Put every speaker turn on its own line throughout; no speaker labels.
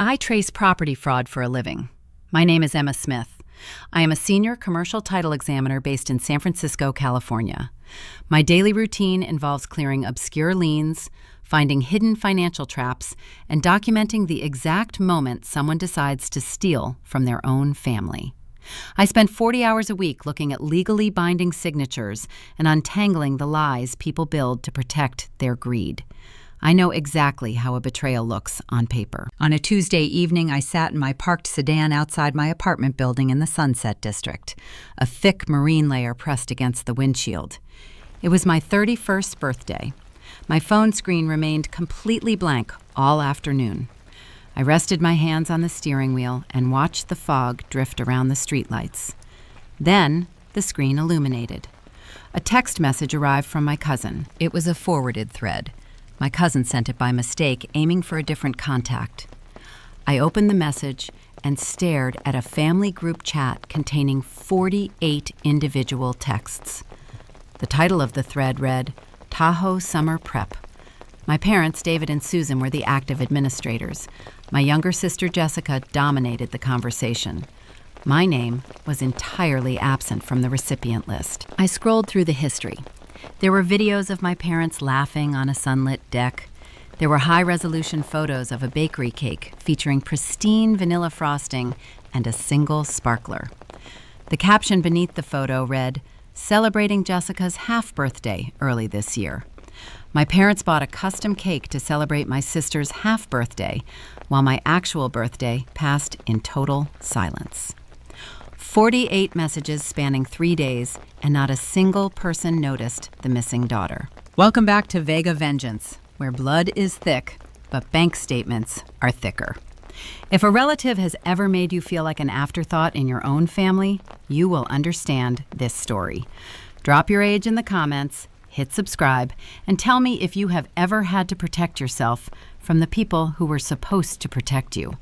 I trace property fraud for a living. My name is Emma Smith. I am a senior commercial title examiner based in San Francisco, California. My daily routine involves clearing obscure liens, finding hidden financial traps, and documenting the exact moment someone decides to steal from their own family. I spend 40 hours a week looking at legally binding signatures and untangling the lies people build to protect their greed. I know exactly how a betrayal looks on paper. On a Tuesday evening, I sat in my parked sedan outside my apartment building in the Sunset District, a thick marine layer pressed against the windshield. It was my 31st birthday. My phone screen remained completely blank all afternoon. I rested my hands on the steering wheel and watched the fog drift around the streetlights. Then, the screen illuminated. A text message arrived from my cousin. It was a forwarded thread. My cousin sent it by mistake, aiming for a different contact. I opened the message and stared at a family group chat containing 48 individual texts. The title of the thread read, Tahoe Summer Prep. My parents, David and Susan, were the active administrators. My younger sister, Jessica, dominated the conversation. My name was entirely absent from the recipient list. I scrolled through the history. There were videos of my parents laughing on a sunlit deck. There were high-resolution photos of a bakery cake featuring pristine vanilla frosting and a single sparkler. The caption beneath the photo read, Celebrating Jessica's half-birthday early this year. My parents bought a custom cake to celebrate my sister's half-birthday, while my actual birthday passed in total silence. 48 messages spanning 3 days, and not a single person noticed the missing daughter. Welcome back to Vega Vengeance, where blood is thick, but bank statements are thicker. If a relative has ever made you feel like an afterthought in your own family, you will understand this story. Drop your age in the comments, hit subscribe, and tell me if you have ever had to protect yourself from the people who were supposed to protect you.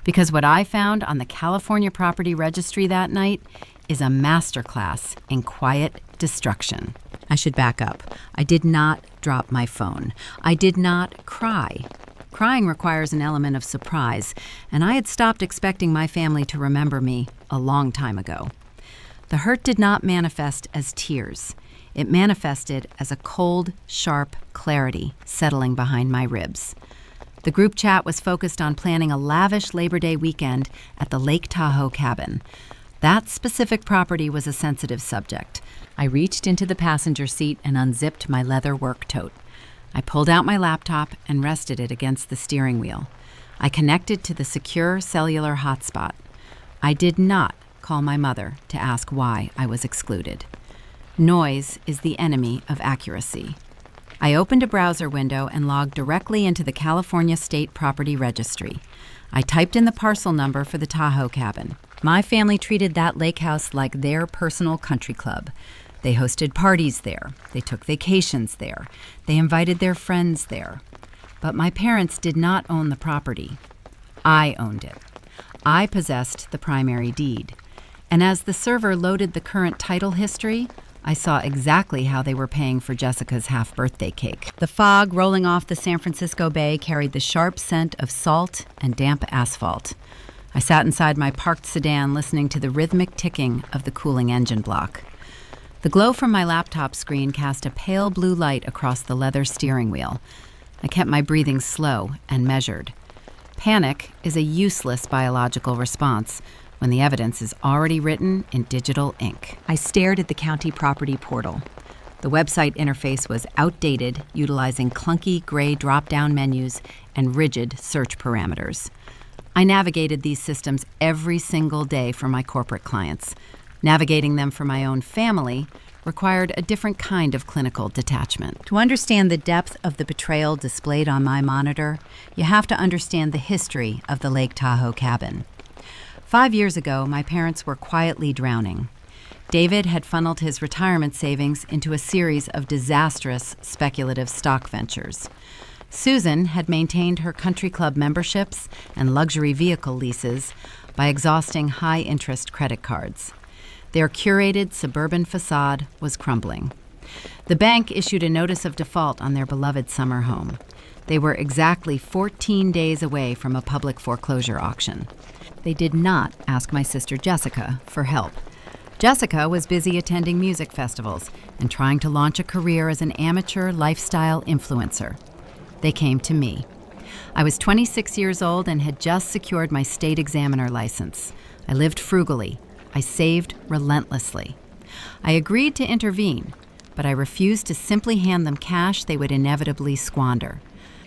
Because what I found on the California Property Registry that night is a masterclass in quiet destruction. I should back up. I did not drop my phone. I did not cry. Crying requires an element of surprise, and I had stopped expecting my family to remember me a long time ago. The hurt did not manifest as tears. It manifested as a cold, sharp clarity settling behind my ribs. The group chat was focused on planning a lavish Labor Day weekend at the Lake Tahoe cabin. That specific property was a sensitive subject. I reached into the passenger seat and unzipped my leather work tote. I pulled out my laptop and rested it against the steering wheel. I connected to the secure cellular hotspot. I did not call my mother to ask why I was excluded. Noise is the enemy of accuracy. I opened a browser window and logged directly into the California State Property Registry. I typed in the parcel number for the Tahoe cabin. My family treated that lake house like their personal country club. They hosted parties there. They took vacations there. They invited their friends there. But my parents did not own the property. I owned it. I possessed the primary deed. And as the server loaded the current title history, I saw exactly how they were paying for Jessica's half-birthday cake. The fog rolling off the San Francisco Bay carried the sharp scent of salt and damp asphalt. I sat inside my parked sedan listening to the rhythmic ticking of the cooling engine block. The glow from my laptop screen cast a pale blue light across the leather steering wheel. I kept my breathing slow and measured. Panic is a useless biological response when the evidence is already written in digital ink. I stared at the county property portal. The website interface was outdated, utilizing clunky gray drop-down menus and rigid search parameters. I navigated these systems every single day for my corporate clients. Navigating them for my own family required a different kind of clinical detachment. To understand the depth of the betrayal displayed on my monitor, you have to understand the history of the Lake Tahoe cabin. 5 years ago, my parents were quietly drowning. David had funneled his retirement savings into a series of disastrous speculative stock ventures. Susan had maintained her country club memberships and luxury vehicle leases by exhausting high-interest credit cards. Their curated suburban facade was crumbling. The bank issued a notice of default on their beloved summer home. They were exactly 14 days away from a public foreclosure auction. They did not ask my sister Jessica for help. Jessica was busy attending music festivals and trying to launch a career as an amateur lifestyle influencer. They came to me. I was 26 years old and had just secured my state examiner license. I lived frugally. I saved relentlessly. I agreed to intervene, but I refused to simply hand them cash they would inevitably squander.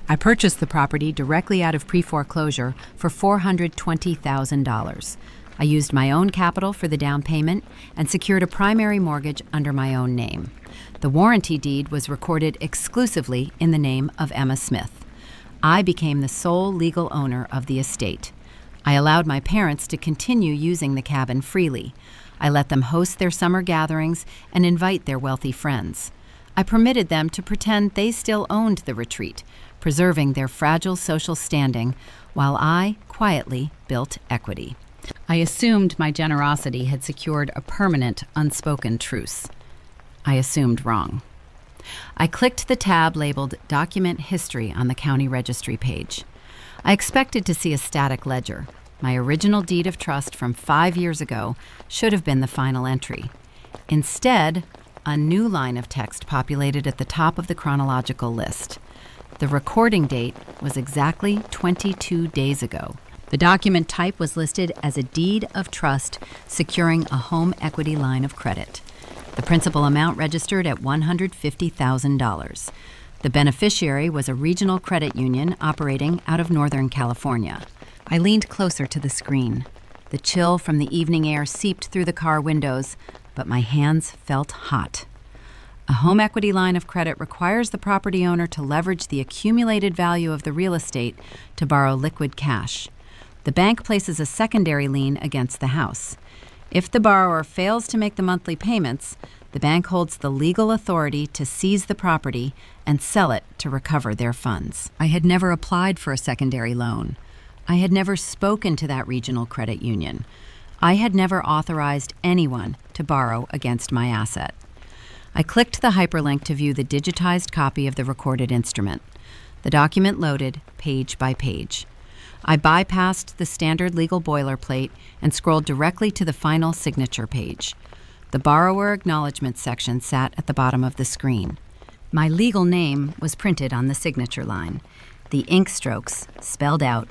I purchased the property directly out of pre-foreclosure for $420,000. I used my own capital for the down payment and secured a primary mortgage under my own name. The warranty deed was recorded exclusively in the name of Emma Smith. I became the sole legal owner of the estate. I allowed my parents to continue using the cabin freely. I let them host their summer gatherings and invite their wealthy friends. I permitted them to pretend they still owned the retreat, preserving their fragile social standing, while I quietly built equity. I assumed my generosity had secured a permanent, unspoken truce. I assumed wrong. I clicked the tab labeled Document History on the county registry page. I expected to see a static ledger. My original deed of trust from 5 years ago should have been the final entry. Instead, a new line of text populated at the top of the chronological list. The recording date was exactly 22 days ago. The document type was listed as a deed of trust securing a home equity line of credit. The principal amount registered at $150,000. The beneficiary was a regional credit union operating out of Northern California. I leaned closer to the screen. The chill from the evening air seeped through the car windows, but my hands felt hot. A home equity line of credit requires the property owner to leverage the accumulated value of the real estate to borrow liquid cash. The bank places a secondary lien against the house. If the borrower fails to make the monthly payments, the bank holds the legal authority to seize the property and sell it to recover their funds. I had never applied for a secondary loan. I had never spoken to that regional credit union. I had never authorized anyone to borrow against my asset. I clicked the hyperlink to view the digitized copy of the recorded instrument. The document loaded page by page. I bypassed the standard legal boilerplate and scrolled directly to the final signature page. The borrower acknowledgement section sat at the bottom of the screen. My legal name was printed on the signature line. The ink strokes spelled out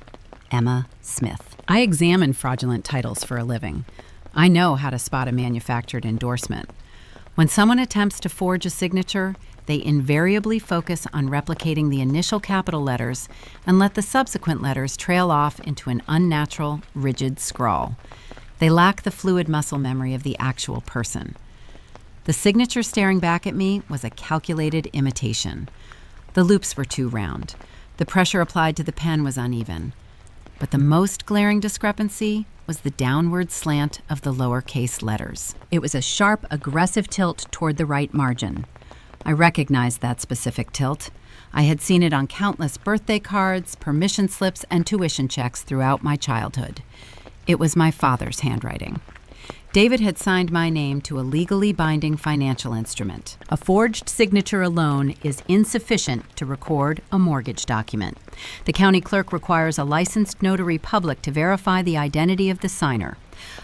Emma Smith. I examine fraudulent titles for a living. I know how to spot a manufactured endorsement. When someone attempts to forge a signature, they invariably focus on replicating the initial capital letters and let the subsequent letters trail off into an unnatural, rigid scrawl. They lack the fluid muscle memory of the actual person. The signature staring back at me was a calculated imitation. The loops were too round. The pressure applied to the pen was uneven. But the most glaring discrepancy was the downward slant of the lowercase letters. It was a sharp, aggressive tilt toward the right margin. I recognized that specific tilt. I had seen it on countless birthday cards, permission slips, and tuition checks throughout my childhood. It was my father's handwriting. David had signed my name to a legally binding financial instrument. A forged signature alone is insufficient to record a mortgage document. The county clerk requires a licensed notary public to verify the identity of the signer.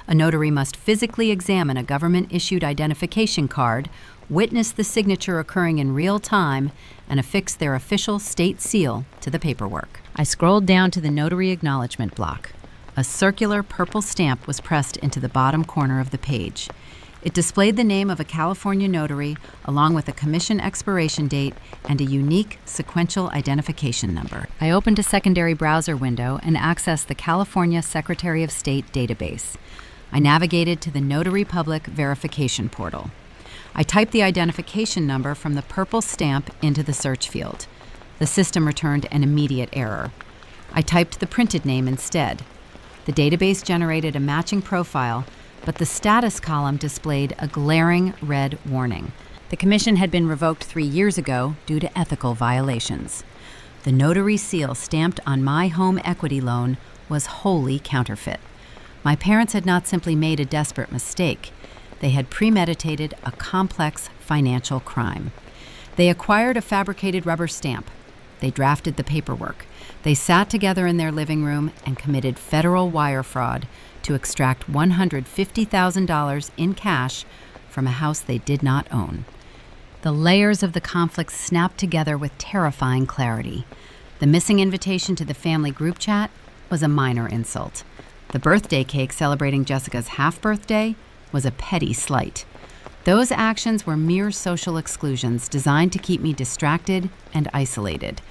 A notary must physically examine a government-issued identification card, witness the signature occurring in real time, and affix their official state seal to the paperwork. I scrolled down to the notary acknowledgement block. A circular purple stamp was pressed into the bottom corner of the page. It displayed the name of a California notary, along with a commission expiration date and a unique sequential identification number. I opened a secondary browser window and accessed the California Secretary of State database. I navigated to the Notary Public Verification portal. I typed the identification number from the purple stamp into the search field. The system returned an immediate error. I typed the printed name instead. The database generated a matching profile, but the status column displayed a glaring red warning. The commission had been revoked 3 years ago due to ethical violations. The notary seal stamped on my home equity loan was wholly counterfeit. My parents had not simply made a desperate mistake. They had premeditated a complex financial crime. They acquired a fabricated rubber stamp. They drafted the paperwork. They sat together in their living room and committed federal wire fraud to extract $150,000 in cash from a house they did not own. The layers of the conflict snapped together with terrifying clarity. The missing invitation to the family group chat was a minor insult. The birthday cake celebrating Jessica's half-birthday was a petty slight. Those actions were mere social exclusions designed to keep me distracted and isolated.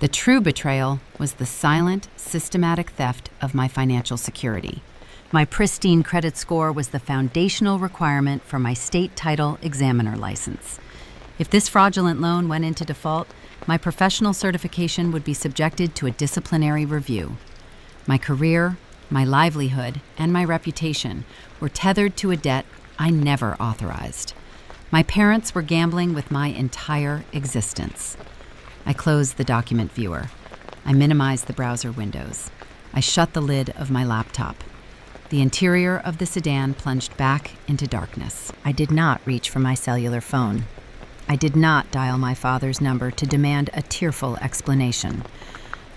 The true betrayal was the silent, systematic theft of my financial security. My pristine credit score was the foundational requirement for my state title examiner license. If this fraudulent loan went into default, my professional certification would be subjected to a disciplinary review. My career, my livelihood, and my reputation were tethered to a debt I never authorized. My parents were gambling with my entire existence. I closed the document viewer. I minimized the browser windows. I shut the lid of my laptop. The interior of the sedan plunged back into darkness. I did not reach for my cellular phone. I did not dial my father's number to demand a tearful explanation.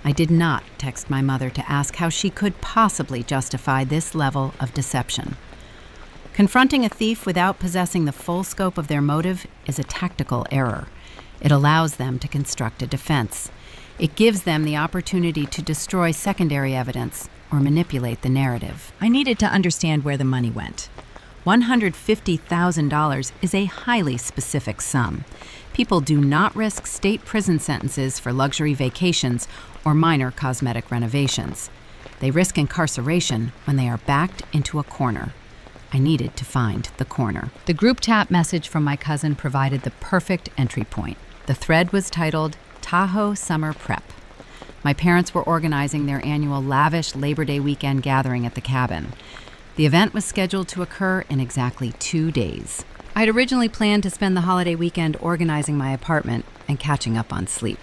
I did not text my mother to ask how she could possibly justify this level of deception. Confronting a thief without possessing the full scope of their motive is a tactical error. It allows them to construct a defense. It gives them the opportunity to destroy secondary evidence or manipulate the narrative. I needed to understand where the money went. $150,000 is a highly specific sum. People do not risk state prison sentences for luxury vacations or minor cosmetic renovations. They risk incarceration when they are backed into a corner. I needed to find the corner. The group chat message from my cousin provided the perfect entry point. The thread was titled Tahoe Summer Prep. My parents were organizing their annual lavish Labor Day weekend gathering at the cabin. The event was scheduled to occur in exactly 2 days. I had originally planned to spend the holiday weekend organizing my apartment and catching up on sleep.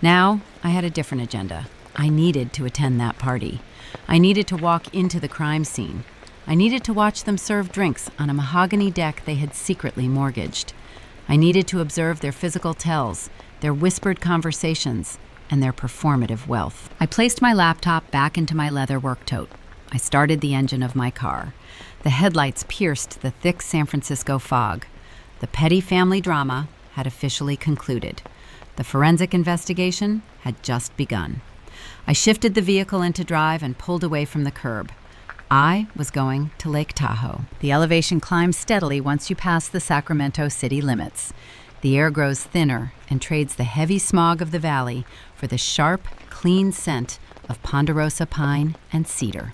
Now, I had a different agenda. I needed to attend that party. I needed to walk into the crime scene. I needed to watch them serve drinks on a mahogany deck they had secretly mortgaged. I needed to observe their physical tells, their whispered conversations, and their performative wealth. I placed my laptop back into my leather work tote. I started the engine of my car. The headlights pierced the thick San Francisco fog. The petty family drama had officially concluded. The forensic investigation had just begun. I shifted the vehicle into drive and pulled away from the curb. I was going to Lake Tahoe. The elevation climbs steadily once you pass the Sacramento city limits. The air grows thinner and trades the heavy smog of the valley for the sharp, clean scent of ponderosa pine and cedar.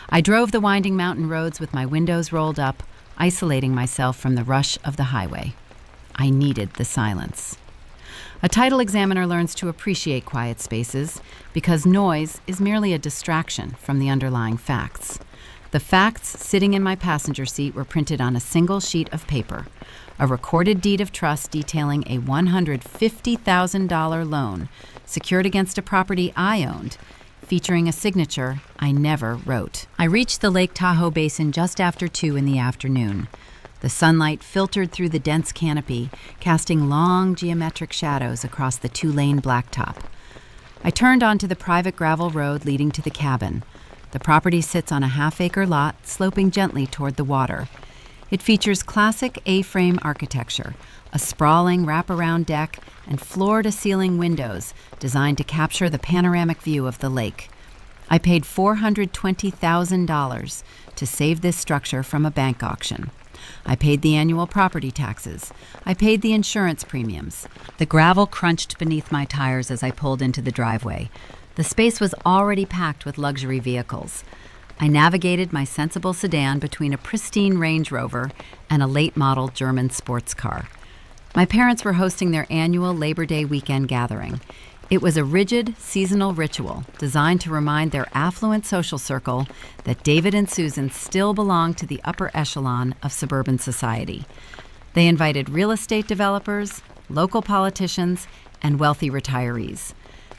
I drove the winding mountain roads with my windows rolled up, isolating myself from the rush of the highway. I needed the silence. A title examiner learns to appreciate quiet spaces because noise is merely a distraction from the underlying facts. The facts sitting in my passenger seat were printed on a single sheet of paper, a recorded deed of trust detailing a $150,000 loan secured against a property I owned, featuring a signature I never wrote. I reached the Lake Tahoe Basin just after 2 in the afternoon. The sunlight filtered through the dense canopy, casting long geometric shadows across the 2-lane blacktop. I turned onto the private gravel road leading to the cabin. The property sits on a half-acre lot, sloping gently toward the water. It features classic A-frame architecture, a sprawling wraparound deck, and floor-to-ceiling windows designed to capture the panoramic view of the lake. I paid $420,000 to save this structure from a bank auction. I paid the annual property taxes. I paid the insurance premiums. The gravel crunched beneath my tires as I pulled into the driveway. The space was already packed with luxury vehicles. I navigated my sensible sedan between a pristine Range Rover and a late-model German sports car. My parents were hosting their annual Labor Day weekend gathering. It was a rigid, seasonal ritual designed to remind their affluent social circle that David and Susan still belonged to the upper echelon of suburban society. They invited real estate developers, local politicians, and wealthy retirees.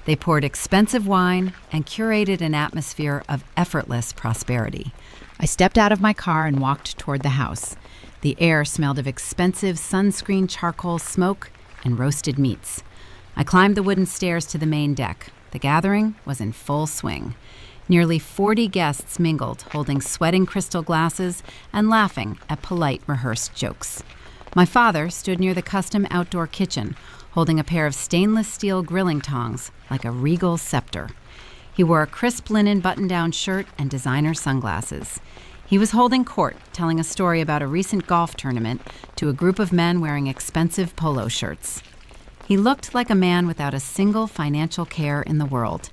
They poured expensive wine and curated an atmosphere of effortless prosperity. I stepped out of my car and walked toward the house. The air smelled of expensive sunscreen charcoal smoke and roasted meats. I climbed the wooden stairs to the main deck. The gathering was in full swing. Nearly 40 guests mingled, holding sweating crystal glasses and laughing at polite, rehearsed jokes. My father stood near the custom outdoor kitchen, holding a pair of stainless steel grilling tongs like a regal scepter. He wore a crisp linen button-down shirt and designer sunglasses. He was holding court, telling a story about a recent golf tournament to a group of men wearing expensive polo shirts. He looked like a man without a single financial care in the world.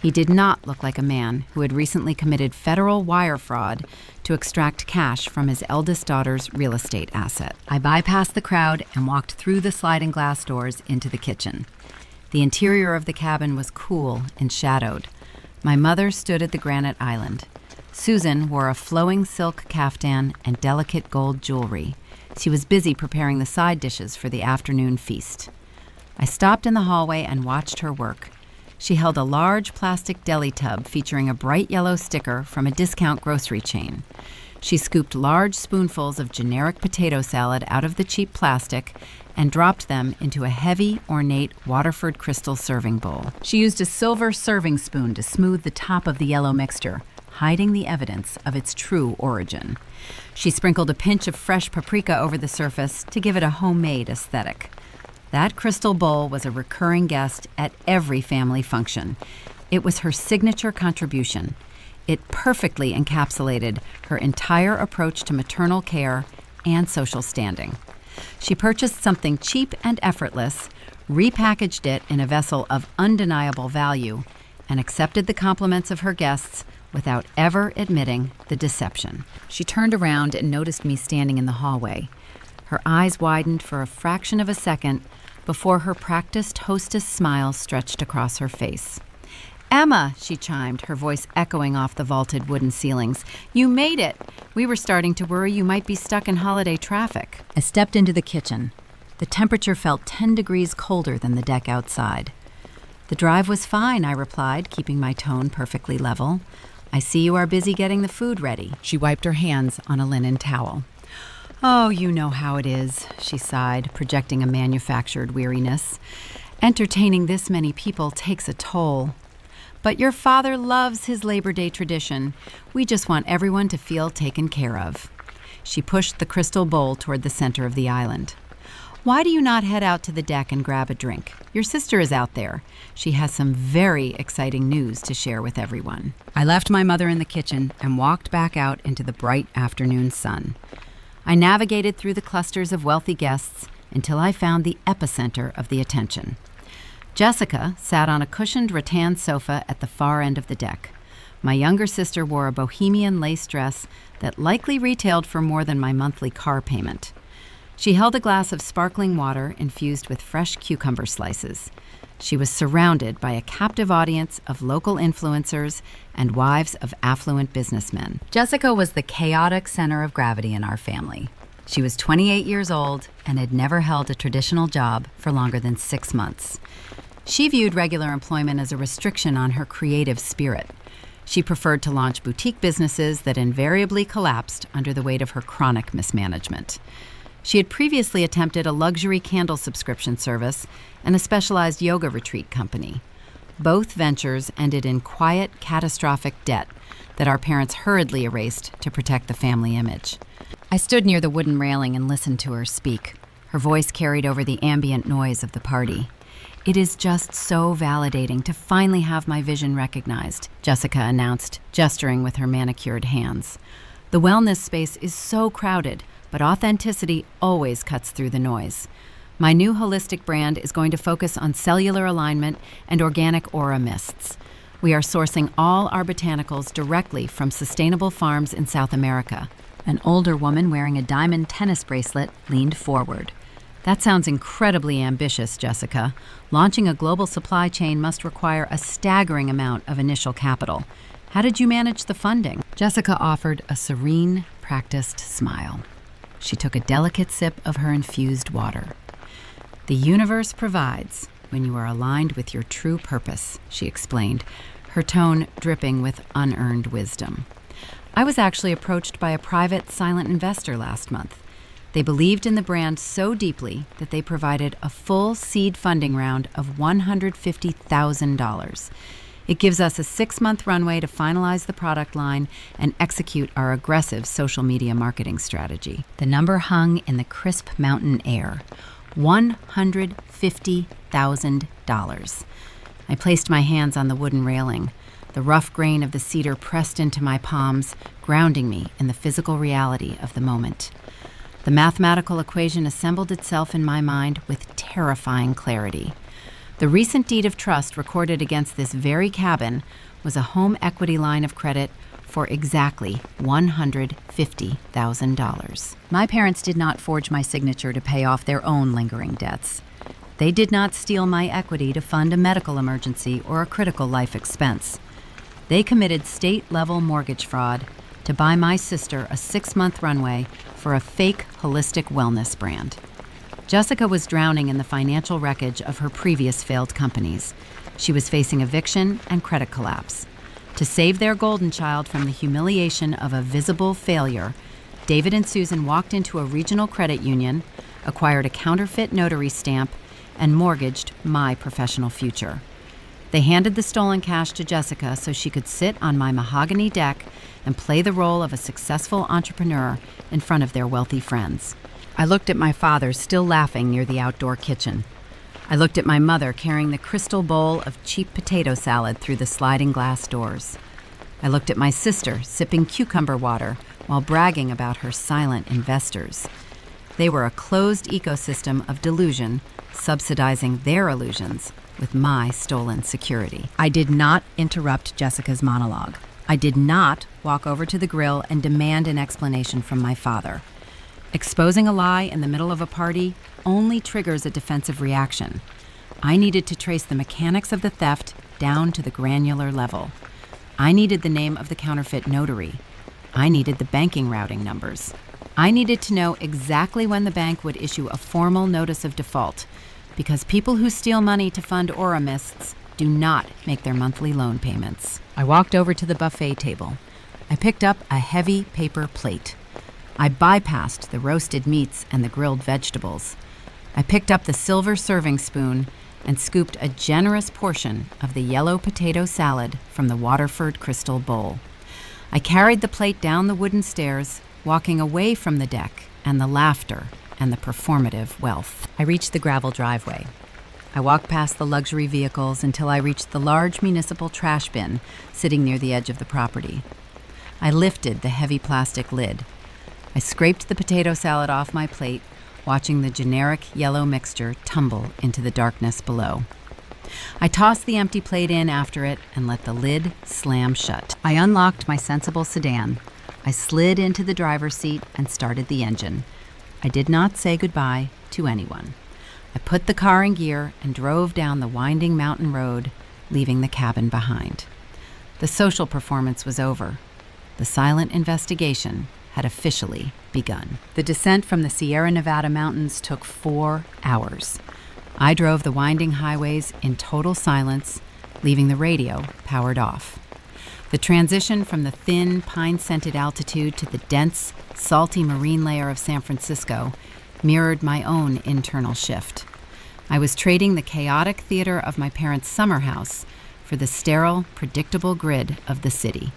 He did not look like a man who had recently committed federal wire fraud to extract cash from his eldest daughter's real estate asset. I bypassed the crowd and walked through the sliding glass doors into the kitchen. The interior of the cabin was cool and shadowed. My mother stood at the granite island. Susan wore a flowing silk caftan and delicate gold jewelry. She was busy preparing the side dishes for the afternoon feast. I stopped in the hallway and watched her work. She held a large plastic deli tub featuring a bright yellow sticker from a discount grocery chain. She scooped large spoonfuls of generic potato salad out of the cheap plastic and dropped them into a heavy, ornate Waterford crystal serving bowl. She used a silver serving spoon to smooth the top of the yellow mixture, hiding the evidence of its true origin. She sprinkled a pinch of fresh paprika over the surface to give it a homemade aesthetic. That crystal bowl was a recurring guest at every family function. It was her signature contribution. It perfectly encapsulated her entire approach to maternal care and social standing. She purchased something cheap and effortless, repackaged it in a vessel of undeniable value, and accepted the compliments of her guests without ever admitting the deception. She turned around and noticed me standing in the hallway. Her eyes widened for a fraction of a second before her practiced hostess smile stretched across her face. "Emma," she chimed, her voice echoing off the vaulted wooden ceilings. "You made it! We were starting to worry you might be stuck in holiday traffic." I stepped into the kitchen. The temperature felt 10 degrees colder than the deck outside. "The drive was fine," I replied, keeping my tone perfectly level. "I see you are busy getting the food ready." She wiped her hands on a linen towel. "Oh, you know how it is," she sighed, projecting a manufactured weariness. "Entertaining this many people takes a toll. But your father loves his Labor Day tradition. We just want everyone to feel taken care of." She pushed the crystal bowl toward the center of the island. "Why do you not head out to the deck and grab a drink? Your sister is out there. She has some very exciting news to share with everyone." I left my mother in the kitchen and walked back out into the bright afternoon sun. I navigated through the clusters of wealthy guests until I found the epicenter of the attention. Jessica sat on a cushioned rattan sofa at the far end of the deck. My younger sister wore a bohemian lace dress that likely retailed for more than my monthly car payment. She held a glass of sparkling water infused with fresh cucumber slices. She was surrounded by a captive audience of local influencers and wives of affluent businessmen. Jessica was the chaotic center of gravity in our family. She was 28 years old and had never held a traditional job for longer than 6 months. She viewed regular employment as a restriction on her creative spirit. She preferred to launch boutique businesses that invariably collapsed under the weight of her chronic mismanagement. She had previously attempted a luxury candle subscription service and a specialized yoga retreat company. Both ventures ended in quiet, catastrophic debt that our parents hurriedly erased to protect the family image. I stood near the wooden railing and listened to her speak. Her voice carried over the ambient noise of the party. "It is just so validating to finally have my vision recognized," Jessica announced, gesturing with her manicured hands. "The wellness space is so crowded, but authenticity always cuts through the noise. My new holistic brand is going to focus on cellular alignment and organic aura mists. We are sourcing all our botanicals directly from sustainable farms in South America." An older woman wearing a diamond tennis bracelet leaned forward. "That sounds incredibly ambitious, Jessica. Launching a global supply chain must require a staggering amount of initial capital. How did you manage the funding?" Jessica offered a serene, practiced smile. She took a delicate sip of her infused water. "The universe provides when you are aligned with your true purpose," she explained, her tone dripping with unearned wisdom. "I was actually approached by a private, silent investor last month. They believed in the brand so deeply that they provided a full seed funding round of $150,000. It gives us a 6-month runway to finalize the product line and execute our aggressive social media marketing strategy. The number hung in the crisp mountain air: $150,000. I placed my hands on the wooden railing. The rough grain of the cedar pressed into my palms, grounding me in the physical reality of the moment. The mathematical equation assembled itself in my mind with terrifying clarity. The recent deed of trust recorded against this very cabin was a home equity line of credit for exactly $150,000. My parents did not forge my signature to pay off their own lingering debts. They did not steal my equity to fund a medical emergency or a critical life expense. They committed state-level mortgage fraud to buy my sister a 6-month runway for a fake holistic wellness brand. Jessica was drowning in the financial wreckage of her previous failed companies. She was facing eviction and credit collapse. To save their golden child from the humiliation of a visible failure, David and Susan walked into a regional credit union, acquired a counterfeit notary stamp, and mortgaged my professional future. They handed the stolen cash to Jessica so she could sit on my mahogany deck and play the role of a successful entrepreneur in front of their wealthy friends. I looked at my father still laughing near the outdoor kitchen. I looked at my mother carrying the crystal bowl of cheap potato salad through the sliding glass doors. I looked at my sister sipping cucumber water while bragging about her silent investors. They were a closed ecosystem of delusion, subsidizing their illusions with my stolen security. I did not interrupt Jessica's monologue. I did not walk over to the grill and demand an explanation from my father. Exposing a lie in the middle of a party only triggers a defensive reaction. I needed to trace the mechanics of the theft down to the granular level. I needed the name of the counterfeit notary. I needed the banking routing numbers. I needed to know exactly when the bank would issue a formal notice of default, because people who steal money to fund aura mists do not make their monthly loan payments. I walked over to the buffet table. I picked up a heavy paper plate. I bypassed the roasted meats and the grilled vegetables. I picked up the silver serving spoon and scooped a generous portion of the yellow potato salad from the Waterford crystal bowl. I carried the plate down the wooden stairs, walking away from the deck and the laughter and the performative wealth. I reached the gravel driveway. I walked past the luxury vehicles until I reached the large municipal trash bin sitting near the edge of the property. I lifted the heavy plastic lid. I scraped the potato salad off my plate, watching the generic yellow mixture tumble into the darkness below. I tossed the empty plate in after it and let the lid slam shut. I unlocked my sensible sedan. I slid into the driver's seat and started the engine. I did not say goodbye to anyone. I put the car in gear and drove down the winding mountain road, leaving the cabin behind. The social performance was over. The silent investigation had officially begun. The descent from the Sierra Nevada mountains took 4 hours. I drove the winding highways in total silence, leaving the radio powered off. The transition from the thin, pine-scented altitude to the dense, salty marine layer of San Francisco mirrored my own internal shift. I was trading the chaotic theater of my parents' summer house for the sterile, predictable grid of the city.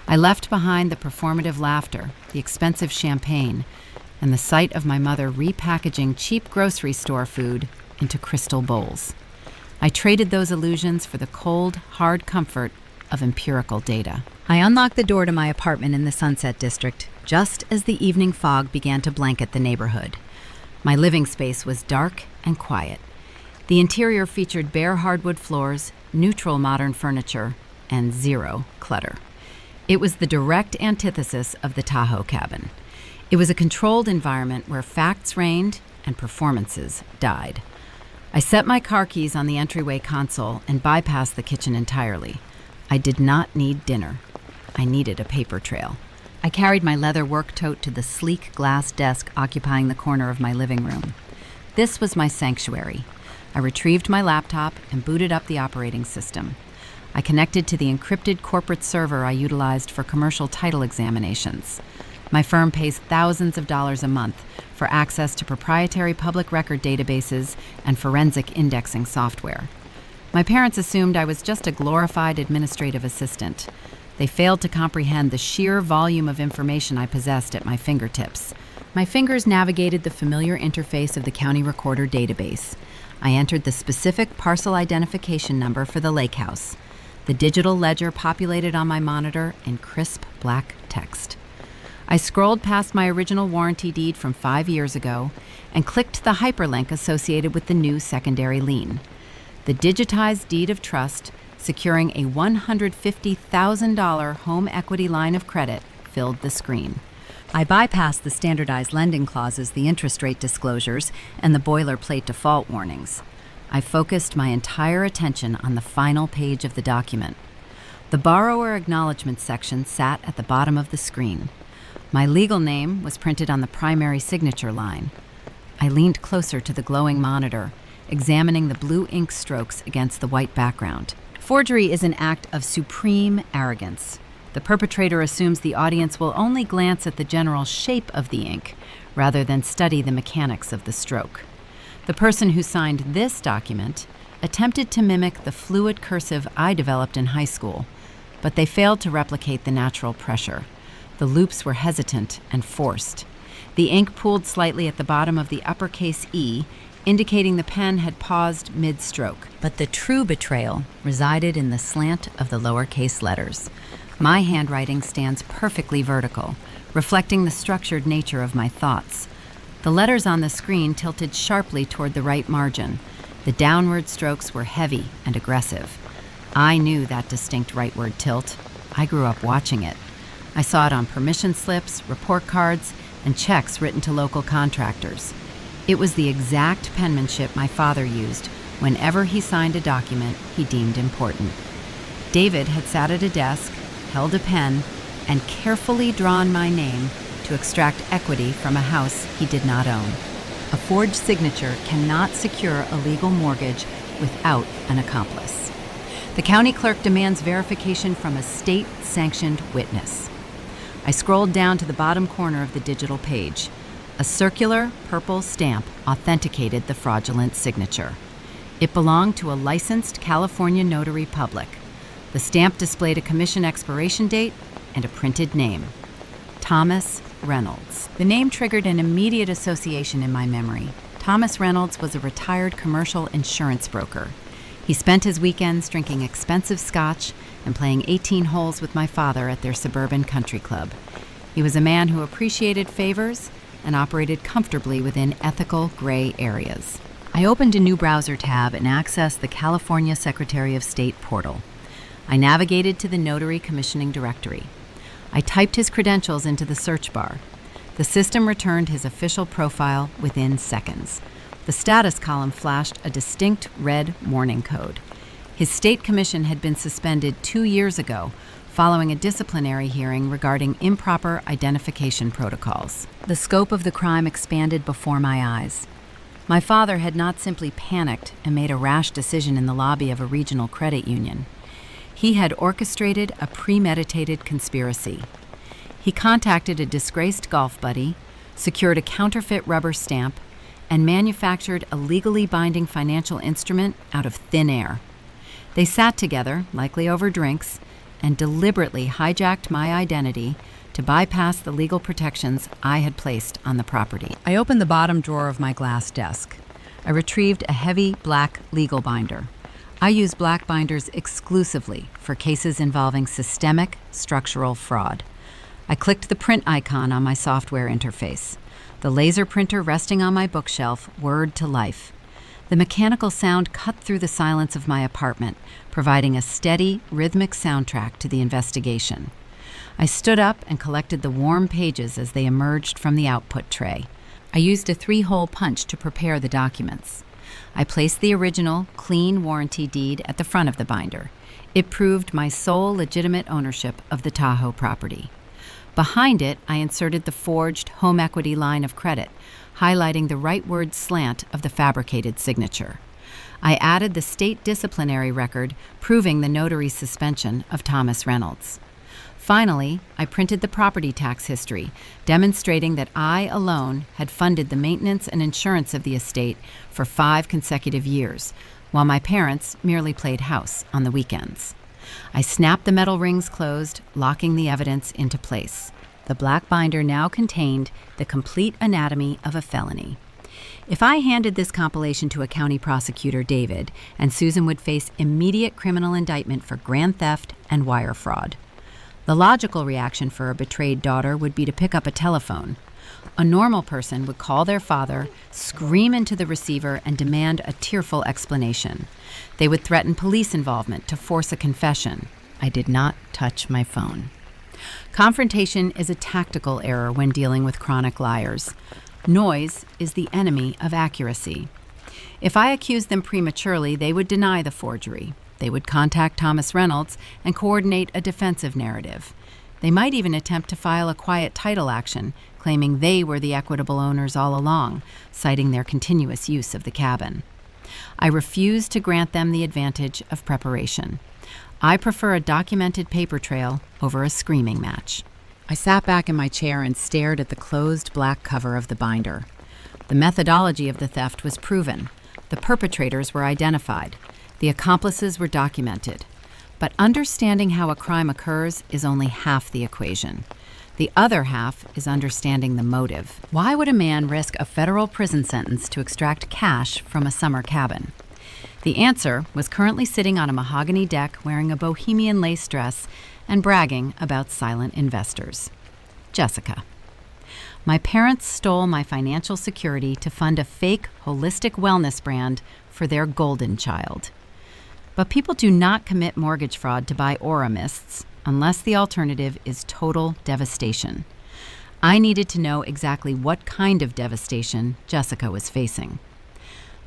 I left behind the performative laughter, the expensive champagne, and the sight of my mother repackaging cheap grocery store food into crystal bowls. I traded those illusions for the cold, hard comfort of empirical data. I unlocked the door to my apartment in the Sunset District just as the evening fog began to blanket the neighborhood. My living space was dark and quiet. The interior featured bare hardwood floors, neutral modern furniture, and zero clutter. It was the direct antithesis of the Tahoe cabin. It was a controlled environment where facts reigned and performances died. I set my car keys on the entryway console and bypassed the kitchen entirely. I did not need dinner. I needed a paper trail. I carried my leather work tote to the sleek glass desk occupying the corner of my living room. This was my sanctuary. I retrieved my laptop and booted up the operating system. I connected to the encrypted corporate server I utilized for commercial title examinations. My firm pays thousands of dollars a month for access to proprietary public record databases and forensic indexing software. My parents assumed I was just a glorified administrative assistant. They failed to comprehend the sheer volume of information I possessed at my fingertips. My fingers navigated the familiar interface of the county recorder database. I entered the specific parcel identification number for the lake house. The digital ledger populated on my monitor in crisp black text. I scrolled past my original warranty deed from 5 years ago and clicked the hyperlink associated with the new secondary lien. The digitized deed of trust, securing a $150,000 home equity line of credit, filled the screen. I bypassed the standardized lending clauses, the interest rate disclosures, and the boilerplate default warnings. I focused my entire attention on the final page of the document. The borrower acknowledgement section sat at the bottom of the screen. My legal name was printed on the primary signature line. I leaned closer to the glowing monitor, examining the blue ink strokes against the white background. Forgery is an act of supreme arrogance. The perpetrator assumes the audience will only glance at the general shape of the ink, rather than study the mechanics of the stroke. The person who signed this document attempted to mimic the fluid cursive I developed in high school, but they failed to replicate the natural pressure. The loops were hesitant and forced. The ink pooled slightly at the bottom of the uppercase E, indicating the pen had paused mid-stroke. But the true betrayal resided in the slant of the lowercase letters. My handwriting stands perfectly vertical, reflecting the structured nature of my thoughts. The letters on the screen tilted sharply toward the right margin. The downward strokes were heavy and aggressive. I knew that distinct rightward tilt. I grew up watching it. I saw it on permission slips, report cards, and checks written to local contractors. It was the exact penmanship my father used whenever he signed a document he deemed important. David had sat at a desk, held a pen, and carefully drawn my name to extract equity from a house he did not own. A forged signature cannot secure a legal mortgage without an accomplice. The county clerk demands verification from a state-sanctioned witness. I scrolled down to the bottom corner of the digital page. A circular purple stamp authenticated the fraudulent signature. It belonged to a licensed California notary public. The stamp displayed a commission expiration date and a printed name: Thomas Reynolds. The name triggered an immediate association in my memory. Thomas Reynolds was a retired commercial insurance broker. He spent his weekends drinking expensive scotch and playing 18 holes with my father at their suburban country club. He was a man who appreciated favors and operated comfortably within ethical gray areas. I opened a new browser tab and accessed the California Secretary of State portal. I navigated to the notary commissioning directory. I typed his credentials into the search bar. The system returned his official profile within seconds. The status column flashed a distinct red warning code. His state commission had been suspended 2 years ago following a disciplinary hearing regarding improper identification protocols. The scope of the crime expanded before my eyes. My father had not simply panicked and made a rash decision in the lobby of a regional credit union. He had orchestrated a premeditated conspiracy. He contacted a disgraced golf buddy, secured a counterfeit rubber stamp, and manufactured a legally binding financial instrument out of thin air. They sat together, likely over drinks, and deliberately hijacked my identity to bypass the legal protections I had placed on the property. I opened the bottom drawer of my glass desk. I retrieved a heavy black legal binder. I use black binders exclusively for cases involving systemic structural fraud. I clicked the print icon on my software interface. The laser printer resting on my bookshelf whirred to life. The mechanical sound cut through the silence of my apartment, providing a steady, rhythmic soundtrack to the investigation. I stood up and collected the warm pages as they emerged from the output tray. I used a 3-hole punch to prepare the documents. I placed the original, clean warranty deed at the front of the binder. It proved my sole legitimate ownership of the Tahoe property. Behind it, I inserted the forged home equity line of credit, highlighting the rightward slant of the fabricated signature. I added the state disciplinary record proving the notary's suspension of Thomas Reynolds. Finally, I printed the property tax history, demonstrating that I alone had funded the maintenance and insurance of the estate for 5 consecutive years, while my parents merely played house on the weekends. I snapped the metal rings closed, locking the evidence into place. The black binder now contained the complete anatomy of a felony. If I handed this compilation to a county prosecutor, David, and Susan would face immediate criminal indictment for grand theft and wire fraud. The logical reaction for a betrayed daughter would be to pick up a telephone. A normal person would call their father, scream into the receiver, and demand a tearful explanation. They would threaten police involvement to force a confession. I did not touch my phone. Confrontation is a tactical error when dealing with chronic liars. Noise is the enemy of accuracy. If I accused them prematurely, they would deny the forgery. They would contact Thomas Reynolds and coordinate a defensive narrative. They might even attempt to file a quiet title action, claiming they were the equitable owners all along, citing their continuous use of the cabin. I refuse to grant them the advantage of preparation. I prefer a documented paper trail over a screaming match. I sat back in my chair and stared at the closed black cover of the binder. The methodology of the theft was proven. The perpetrators were identified. The accomplices were documented. But understanding how a crime occurs is only half the equation. The other half is understanding the motive. Why would a man risk a federal prison sentence to extract cash from a summer cabin? The answer was currently sitting on a mahogany deck wearing a bohemian lace dress and bragging about silent investors. Jessica. My parents stole my financial security to fund a fake holistic wellness brand for their golden child. But people do not commit mortgage fraud to buy aura mists unless the alternative is total devastation. I needed to know exactly what kind of devastation Jessica was facing.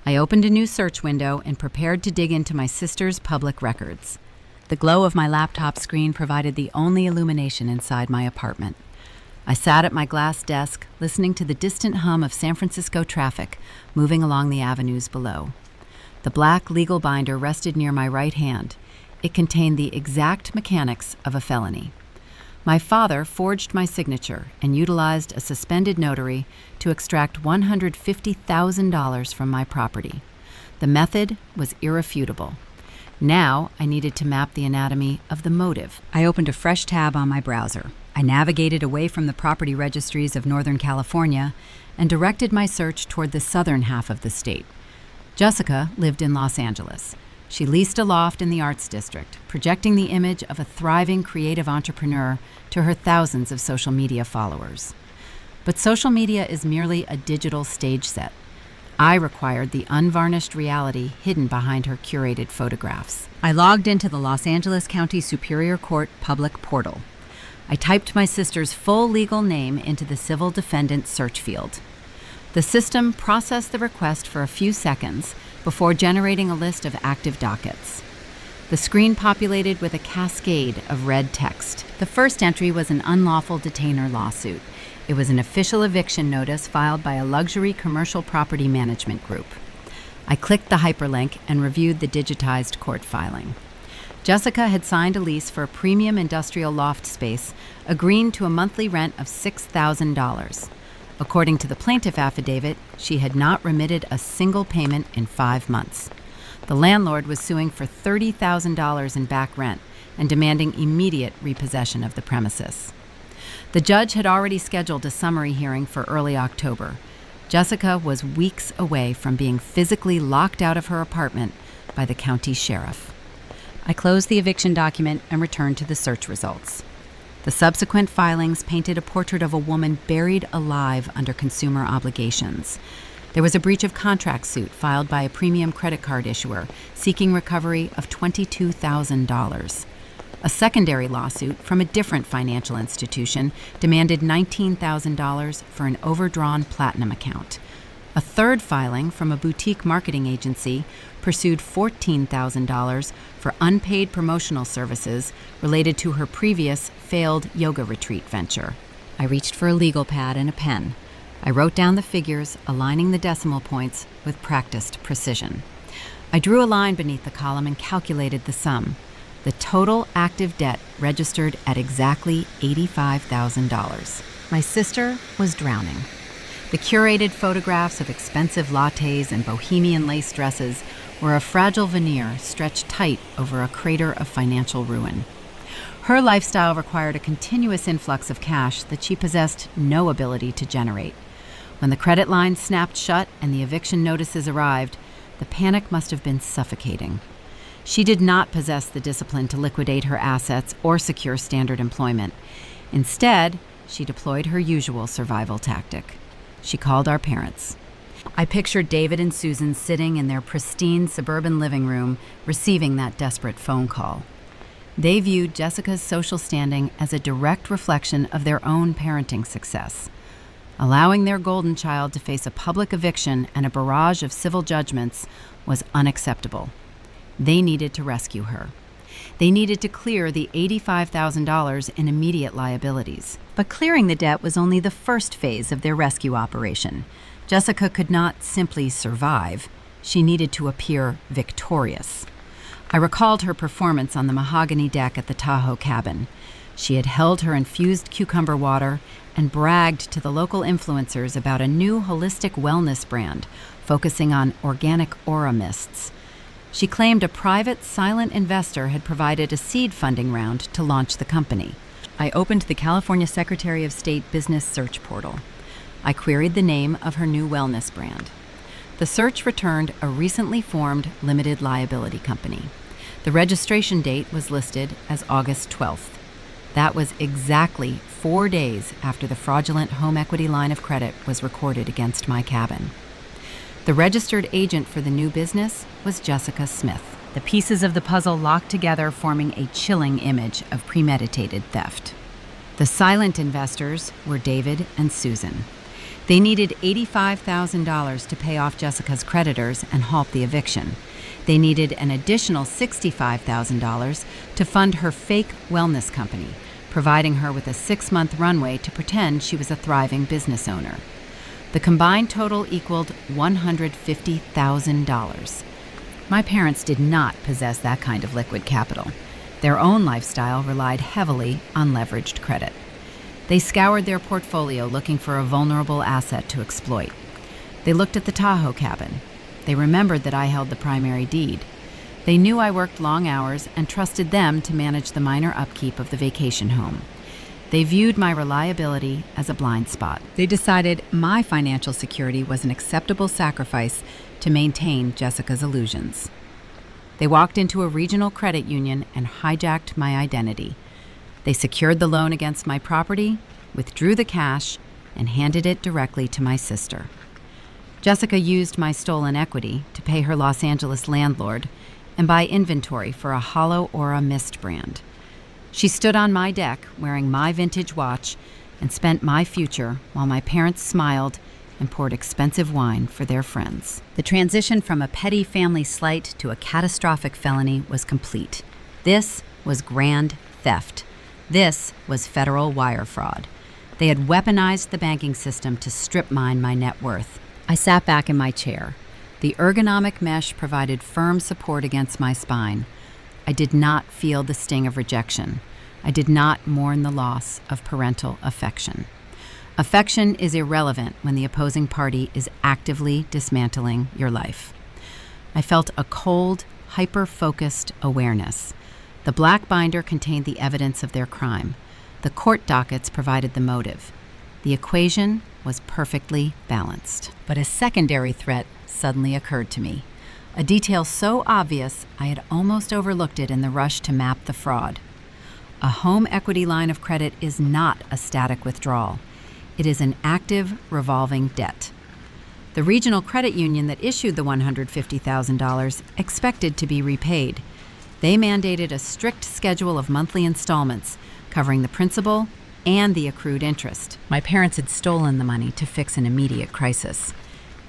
I opened a new search window and prepared to dig into my sister's public records. The glow of my laptop screen provided the only illumination inside my apartment. I sat at my glass desk, listening to the distant hum of San Francisco traffic moving along the avenues below. The black legal binder rested near my right hand. It contained the exact mechanics of a felony. My father forged my signature and utilized a suspended notary to extract $150,000 from my property. The method was irrefutable. Now I needed to map the anatomy of the motive. I opened a fresh tab on my browser. I navigated away from the property registries of Northern California and directed my search toward the southern half of the state. Jessica lived in Los Angeles. She leased a loft in the Arts District, projecting the image of a thriving creative entrepreneur to her thousands of social media followers. But social media is merely a digital stage set. I required the unvarnished reality hidden behind her curated photographs. I logged into the Los Angeles County Superior Court public portal. I typed my sister's full legal name into the civil defendant search field. The system processed the request for a few seconds before generating a list of active dockets. The screen populated with a cascade of red text. The first entry was an unlawful detainer lawsuit. It was an official eviction notice filed by a luxury commercial property management group. I clicked the hyperlink and reviewed the digitized court filing. Jessica had signed a lease for a premium industrial loft space, agreeing to a monthly rent of $6,000. According to the plaintiff affidavit, she had not remitted a single payment in 5 months. The landlord was suing for $30,000 in back rent and demanding immediate repossession of the premises. The judge had already scheduled a summary hearing for early October. Jessica was weeks away from being physically locked out of her apartment by the county sheriff. I closed the eviction document and returned to the search results. The subsequent filings painted a portrait of a woman buried alive under consumer obligations. There was a breach of contract suit filed by a premium credit card issuer seeking recovery of $22,000. A secondary lawsuit from a different financial institution demanded $19,000 for an overdrawn platinum account. A third filing from a boutique marketing agency pursued $14,000 for unpaid promotional services related to her previous failed yoga retreat venture. I reached for a legal pad and a pen. I wrote down the figures, aligning the decimal points with practiced precision. I drew a line beneath the column and calculated the sum. The total active debt registered at exactly $85,000. My sister was drowning. The curated photographs of expensive lattes and bohemian lace dresses were a fragile veneer stretched tight over a crater of financial ruin. Her lifestyle required a continuous influx of cash that she possessed no ability to generate. When the credit line snapped shut and the eviction notices arrived, the panic must have been suffocating. She did not possess the discipline to liquidate her assets or secure standard employment. Instead, she deployed her usual survival tactic. She called our parents. I pictured David and Susan sitting in their pristine suburban living room, receiving that desperate phone call. They viewed Jessica's social standing as a direct reflection of their own parenting success. Allowing their golden child to face a public eviction and a barrage of civil judgments was unacceptable. They needed to rescue her. They needed to clear the $85,000 in immediate liabilities. But clearing the debt was only the first phase of their rescue operation. Jessica could not simply survive. She needed to appear victorious. I recalled her performance on the mahogany deck at the Tahoe cabin. She had held her infused cucumber water and bragged to the local influencers about a new holistic wellness brand focusing on organic aura mists. She claimed a private, silent investor had provided a seed funding round to launch the company. I opened the California Secretary of State business search portal. I queried the name of her new wellness brand. The search returned a recently formed limited liability company. The registration date was listed as August 12th. That was exactly 4 days after the fraudulent home equity line of credit was recorded against my cabin. The registered agent for the new business was Jessica Smith. The pieces of the puzzle locked together, forming a chilling image of premeditated theft. The silent investors were David and Susan. They needed $85,000 to pay off Jessica's creditors and halt the eviction. They needed an additional $65,000 to fund her fake wellness company, providing her with a 6-month runway to pretend she was a thriving business owner. The combined total equaled $150,000. My parents did not possess that kind of liquid capital. Their own lifestyle relied heavily on leveraged credit. They scoured their portfolio looking for a vulnerable asset to exploit. They looked at the Tahoe cabin. They remembered that I held the primary deed. They knew I worked long hours and trusted them to manage the minor upkeep of the vacation home. They viewed my reliability as a blind spot. They decided my financial security was an acceptable sacrifice to maintain Jessica's illusions. They walked into a regional credit union and hijacked my identity. They secured the loan against my property, withdrew the cash, and handed it directly to my sister. Jessica used my stolen equity to pay her Los Angeles landlord and buy inventory for a hollow aura mist brand. She stood on my deck wearing my vintage watch and spent my future while my parents smiled and poured expensive wine for their friends. The transition from a petty family slight to a catastrophic felony was complete. This was grand theft. This was federal wire fraud. They had weaponized the banking system to strip mine my net worth. I sat back in my chair. The ergonomic mesh provided firm support against my spine. I did not feel the sting of rejection. I did not mourn the loss of parental affection. Affection is irrelevant when the opposing party is actively dismantling your life. I felt a cold, hyper-focused awareness. The black binder contained the evidence of their crime. The court dockets provided the motive. The equation was perfectly balanced. But a secondary threat suddenly occurred to me. A detail so obvious I had almost overlooked it in the rush to map the fraud. A home equity line of credit is not a static withdrawal. It is an active, revolving debt. The regional credit union that issued the $150,000 expected to be repaid. They mandated a strict schedule of monthly installments, covering the principal and the accrued interest. My parents had stolen the money to fix an immediate crisis.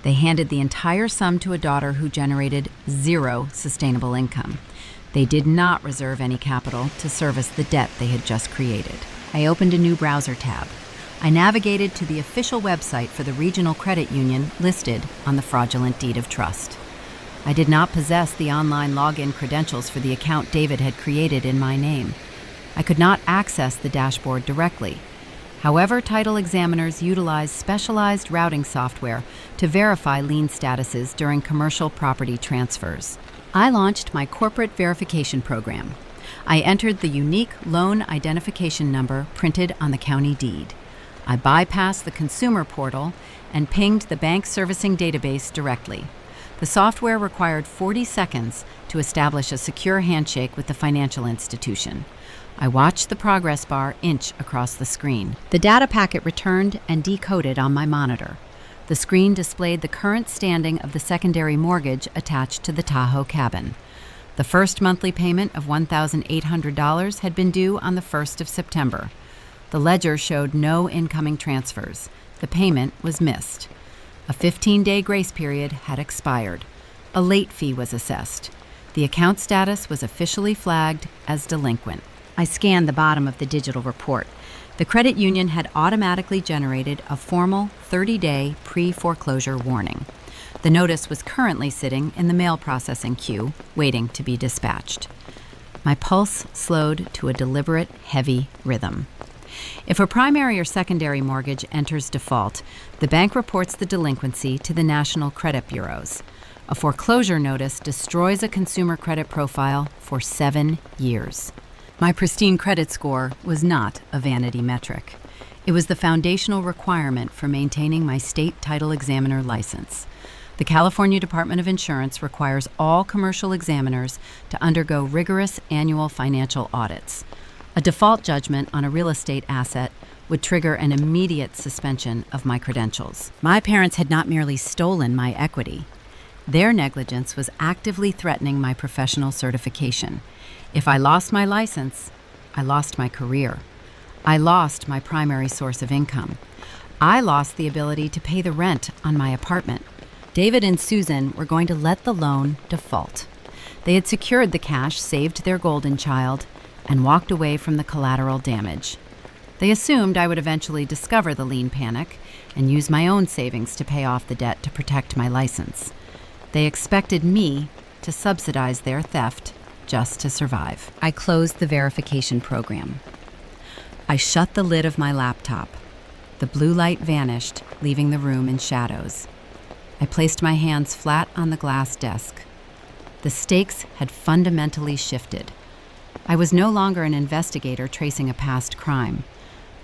They handed the entire sum to a daughter who generated zero sustainable income. They did not reserve any capital to service the debt they had just created. I opened a new browser tab. I navigated to the official website for the regional credit union listed on the fraudulent deed of trust. I did not possess the online login credentials for the account David had created in my name. I could not access the dashboard directly. However, title examiners utilize specialized routing software to verify lien statuses during commercial property transfers. I launched my corporate verification program. I entered the unique loan identification number printed on the county deed. I bypassed the consumer portal and pinged the bank servicing database directly. The software required 40 seconds to establish a secure handshake with the financial institution. I watched the progress bar inch across the screen. The data packet returned and decoded on my monitor. The screen displayed the current standing of the secondary mortgage attached to the Tahoe cabin. The first monthly payment of $1,800 had been due on the 1st of September. The ledger showed no incoming transfers. The payment was missed. A 15-day grace period had expired. A late fee was assessed. The account status was officially flagged as delinquent. I scanned the bottom of the digital report. The credit union had automatically generated a formal 30-day pre-foreclosure warning. The notice was currently sitting in the mail processing queue, waiting to be dispatched. My pulse slowed to a deliberate, heavy rhythm. If a primary or secondary mortgage enters default, the bank reports the delinquency to the national credit bureaus. A foreclosure notice destroys a consumer credit profile for 7 years. My pristine credit score was not a vanity metric. It was the foundational requirement for maintaining my state title examiner license. The California Department of Insurance requires all commercial examiners to undergo rigorous annual financial audits. A default judgment on a real estate asset would trigger an immediate suspension of my credentials. My parents had not merely stolen my equity. Their negligence was actively threatening my professional certification. If I lost my license, I lost my career. I lost my primary source of income. I lost the ability to pay the rent on my apartment. David and Susan were going to let the loan default. They had secured the cash, saved their golden child, and walked away from the collateral damage. They assumed I would eventually discover the lien panic and use my own savings to pay off the debt to protect my license. They expected me to subsidize their theft just to survive. I closed the verification program. I shut the lid of my laptop. The blue light vanished, leaving the room in shadows. I placed my hands flat on the glass desk. The stakes had fundamentally shifted. I was no longer an investigator tracing a past crime.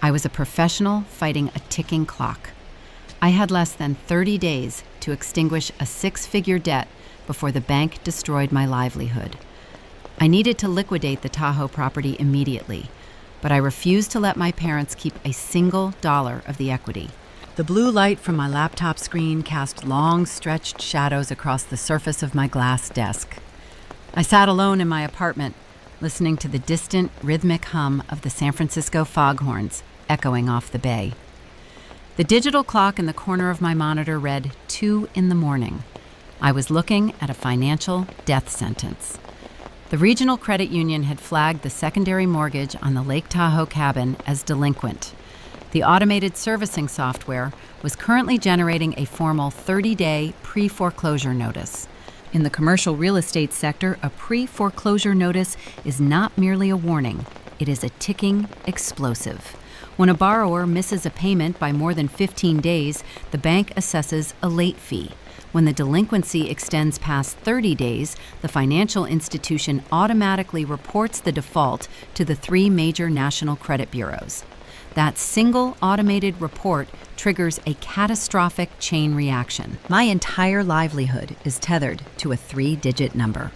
I was a professional fighting a ticking clock. I had less than 30 days to extinguish a 6-figure debt before the bank destroyed my livelihood. I needed to liquidate the Tahoe property immediately, but I refused to let my parents keep a single dollar of the equity. The blue light from my laptop screen cast long, stretched shadows across the surface of my glass desk. I sat alone in my apartment, listening to the distant, rhythmic hum of the San Francisco foghorns echoing off the bay. The digital clock in the corner of my monitor read 2 a.m. I was looking at a financial death sentence. The regional credit union had flagged the secondary mortgage on the Lake Tahoe cabin as delinquent. The automated servicing software was currently generating a formal 30-day pre-foreclosure notice. In the commercial real estate sector, a pre-foreclosure notice is not merely a warning, it is a ticking explosive. When a borrower misses a payment by more than 15 days, the bank assesses a late fee. When the delinquency extends past 30 days, the financial institution automatically reports the default to the 3 major national credit bureaus. That single automated report triggers a catastrophic chain reaction. My entire livelihood is tethered to a 3-digit number.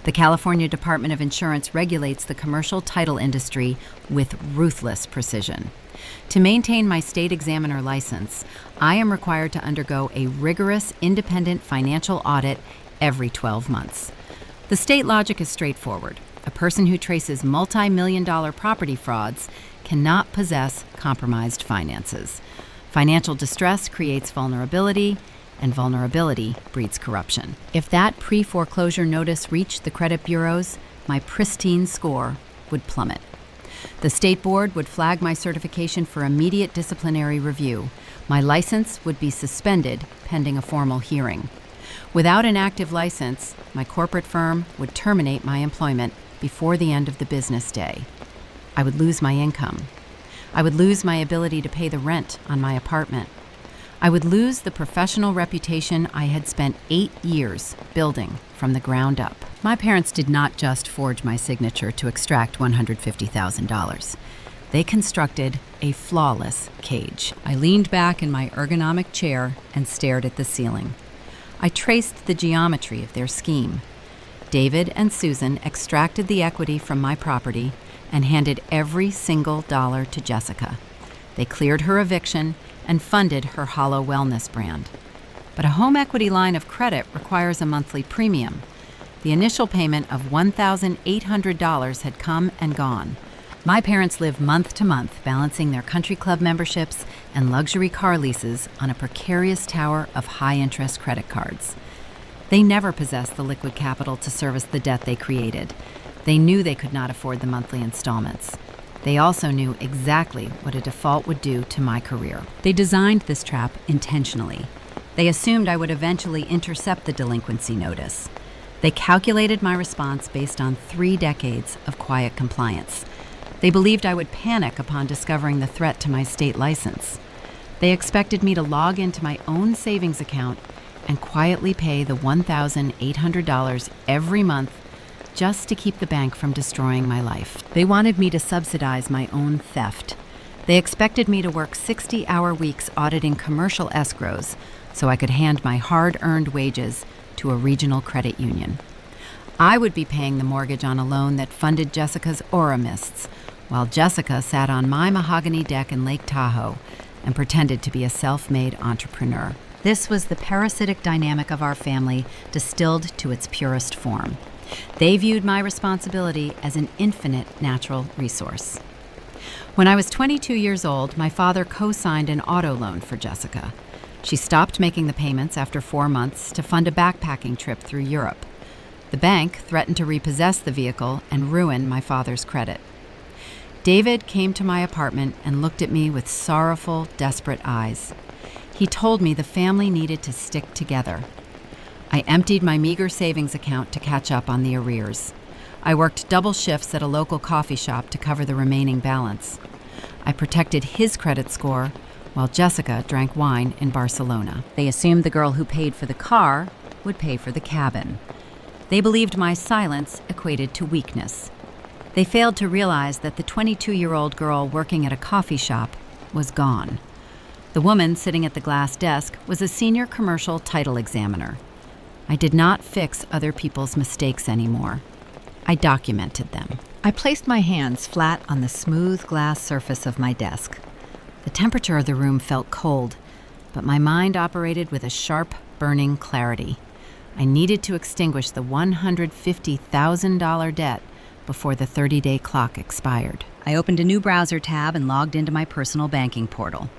The California Department of Insurance regulates the commercial title industry with ruthless precision. To maintain my state examiner license, I am required to undergo a rigorous independent financial audit every 12 months. The state logic is straightforward. A person who traces multi-million-dollar property frauds cannot possess compromised finances. Financial distress creates vulnerability, and vulnerability breeds corruption. If that pre-foreclosure notice reached the credit bureaus, my pristine score would plummet. The state board would flag my certification for immediate disciplinary review. My license would be suspended pending a formal hearing. Without an active license, my corporate firm would terminate my employment before the end of the business day. I would lose my income. I would lose my ability to pay the rent on my apartment. I would lose the professional reputation I had spent 8 years building from the ground up. My parents did not just forge my signature to extract $150,000. They constructed a flawless cage. I leaned back in my ergonomic chair and stared at the ceiling. I traced the geometry of their scheme. David and Susan extracted the equity from my property and handed every single dollar to Jessica. They cleared her eviction and funded her Hollow Wellness brand. But a home equity line of credit requires a monthly premium. The initial payment of $1,800 had come and gone. My parents lived month to month, balancing their country club memberships and luxury car leases on a precarious tower of high-interest credit cards. They never possessed the liquid capital to service the debt they created. They knew they could not afford the monthly installments. They also knew exactly what a default would do to my career. They designed this trap intentionally. They assumed I would eventually intercept the delinquency notice. They calculated my response based on 3 decades of quiet compliance. They believed I would panic upon discovering the threat to my state license. They expected me to log into my own savings account and quietly pay the $1,800 every month just to keep the bank from destroying my life. They wanted me to subsidize my own theft. They expected me to work 60-hour weeks auditing commercial escrows so I could hand my hard-earned wages to a regional credit union. I would be paying the mortgage on a loan that funded Jessica's Aura Mists, while Jessica sat on my mahogany deck in Lake Tahoe and pretended to be a self-made entrepreneur. This was the parasitic dynamic of our family distilled to its purest form. They viewed my responsibility as an infinite natural resource. When I was 22 years old, my father co-signed an auto loan for Jessica. She stopped making the payments after 4 months to fund a backpacking trip through Europe. The bank threatened to repossess the vehicle and ruin my father's credit. David came to my apartment and looked at me with sorrowful, desperate eyes. He told me the family needed to stick together. I emptied my meager savings account to catch up on the arrears. I worked double shifts at a local coffee shop to cover the remaining balance. I protected his credit score while Jessica drank wine in Barcelona. They assumed the girl who paid for the car would pay for the cabin. They believed my silence equated to weakness. They failed to realize that the 22-year-old girl working at a coffee shop was gone. The woman sitting at the glass desk was a senior commercial title examiner. I did not fix other people's mistakes anymore. I documented them. I placed my hands flat on the smooth glass surface of my desk. The temperature of the room felt cold, but my mind operated with a sharp, burning clarity. I needed to extinguish the $150,000 debt before the 30-day clock expired. I opened a new browser tab and logged into my personal banking portal.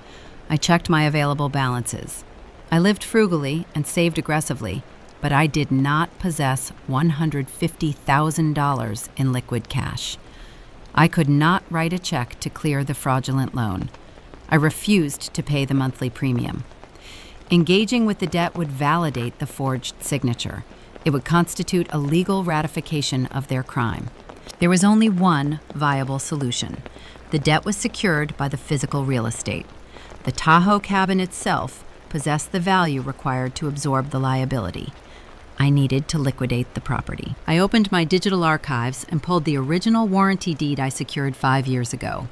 I checked my available balances. I lived frugally and saved aggressively, but I did not possess $150,000 in liquid cash. I could not write a check to clear the fraudulent loan. I refused to pay the monthly premium. Engaging with the debt would validate the forged signature. It would constitute a legal ratification of their crime. There was only one viable solution. The debt was secured by the physical real estate. The Tahoe cabin itself possessed the value required to absorb the liability. I needed to liquidate the property. I opened my digital archives and pulled the original warranty deed I secured 5 years ago.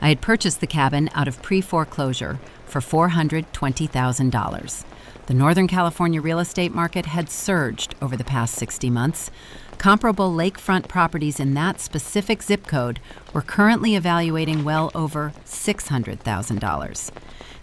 I had purchased the cabin out of pre-foreclosure for $420,000. The Northern California real estate market had surged over the past 60 months. Comparable lakefront properties in that specific zip code were currently evaluating well over $600,000.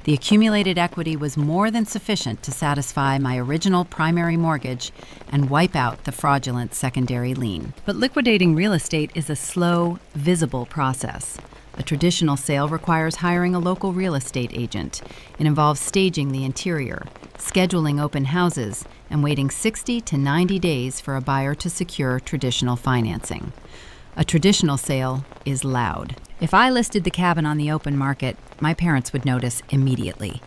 The accumulated equity was more than sufficient to satisfy my original primary mortgage and wipe out the fraudulent secondary lien. But liquidating real estate is a slow, visible process. A traditional sale requires hiring a local real estate agent. It involves staging the interior, scheduling open houses, and waiting 60 to 90 days for a buyer to secure traditional financing. A traditional sale is loud. If I listed the cabin on the open market, my parents would notice immediately.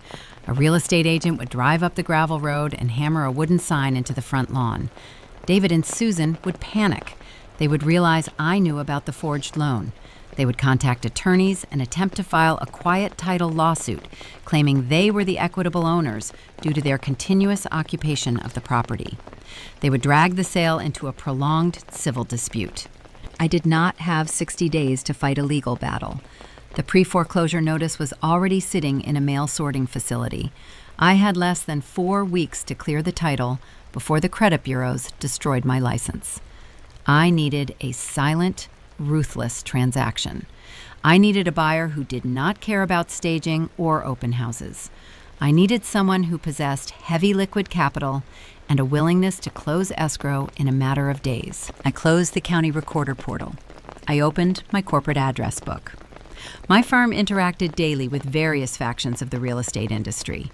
A real estate agent would drive up the gravel road and hammer a wooden sign into the front lawn. David and Susan would panic. They would realize I knew about the forged loan. They would contact attorneys and attempt to file a quiet title lawsuit, claiming they were the equitable owners due to their continuous occupation of the property. They would drag the sale into a prolonged civil dispute. I did not have 60 days to fight a legal battle. The pre-foreclosure notice was already sitting in a mail sorting facility. I had less than 4 weeks to clear the title before the credit bureaus destroyed my license. I needed a silent, ruthless transaction. I needed a buyer who did not care about staging or open houses. I needed someone who possessed heavy liquid capital and a willingness to close escrow in a matter of days. I closed the county recorder portal. I opened my corporate address book. My firm interacted daily with various factions of the real estate industry.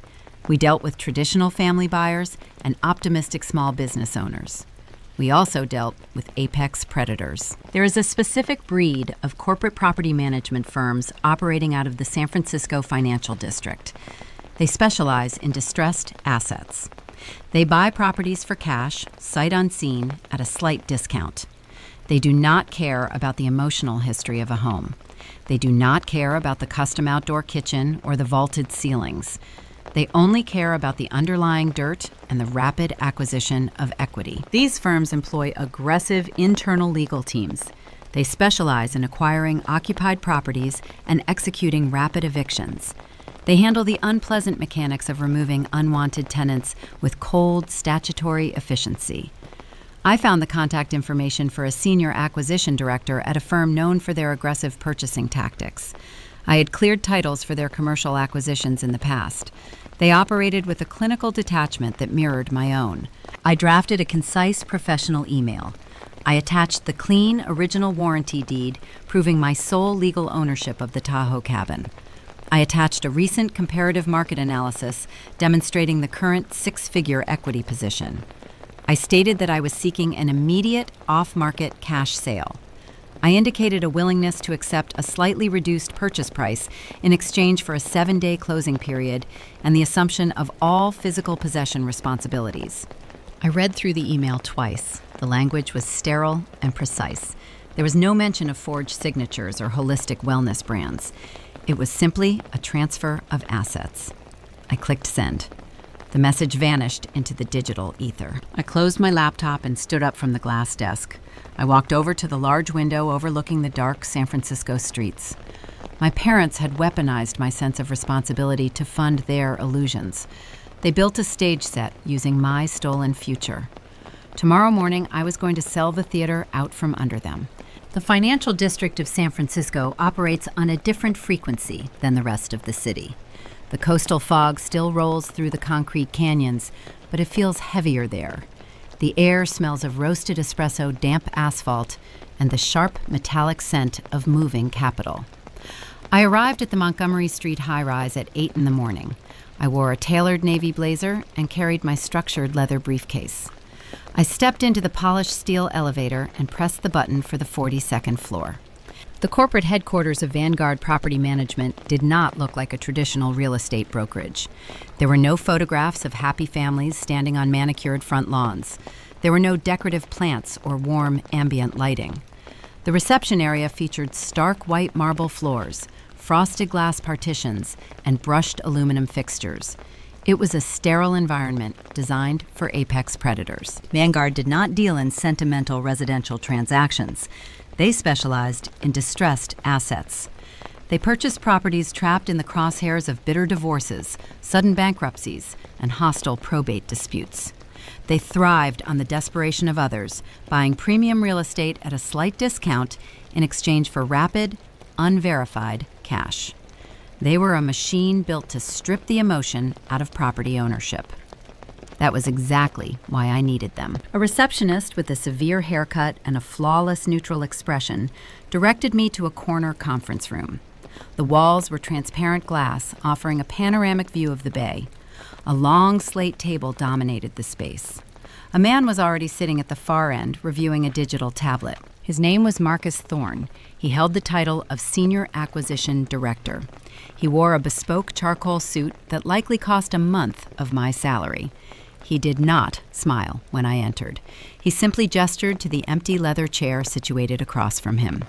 We dealt with traditional family buyers and optimistic small business owners. We also dealt with apex predators. There is a specific breed of corporate property management firms operating out of the San Francisco financial district. They specialize in distressed assets. They buy properties for cash, sight unseen, at a slight discount. They do not care about the emotional history of a home. They do not care about the custom outdoor kitchen or the vaulted ceilings. They only care about the underlying dirt and the rapid acquisition of equity. These firms employ aggressive internal legal teams. They specialize in acquiring occupied properties and executing rapid evictions. They handle the unpleasant mechanics of removing unwanted tenants with cold, statutory efficiency. I found the contact information for a senior acquisition director at a firm known for their aggressive purchasing tactics. I had cleared titles for their commercial acquisitions in the past. They operated with a clinical detachment that mirrored my own. I drafted a concise professional email. I attached the clean, original warranty deed proving my sole legal ownership of the Tahoe cabin. I attached a recent comparative market analysis demonstrating the current six-figure equity position. I stated that I was seeking an immediate off-market cash sale. I indicated a willingness to accept a slightly reduced purchase price in exchange for a 7-day closing period and the assumption of all physical possession responsibilities. I read through the email twice. The language was sterile and precise. There was no mention of forged signatures or holistic wellness brands. It was simply a transfer of assets. I clicked send. The message vanished into the digital ether. I closed my laptop and stood up from the glass desk. I walked over to the large window overlooking the dark San Francisco streets. My parents had weaponized my sense of responsibility to fund their illusions. They built a stage set using my stolen future. Tomorrow morning, I was going to sell the theater out from under them. The financial district of San Francisco operates on a different frequency than the rest of the city. The coastal fog still rolls through the concrete canyons, but it feels heavier there. The air smells of roasted espresso, damp asphalt, and the sharp metallic scent of moving capital. I arrived at the Montgomery Street high-rise at 8 in the morning. I wore a tailored navy blazer and carried my structured leather briefcase. I stepped into the polished steel elevator and pressed the button for the 42nd floor. The corporate headquarters of Vanguard Property Management did not look like a traditional real estate brokerage. There were no photographs of happy families standing on manicured front lawns. There were no decorative plants or warm ambient lighting. The reception area featured stark white marble floors, frosted glass partitions, and brushed aluminum fixtures. It was a sterile environment designed for apex predators. Vanguard did not deal in sentimental residential transactions. They specialized in distressed assets. They purchased properties trapped in the crosshairs of bitter divorces, sudden bankruptcies, and hostile probate disputes. They thrived on the desperation of others, buying premium real estate at a slight discount in exchange for rapid, unverified cash. They were a machine built to strip the emotion out of property ownership. That was exactly why I needed them. A receptionist with a severe haircut and a flawless neutral expression directed me to a corner conference room. The walls were transparent glass, offering a panoramic view of the bay. A long slate table dominated the space. A man was already sitting at the far end, reviewing a digital tablet. His name was Marcus Thorne. He held the title of Senior Acquisition Director. He wore a bespoke charcoal suit that likely cost a month of my salary. He did not smile when I entered. He simply gestured to the empty leather chair situated across from him.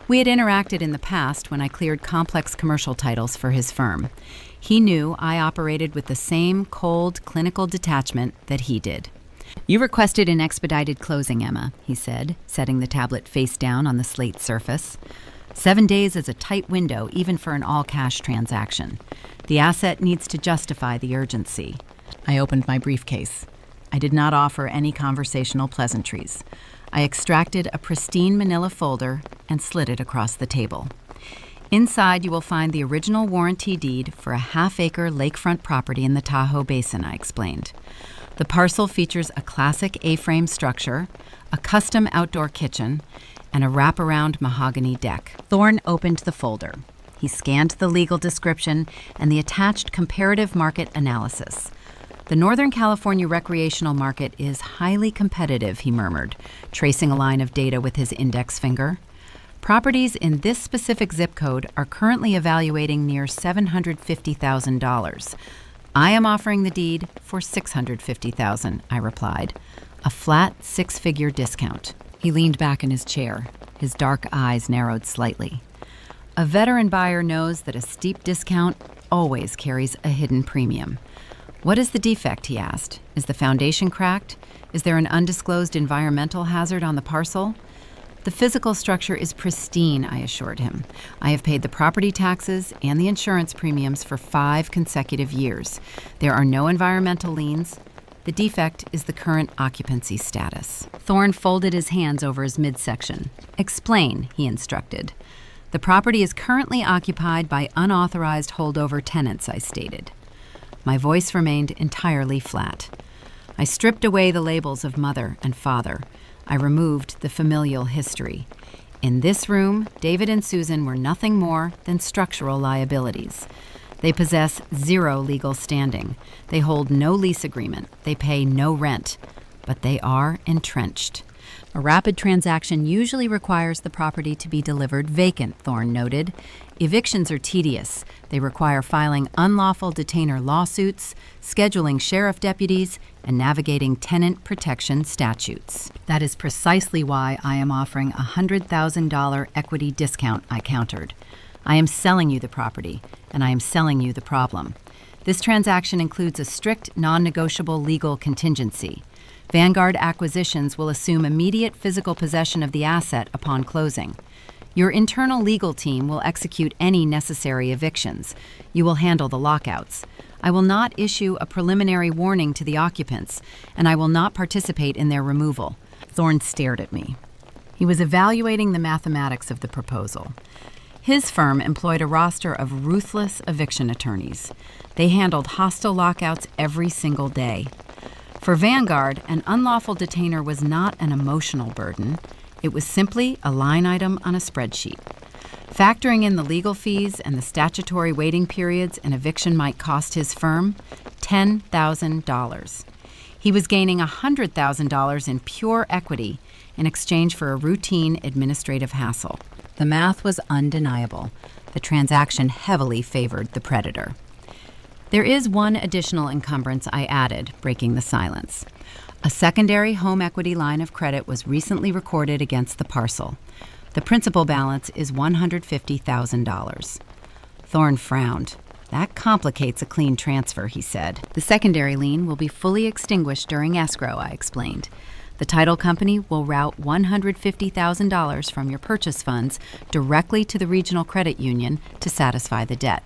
We had interacted in the past when I cleared complex commercial titles for his firm. He knew I operated with the same cold, clinical detachment that he did. "You requested an expedited closing, Emma," he said, setting the tablet face down on the slate surface. 7 days is a tight window, even for an all-cash transaction. The asset needs to justify the urgency. I opened my briefcase. I did not offer any conversational pleasantries. I extracted a pristine manila folder and slid it across the table. "Inside, you will find the original warranty deed for a half-acre lakefront property in the Tahoe Basin," I explained. "The parcel features a classic A-frame structure, a custom outdoor kitchen, and a wraparound mahogany deck." Thorne opened the folder. He scanned the legal description and the attached comparative market analysis. "The Northern California recreational market is highly competitive," he murmured, tracing a line of data with his index finger. "Properties in this specific zip code are currently evaluating near $750,000. I am offering the deed for $650,000, I replied, a flat six-figure discount. He leaned back in his chair, his dark eyes narrowed slightly. A veteran buyer knows that a steep discount always carries a hidden premium. "What is the defect?" he asked. "Is the foundation cracked? Is there an undisclosed environmental hazard on the parcel?" "The physical structure is pristine," I assured him. "I have paid the property taxes and the insurance premiums for 5 consecutive years. There are no environmental liens. The defect is the current occupancy status." Thorne folded his hands over his midsection. "Explain," he instructed. "The property is currently occupied by unauthorized holdover tenants," I stated. My voice remained entirely flat. I stripped away the labels of mother and father. I removed the familial history. In this room, David and Susan were nothing more than structural liabilities. They possess 0 legal standing. They hold no lease agreement. They pay no rent. But they are entrenched. "A rapid transaction usually requires the property to be delivered vacant," Thorne noted. "Evictions are tedious. They require filing unlawful detainer lawsuits, scheduling sheriff deputies, and navigating tenant protection statutes." "That is precisely why I am offering a $100,000 equity discount," I countered. "I am selling you the property, and I am selling you the problem. This transaction includes a strict, non-negotiable legal contingency. Vanguard Acquisitions will assume immediate physical possession of the asset upon closing. Your internal legal team will execute any necessary evictions. You will handle the lockouts. I will not issue a preliminary warning to the occupants, and I will not participate in their removal." Thorne stared at me. He was evaluating the mathematics of the proposal. His firm employed a roster of ruthless eviction attorneys. They handled hostile lockouts every single day. For Vanguard, an unlawful detainer was not an emotional burden. It was simply a line item on a spreadsheet. Factoring in the legal fees and the statutory waiting periods an eviction might cost his firm, $10,000. He was gaining $100,000 in pure equity in exchange for a routine administrative hassle. The math was undeniable. The transaction heavily favored the predator. "There is one additional encumbrance," I added, breaking the silence. "A secondary home equity line of credit was recently recorded against the parcel. The principal balance is $150,000. Thorne frowned. "That complicates a clean transfer," he said. "The secondary lien will be fully extinguished during escrow," I explained. "The title company will route $150,000 from your purchase funds directly to the regional credit union to satisfy the debt.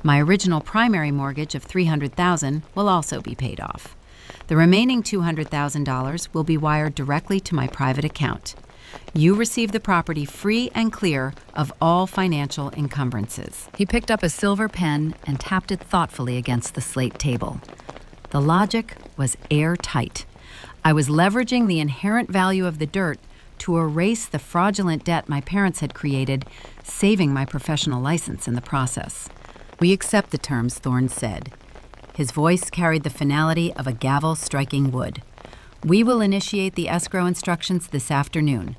My original primary mortgage of $300,000 will also be paid off. The remaining $200,000 will be wired directly to my private account. You receive the property free and clear of all financial encumbrances." He picked up a silver pen and tapped it thoughtfully against the slate table. The logic was airtight. I was leveraging the inherent value of the dirt to erase the fraudulent debt my parents had created, saving my professional license in the process. "We accept the terms," Thorne said. His voice carried the finality of a gavel striking wood. "We will initiate the escrow instructions this afternoon.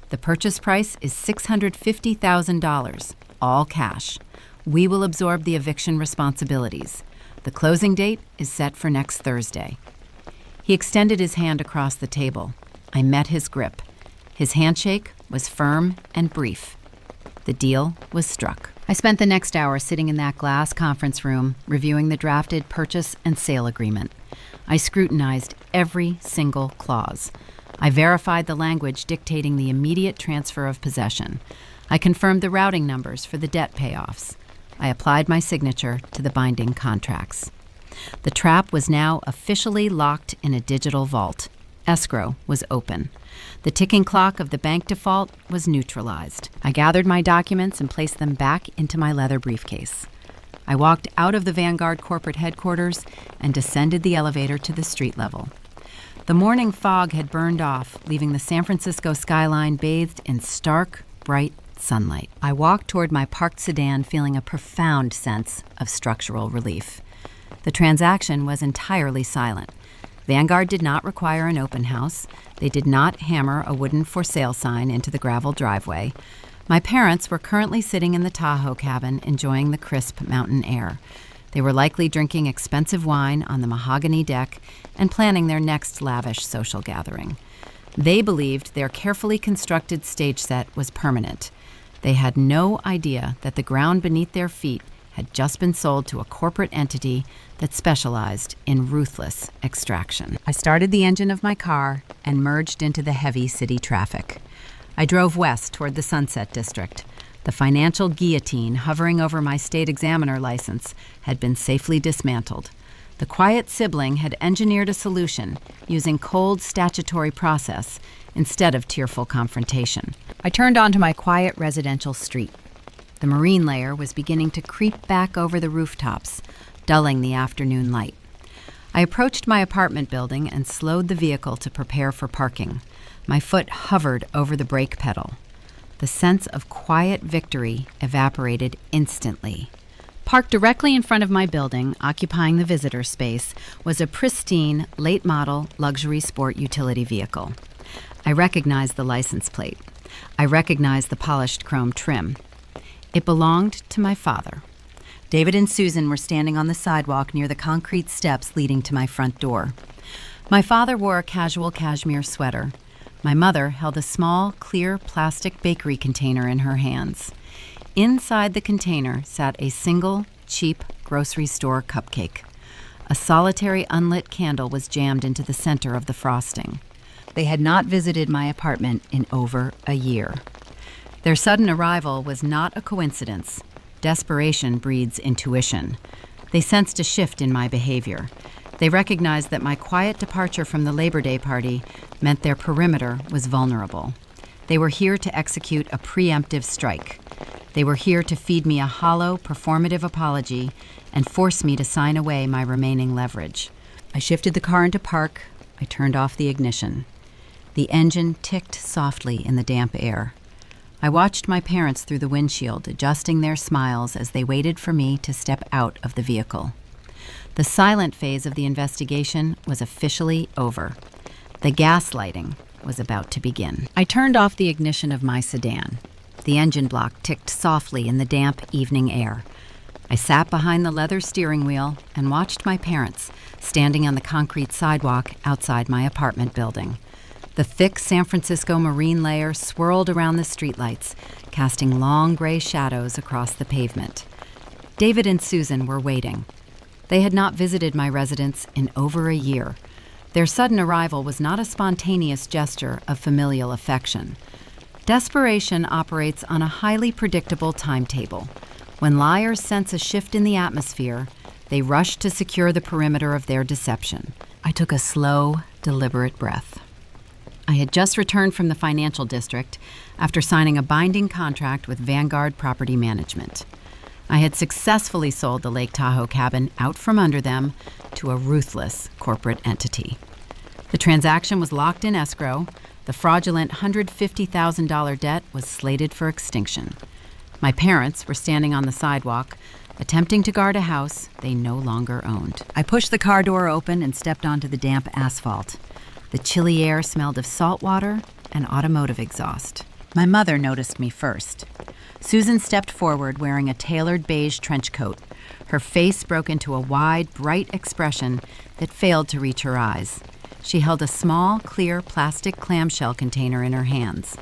The purchase price is $650,000, all cash. We will absorb the eviction responsibilities. The closing date is set for next Thursday." He extended his hand across the table. I met his grip. His handshake was firm and brief. The deal was struck. I spent the next hour sitting in that glass conference room, reviewing the drafted purchase and sale agreement. I scrutinized every single clause. I verified the language dictating the immediate transfer of possession. I confirmed the routing numbers for the debt payoffs. I applied my signature to the binding contracts. The trap was now officially locked in a digital vault. Escrow was open. The ticking clock of the bank default was neutralized. I gathered my documents and placed them back into my leather briefcase. I walked out of the Vanguard corporate headquarters and descended the elevator to the street level. The morning fog had burned off, leaving the San Francisco skyline bathed in stark, bright sunlight. I walked toward my parked sedan, feeling a profound sense of structural relief. The transaction was entirely silent. Vanguard did not require an open house. They did not hammer a wooden for sale sign into the gravel driveway. My parents were currently sitting in the Tahoe cabin, enjoying the crisp mountain air. They were likely drinking expensive wine on the mahogany deck and planning their next lavish social gathering. They believed their carefully constructed stage set was permanent. They had no idea that the ground beneath their feet had just been sold to a corporate entity that specialized in ruthless extraction. I started the engine of my car and merged into the heavy city traffic. I drove west toward the Sunset District. The financial guillotine hovering over my state examiner license had been safely dismantled. The quiet sibling had engineered a solution using cold statutory process instead of tearful confrontation. I turned onto my quiet residential street. The marine layer was beginning to creep back over the rooftops, dulling the afternoon light. I approached my apartment building and slowed the vehicle to prepare for parking. My foot hovered over the brake pedal. The sense of quiet victory evaporated instantly. Parked directly in front of my building, occupying the visitor space, was a pristine, late-model luxury sport utility vehicle. I recognized the license plate. I recognized the polished chrome trim. It belonged to my father. David and Susan were standing on the sidewalk near the concrete steps leading to my front door. My father wore a casual cashmere sweater. My mother held a small, clear plastic bakery container in her hands. Inside the container sat a single, cheap grocery store cupcake. A solitary unlit candle was jammed into the center of the frosting. They had not visited my apartment in over a year. Their sudden arrival was not a coincidence. Desperation breeds intuition. They sensed a shift in my behavior. They recognized that my quiet departure from the Labor Day party meant their perimeter was vulnerable. They were here to execute a preemptive strike. They were here to feed me a hollow, performative apology and force me to sign away my remaining leverage. I shifted the car into park. I turned off the ignition. The engine ticked softly in the damp air. I watched my parents through the windshield, adjusting their smiles as they waited for me to step out of the vehicle. The silent phase of the investigation was officially over. The gaslighting was about to begin. I turned off the ignition of my sedan. The engine block ticked softly in the damp evening air. I sat behind the leather steering wheel and watched my parents standing on the concrete sidewalk outside my apartment building. The thick San Francisco marine layer swirled around the streetlights, casting long gray shadows across the pavement. David and Susan were waiting. They had not visited my residence in over a year. Their sudden arrival was not a spontaneous gesture of familial affection. Desperation operates on a highly predictable timetable. When liars sense a shift in the atmosphere, they rush to secure the perimeter of their deception. I took a slow, deliberate breath. I had just returned from the financial district after signing a binding contract with Vanguard Property Management. I had successfully sold the Lake Tahoe cabin out from under them to a ruthless corporate entity. The transaction was locked in escrow. The fraudulent $150,000 debt was slated for extinction. My parents were standing on the sidewalk, attempting to guard a house they no longer owned. I pushed the car door open and stepped onto the damp asphalt. The chilly air smelled of salt water and automotive exhaust. My mother noticed me first. Susan stepped forward wearing a tailored beige trench coat. Her face broke into a wide, bright expression that failed to reach her eyes. She held a small, clear plastic clamshell container in her hands.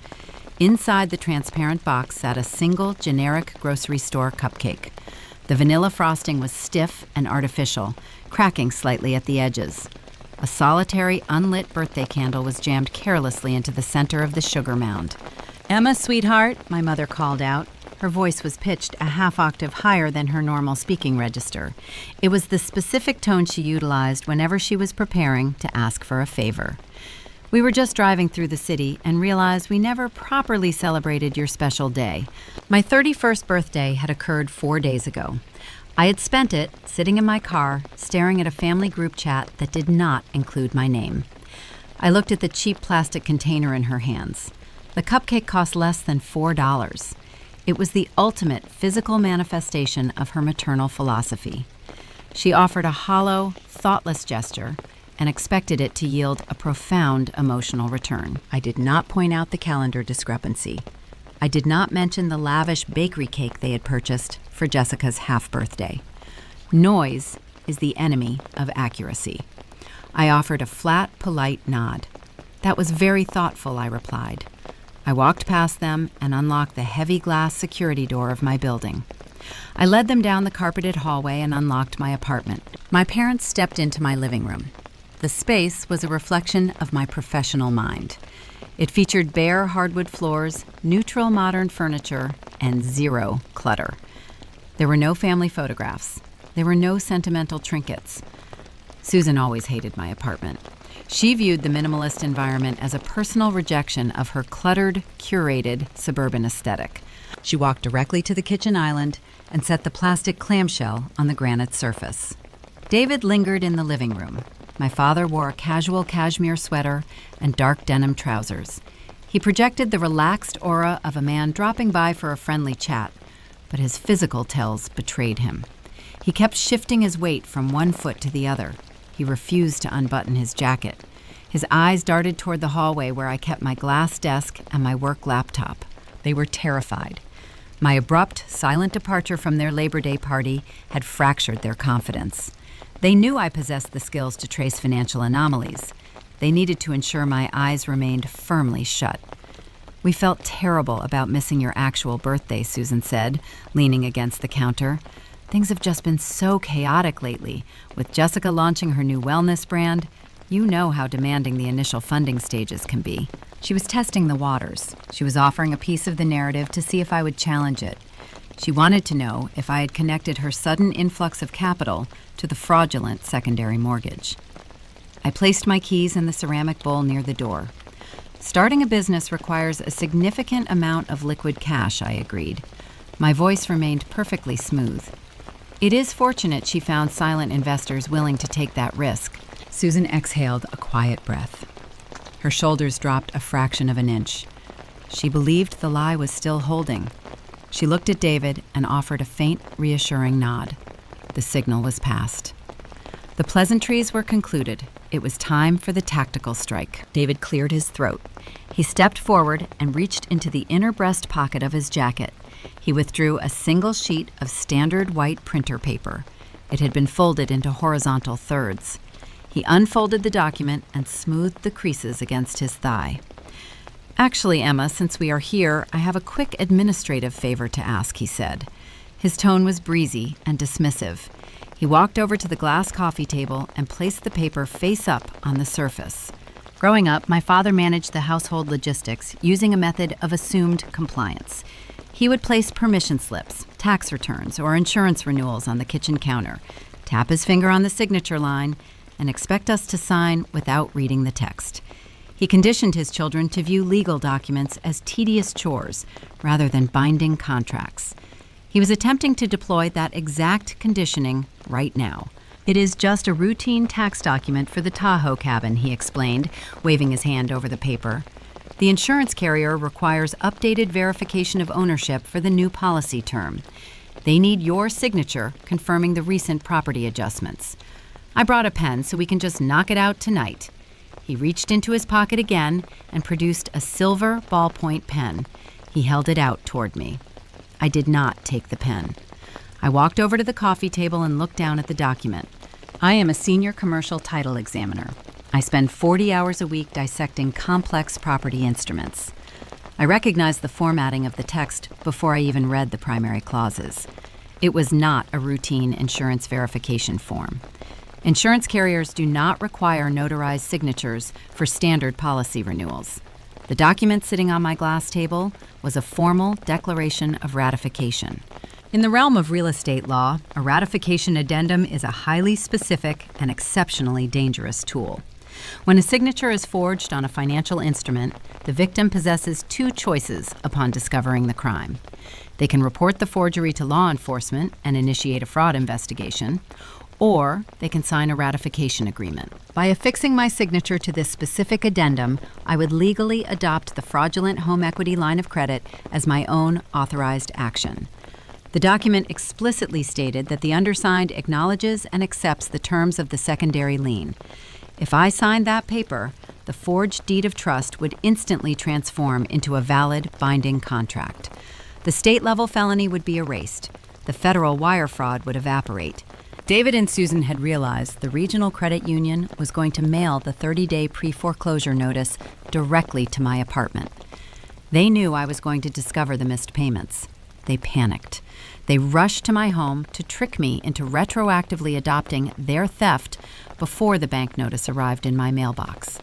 Inside the transparent box sat a single, generic grocery store cupcake. The vanilla frosting was stiff and artificial, cracking slightly at the edges. A solitary, unlit birthday candle was jammed carelessly into the center of the sugar mound. "Emma, sweetheart," my mother called out. Her voice was pitched a half octave higher than her normal speaking register. It was the specific tone she utilized whenever she was preparing to ask for a favor. "We were just driving through the city and realized we never properly celebrated your special day. My 31st birthday had occurred 4 days ago. I had spent it sitting in my car, staring at a family group chat that did not include my name." I looked at the cheap plastic container in her hands. The cupcake cost less than $4. It was the ultimate physical manifestation of her maternal philosophy. She offered a hollow, thoughtless gesture and expected it to yield a profound emotional return. I did not point out the calendar discrepancy. I did not mention the lavish bakery cake they had purchased for Jessica's half-birthday. Noise is the enemy of accuracy. I offered a flat, polite nod. "That was very thoughtful," I replied. I walked past them and unlocked the heavy glass security door of my building. I led them down the carpeted hallway and unlocked my apartment. My parents stepped into my living room. The space was a reflection of my professional mind. It featured bare hardwood floors, neutral modern furniture, and zero clutter. There were no family photographs. There were no sentimental trinkets. Susan always hated my apartment. She viewed the minimalist environment as a personal rejection of her cluttered, curated suburban aesthetic. She walked directly to the kitchen island and set the plastic clamshell on the granite surface. David lingered in the living room. My father wore a casual cashmere sweater and dark denim trousers. He projected the relaxed aura of a man dropping by for a friendly chat, but his physical tells betrayed him. He kept shifting his weight from one foot to the other. He refused to unbutton his jacket. His eyes darted toward the hallway where I kept my glass desk and my work laptop. They were terrified. My abrupt, silent departure from their Labor Day party had fractured their confidence. They knew I possessed the skills to trace financial anomalies. They needed to ensure my eyes remained firmly shut. "We felt terrible about missing your actual birthday," Susan said, leaning against the counter. "Things have just been so chaotic lately. With Jessica launching her new wellness brand, you know how demanding the initial funding stages can be." She was testing the waters. She was offering a piece of the narrative to see if I would challenge it. She wanted to know if I had connected her sudden influx of capital to the fraudulent secondary mortgage. I placed my keys in the ceramic bowl near the door. "Starting a business requires a significant amount of liquid cash," I agreed. My voice remained perfectly smooth. "It is fortunate she found silent investors willing to take that risk." Susan exhaled a quiet breath. Her shoulders dropped a fraction of an inch. She believed the lie was still holding. She looked at David and offered a faint, reassuring nod. The signal was passed. The pleasantries were concluded. It was time for the tactical strike. David cleared his throat. He stepped forward and reached into the inner breast pocket of his jacket. He withdrew a single sheet of standard white printer paper. It had been folded into horizontal thirds. He unfolded the document and smoothed the creases against his thigh. "Actually, Emma, since we are here, I have a quick administrative favor to ask," he said. His tone was breezy and dismissive. He walked over to the glass coffee table and placed the paper face up on the surface. Growing up, my father managed the household logistics using a method of assumed compliance. He would place permission slips, tax returns, or insurance renewals on the kitchen counter, tap his finger on the signature line, and expect us to sign without reading the text. He conditioned his children to view legal documents as tedious chores rather than binding contracts. He was attempting to deploy that exact conditioning right now. "It is just a routine tax document for the Tahoe cabin," he explained, waving his hand over the paper. "The insurance carrier requires updated verification of ownership for the new policy term. They need your signature confirming the recent property adjustments. I brought a pen so we can just knock it out tonight." He reached into his pocket again and produced a silver ballpoint pen. He held it out toward me. I did not take the pen. I walked over to the coffee table and looked down at the document. I am a senior commercial title examiner. I spend 40 hours a week dissecting complex property instruments. I recognized the formatting of the text before I even read the primary clauses. It was not a routine insurance verification form. Insurance carriers do not require notarized signatures for standard policy renewals. The document sitting on my glass table was a formal declaration of ratification. In the realm of real estate law, a ratification addendum is a highly specific and exceptionally dangerous tool. When a signature is forged on a financial instrument, the victim possesses two choices upon discovering the crime. They can report the forgery to law enforcement and initiate a fraud investigation, or they can sign a ratification agreement. By affixing my signature to this specific addendum, I would legally adopt the fraudulent home equity line of credit as my own authorized action. The document explicitly stated that the undersigned acknowledges and accepts the terms of the secondary lien. If I signed that paper, the forged deed of trust would instantly transform into a valid, binding contract. The state-level felony would be erased. The federal wire fraud would evaporate. David and Susan had realized the regional credit union was going to mail the 30-day pre-foreclosure notice directly to my apartment. They knew I was going to discover the missed payments. They panicked. They rushed to my home to trick me into retroactively adopting their theft before the bank notice arrived in my mailbox.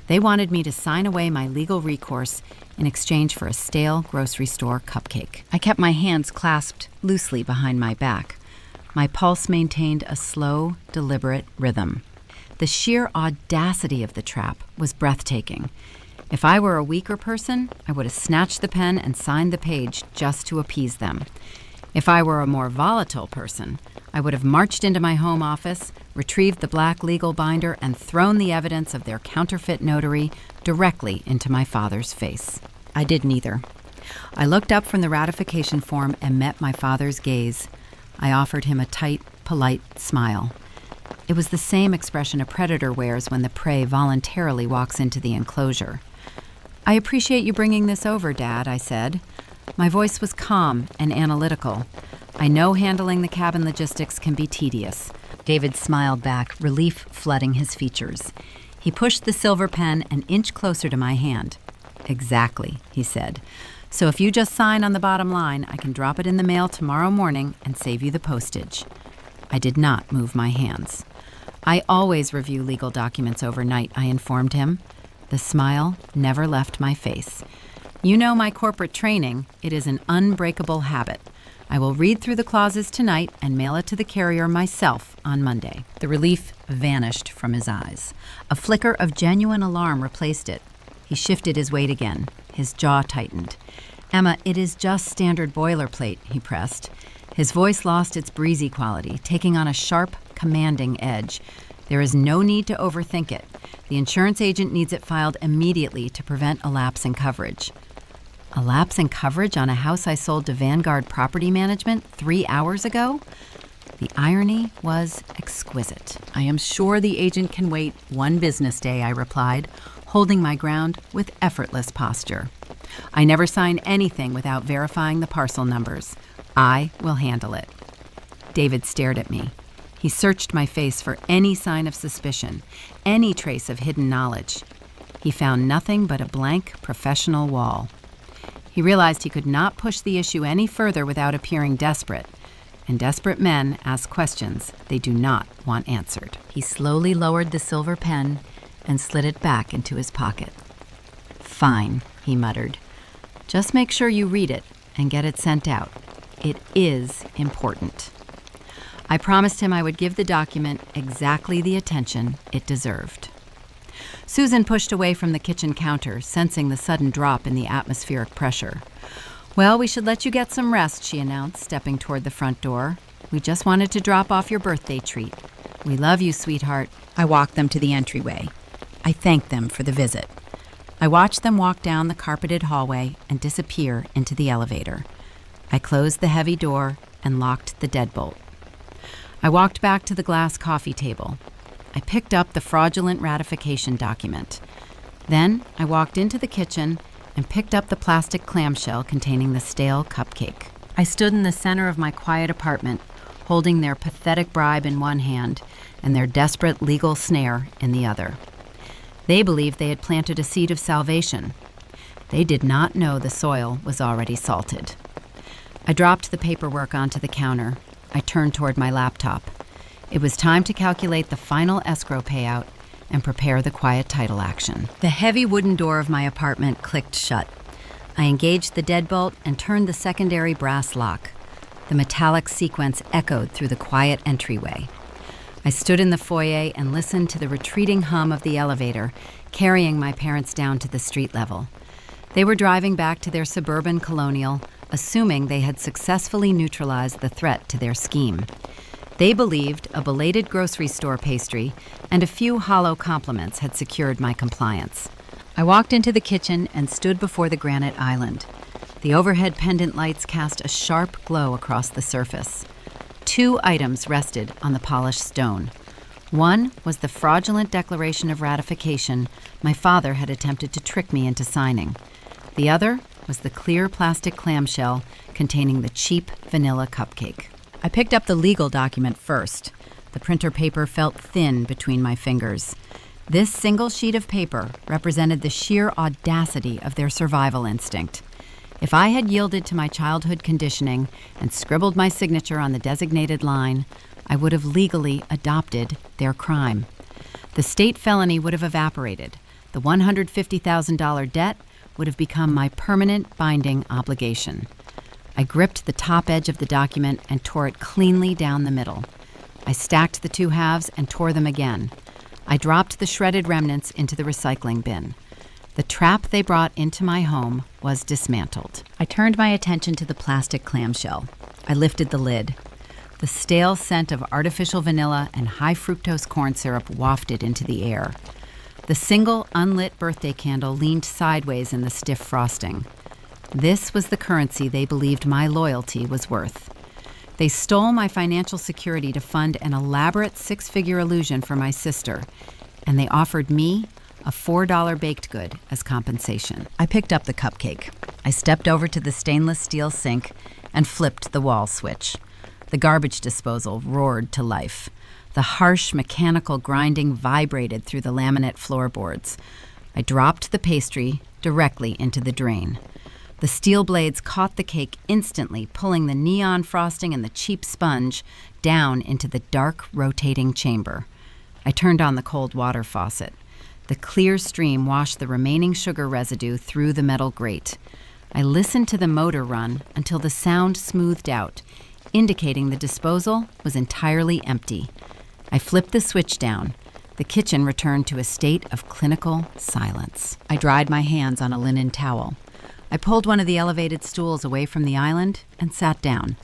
They wanted me to sign away my legal recourse in exchange for a stale grocery store cupcake. I kept my hands clasped loosely behind my back. My pulse maintained a slow, deliberate rhythm. The sheer audacity of the trap was breathtaking. If I were a weaker person, I would have snatched the pen and signed the page just to appease them. If I were a more volatile person, I would have marched into my home office, retrieved the black legal binder, and thrown the evidence of their counterfeit notary directly into my father's face. I did neither. I looked up from the ratification form and met my father's gaze. I offered him a tight, polite smile. It was the same expression a predator wears when the prey voluntarily walks into the enclosure. "I appreciate you bringing this over, Dad," I said. My voice was calm and analytical. "I know handling the cabin logistics can be tedious." David smiled back, relief flooding his features. He pushed the silver pen an inch closer to my hand. "Exactly," he said. "So if you just sign on the bottom line, I can drop it in the mail tomorrow morning and save you the postage." I did not move my hands. "I always review legal documents overnight," I informed him. The smile never left my face. "You know my corporate training. It is an unbreakable habit. I will read through the clauses tonight and mail it to the carrier myself on Monday." The relief vanished from his eyes. A flicker of genuine alarm replaced it. He shifted his weight again. His jaw tightened. "Emma, it is just standard boilerplate," he pressed. His voice lost its breezy quality, taking on a sharp, commanding edge. "There is no need to overthink it. The insurance agent needs it filed immediately to prevent a lapse in coverage." A lapse in coverage on a house I sold to Vanguard Property Management 3 hours ago? The irony was exquisite. "I am sure the agent can wait 1 business day," I replied, holding my ground with effortless posture. "I never sign anything without verifying the parcel numbers. I will handle it." David stared at me. He searched my face for any sign of suspicion, any trace of hidden knowledge. He found nothing but a blank professional wall. He realized he could not push the issue any further without appearing desperate, and desperate men ask questions they do not want answered. He slowly lowered the silver pen and slid it back into his pocket. "Fine," he muttered. "Just make sure you read it and get it sent out. It is important." I promised him I would give the document exactly the attention it deserved. Susan pushed away from the kitchen counter, sensing the sudden drop in the atmospheric pressure. "Well, we should let you get some rest," she announced, stepping toward the front door. "We just wanted to drop off your birthday treat. We love you, sweetheart." I walked them to the entryway. I thanked them for the visit. I watched them walk down the carpeted hallway and disappear into the elevator. I closed the heavy door and locked the deadbolt. I walked back to the glass coffee table. I picked up the fraudulent ratification document. Then I walked into the kitchen and picked up the plastic clamshell containing the stale cupcake. I stood in the center of my quiet apartment, holding their pathetic bribe in one hand and their desperate legal snare in the other. They believed they had planted a seed of salvation. They did not know the soil was already salted. I dropped the paperwork onto the counter. I turned toward my laptop. It was time to calculate the final escrow payout and prepare the quiet title action. The heavy wooden door of my apartment clicked shut. I engaged the deadbolt and turned the secondary brass lock. The metallic sequence echoed through the quiet entryway. I stood in the foyer and listened to the retreating hum of the elevator, carrying my parents down to the street level. They were driving back to their suburban colonial, assuming they had successfully neutralized the threat to their scheme. They believed a belated grocery store pastry and a few hollow compliments had secured my compliance. I walked into the kitchen and stood before the granite island. The overhead pendant lights cast a sharp glow across the surface. 2 items rested on the polished stone. One was the fraudulent declaration of ratification my father had attempted to trick me into signing. The other was the clear plastic clamshell containing the cheap vanilla cupcake. I picked up the legal document first. The printer paper felt thin between my fingers. This single sheet of paper represented the sheer audacity of their survival instinct. If I had yielded to my childhood conditioning and scribbled my signature on the designated line, I would have legally adopted their crime. The state felony would have evaporated. The $150,000 debt would have become my permanent binding obligation. I gripped the top edge of the document and tore it cleanly down the middle. I stacked the 2 halves and tore them again. I dropped the shredded remnants into the recycling bin. The trap they brought into my home was dismantled. I turned my attention to the plastic clamshell. I lifted the lid. The stale scent of artificial vanilla and high fructose corn syrup wafted into the air. The single unlit birthday candle leaned sideways in the stiff frosting. This was the currency they believed my loyalty was worth. They stole my financial security to fund an elaborate 6-figure illusion for my sister, and they offered me a $4 baked good as compensation. I picked up the cupcake. I stepped over to the stainless steel sink and flipped the wall switch. The garbage disposal roared to life. The harsh mechanical grinding vibrated through the laminate floorboards. I dropped the pastry directly into the drain. The steel blades caught the cake instantly, pulling the neon frosting and the cheap sponge down into the dark, rotating chamber. I turned on the cold water faucet. The clear stream washed the remaining sugar residue through the metal grate. I listened to the motor run until the sound smoothed out, indicating the disposal was entirely empty. I flipped the switch down. The kitchen returned to a state of clinical silence. I dried my hands on a linen towel. I pulled one of the elevated stools away from the island and sat down.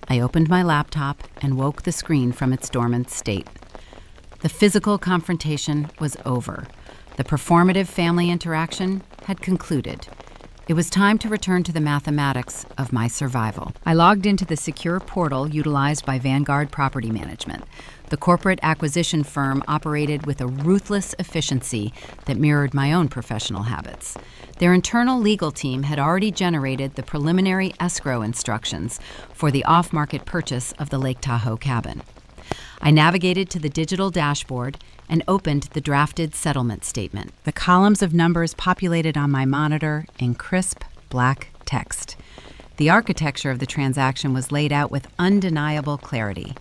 I opened my laptop and woke the screen from its dormant state. The physical confrontation was over. The performative family interaction had concluded. It was time to return to the mathematics of my survival. I logged into the secure portal utilized by Vanguard Property Management. The corporate acquisition firm operated with a ruthless efficiency that mirrored my own professional habits. Their internal legal team had already generated the preliminary escrow instructions for the off-market purchase of the Lake Tahoe cabin. I navigated to the digital dashboard and opened the drafted settlement statement. The columns of numbers populated on my monitor in crisp, black text. The architecture of the transaction was laid out with undeniable clarity.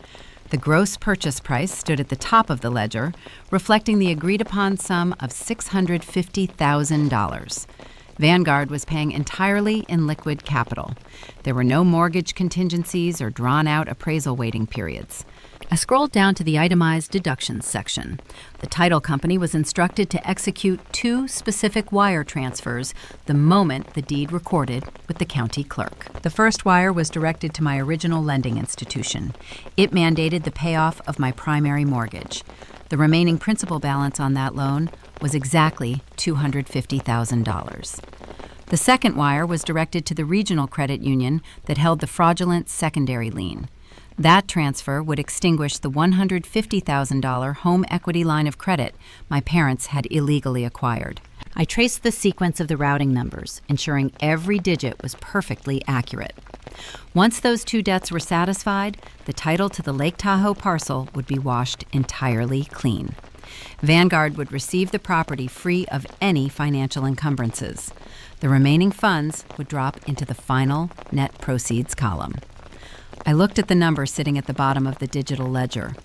The gross purchase price stood at the top of the ledger, reflecting the agreed-upon sum of $650,000. Vanguard was paying entirely in liquid capital. There were no mortgage contingencies or drawn-out appraisal waiting periods. I scrolled down to the itemized deductions section. The title company was instructed to execute 2 specific wire transfers the moment the deed recorded with the county clerk. The first wire was directed to my original lending institution. It mandated the payoff of my primary mortgage. The remaining principal balance on that loan was exactly $250,000. The second wire was directed to the regional credit union that held the fraudulent secondary lien. That transfer would extinguish the $150,000 home equity line of credit my parents had illegally acquired. I traced the sequence of the routing numbers, ensuring every digit was perfectly accurate. Once those two debts were satisfied, the title to the Lake Tahoe parcel would be washed entirely clean. Vanguard would receive the property free of any financial encumbrances. The remaining funds would drop into the final net proceeds column. I looked at the number sitting at the bottom of the digital ledger: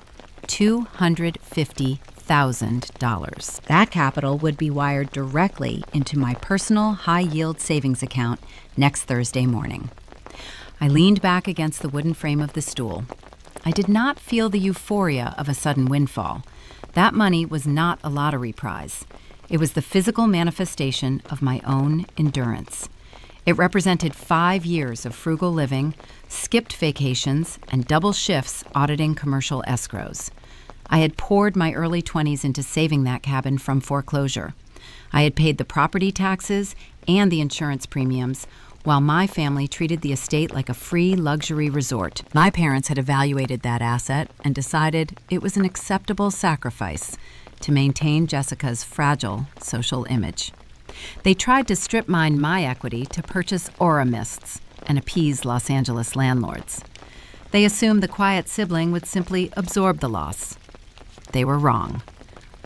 $250,000. That capital would be wired directly into my personal high-yield savings account next Thursday morning. I leaned back against the wooden frame of the stool. I did not feel the euphoria of a sudden windfall. That money was not a lottery prize. It was the physical manifestation of my own endurance. It represented 5 years of frugal living, skipped vacations, and double shifts auditing commercial escrows. I had poured my early 20s into saving that cabin from foreclosure. I had paid the property taxes and the insurance premiums, while my family treated the estate like a free luxury resort. My parents had evaluated that asset and decided it was an acceptable sacrifice to maintain Jessica's fragile social image. They tried to strip mine my equity to purchase aura mists and appease Los Angeles landlords. They assumed the quiet sibling would simply absorb the loss. They were wrong.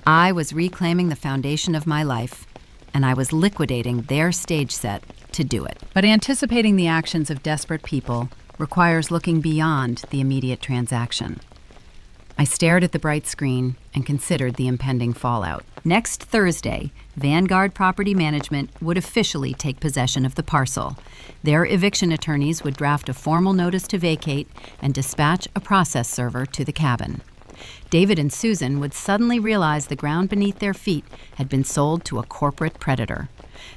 I was reclaiming the foundation of my life, and I was liquidating their stage set to do it. But anticipating the actions of desperate people requires looking beyond the immediate transaction. I stared at the bright screen and considered the impending fallout. Next Thursday, Vanguard Property Management would officially take possession of the parcel. Their eviction attorneys would draft a formal notice to vacate and dispatch a process server to the cabin. David and Susan would suddenly realize the ground beneath their feet had been sold to a corporate predator.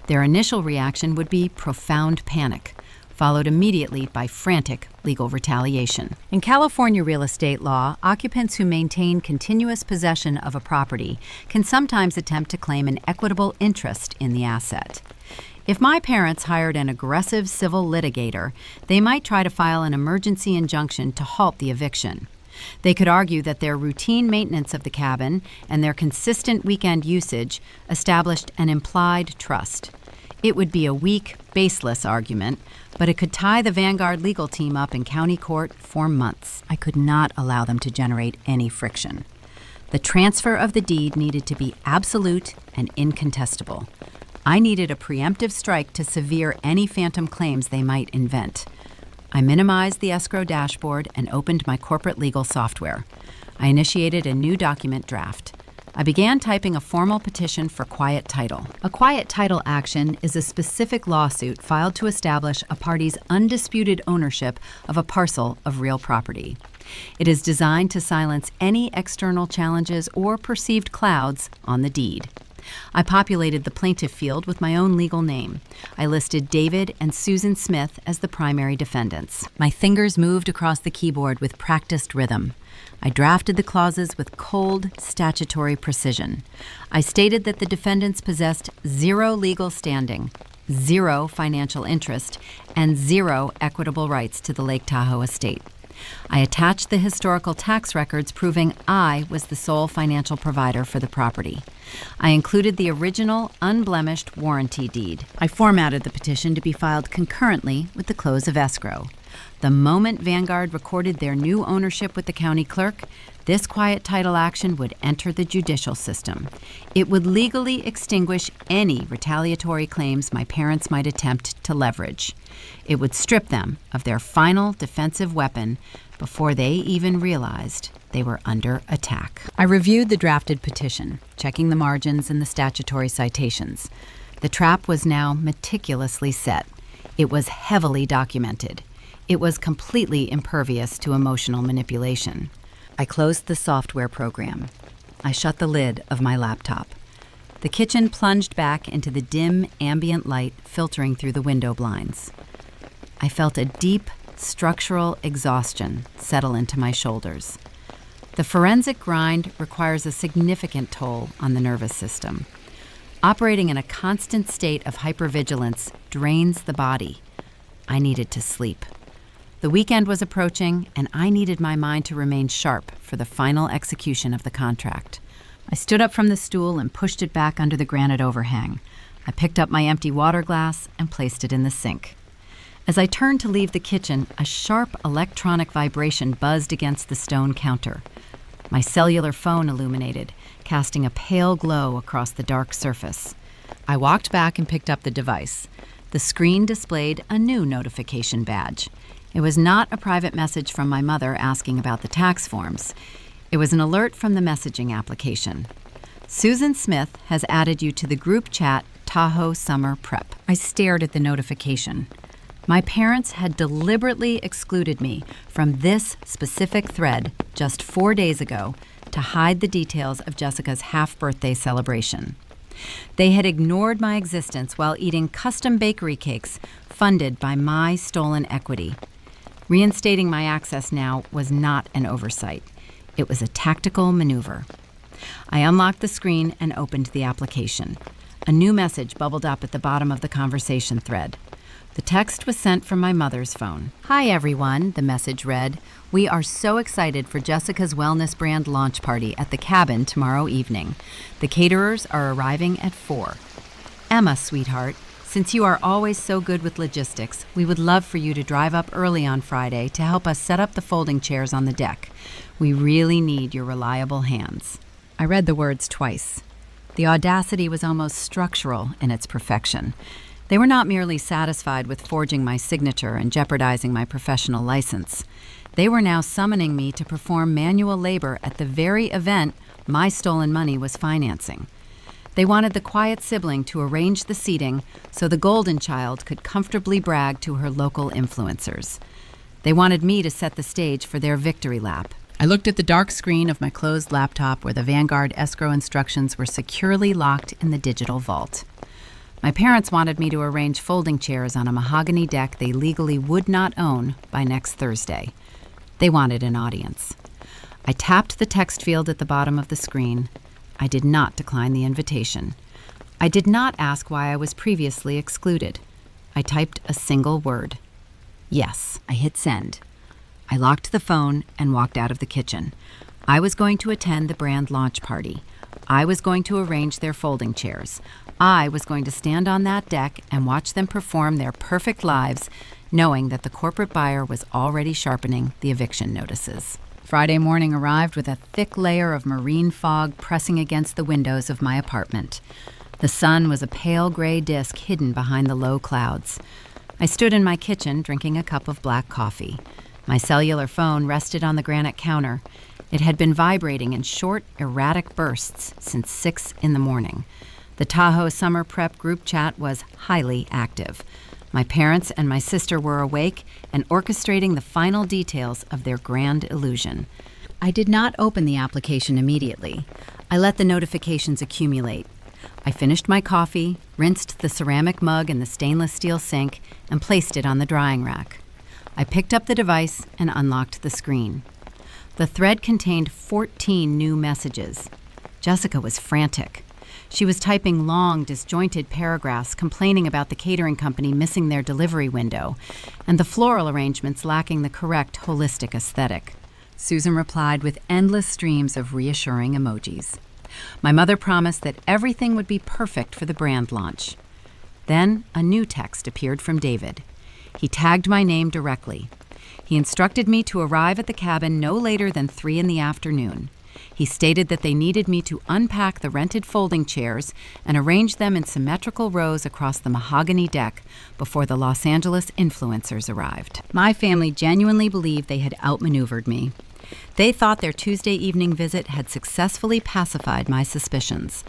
Their initial reaction would be profound panic, followed immediately by frantic legal retaliation. In California real estate law, occupants who maintain continuous possession of a property can sometimes attempt to claim an equitable interest in the asset. If my parents hired an aggressive civil litigator, they might try to file an emergency injunction to halt the eviction. They could argue that their routine maintenance of the cabin and their consistent weekend usage established an implied trust. It would be a weak, baseless argument, but it could tie the Vanguard legal team up in county court for months. I could not allow them to generate any friction. The transfer of the deed needed to be absolute and incontestable. I needed a preemptive strike to sever any phantom claims they might invent. I minimized the escrow dashboard and opened my corporate legal software. I initiated a new document draft. I began typing a formal petition for quiet title. A quiet title action is a specific lawsuit filed to establish a party's undisputed ownership of a parcel of real property. It is designed to silence any external challenges or perceived clouds on the deed. I populated the plaintiff field with my own legal name. I listed David and Susan Smith as the primary defendants. My fingers moved across the keyboard with practiced rhythm. I drafted the clauses with cold, statutory precision. I stated that the defendants possessed 0 legal standing, 0 financial interest, and 0 equitable rights to the Lake Tahoe estate. I attached the historical tax records proving I was the sole financial provider for the property. I included the original, unblemished warranty deed. I formatted the petition to be filed concurrently with the close of escrow. The moment Vanguard recorded their new ownership with the county clerk, this quiet title action would enter the judicial system. It would legally extinguish any retaliatory claims my parents might attempt to leverage. It would strip them of their final defensive weapon before they even realized they were under attack. I reviewed the drafted petition, checking the margins and the statutory citations. The trap was now meticulously set. It was heavily documented. It was completely impervious to emotional manipulation. I closed the software program. I shut the lid of my laptop. The kitchen plunged back into the dim, ambient light filtering through the window blinds. I felt a deep, structural exhaustion settle into my shoulders. The forensic grind requires a significant toll on the nervous system. Operating in a constant state of hypervigilance drains the body. I needed to sleep. The weekend was approaching, and I needed my mind to remain sharp for the final execution of the contract. I stood up from the stool and pushed it back under the granite overhang. I picked up my empty water glass and placed it in the sink. As I turned to leave the kitchen, a sharp electronic vibration buzzed against the stone counter. My cellular phone illuminated, casting a pale glow across the dark surface. I walked back and picked up the device. The screen displayed a new notification badge. It was not a private message from my mother asking about the tax forms. It was an alert from the messaging application. Susan Smith has added you to the group chat Tahoe Summer Prep. I stared at the notification. My parents had deliberately excluded me from this specific thread just 4 days ago to hide the details of Jessica's half-birthday celebration. They had ignored my existence while eating custom bakery cakes funded by my stolen equity. Reinstating my access now was not an oversight. It was a tactical maneuver. I unlocked the screen and opened the application. A new message bubbled up at the bottom of the conversation thread. The text was sent from my mother's phone. "Hi everyone," the message read. "We are so excited for Jessica's wellness brand launch party at the cabin tomorrow evening. The caterers are arriving at 4. Emma, sweetheart, since you are always so good with logistics, we would love for you to drive up early on Friday to help us set up the folding chairs on the deck. We really need your reliable hands." I read the words twice. The audacity was almost structural in its perfection. They were not merely satisfied with forging my signature and jeopardizing my professional license. They were now summoning me to perform manual labor at the very event my stolen money was financing. They wanted the quiet sibling to arrange the seating so the golden child could comfortably brag to her local influencers. They wanted me to set the stage for their victory lap. I looked at the dark screen of my closed laptop where the Vanguard escrow instructions were securely locked in the digital vault. My parents wanted me to arrange folding chairs on a mahogany deck they legally would not own by next Thursday. They wanted an audience. I tapped the text field at the bottom of the screen. I did not decline the invitation. I did not ask why I was previously excluded. I typed a single word. Yes. I hit send. I locked the phone and walked out of the kitchen. I was going to attend the brand launch party. I was going to arrange their folding chairs. I was going to stand on that deck and watch them perform their perfect lives, knowing that the corporate buyer was already sharpening the eviction notices. Friday morning arrived with a thick layer of marine fog pressing against the windows of my apartment. The sun was a pale gray disk hidden behind the low clouds. I stood in my kitchen drinking a cup of black coffee. My cellular phone rested on the granite counter. It had been vibrating in short, erratic bursts since 6 in the morning. The Tahoe Summer Prep group chat was highly active. My parents and my sister were awake and orchestrating the final details of their grand illusion. I did not open the application immediately. I let the notifications accumulate. I finished my coffee, rinsed the ceramic mug in the stainless steel sink, and placed it on the drying rack. I picked up the device and unlocked the screen. The thread contained 14 new messages. Jessica was frantic. She was typing long, disjointed paragraphs complaining about the catering company missing their delivery window and the floral arrangements lacking the correct holistic aesthetic. Susan replied with endless streams of reassuring emojis. My mother promised that everything would be perfect for the brand launch. Then a new text appeared from David. He tagged my name directly. He instructed me to arrive at the cabin no later than 3 in the afternoon. He stated that they needed me to unpack the rented folding chairs and arrange them in symmetrical rows across the mahogany deck before the Los Angeles influencers arrived. My family genuinely believed they had outmaneuvered me. They thought their Tuesday evening visit had successfully pacified my suspicions.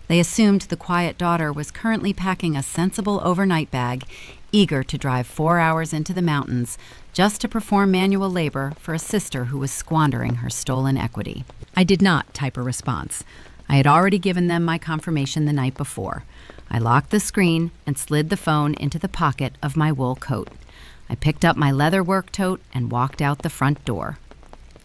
They assumed the quiet daughter was currently packing a sensible overnight bag, eager to drive 4 hours into the mountains just to perform manual labor for a sister who was squandering her stolen equity. I did not type a response. I had already given them my confirmation the night before. I locked the screen and slid the phone into the pocket of my wool coat. I picked up my leather work tote and walked out the front door.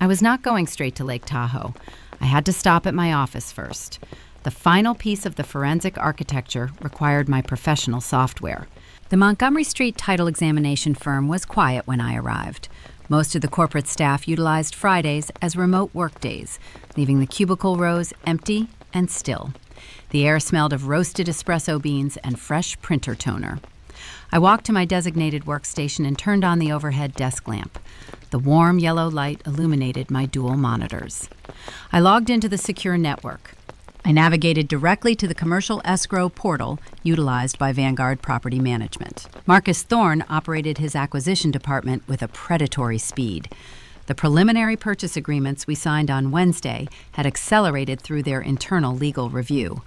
I was not going straight to Lake Tahoe. I had to stop at my office first. The final piece of the forensic architecture required my professional software. The Montgomery Street title examination firm was quiet when I arrived. Most of the corporate staff utilized Fridays as remote work days, leaving the cubicle rows empty and still. The air smelled of roasted espresso beans and fresh printer toner. I walked to my designated workstation and turned on the overhead desk lamp. The warm yellow light illuminated my dual monitors. I logged into the secure network. I navigated directly to the commercial escrow portal utilized by Vanguard Property Management. Marcus Thorne operated his acquisition department with a predatory speed. The preliminary purchase agreements we signed on Wednesday had accelerated through their internal legal review.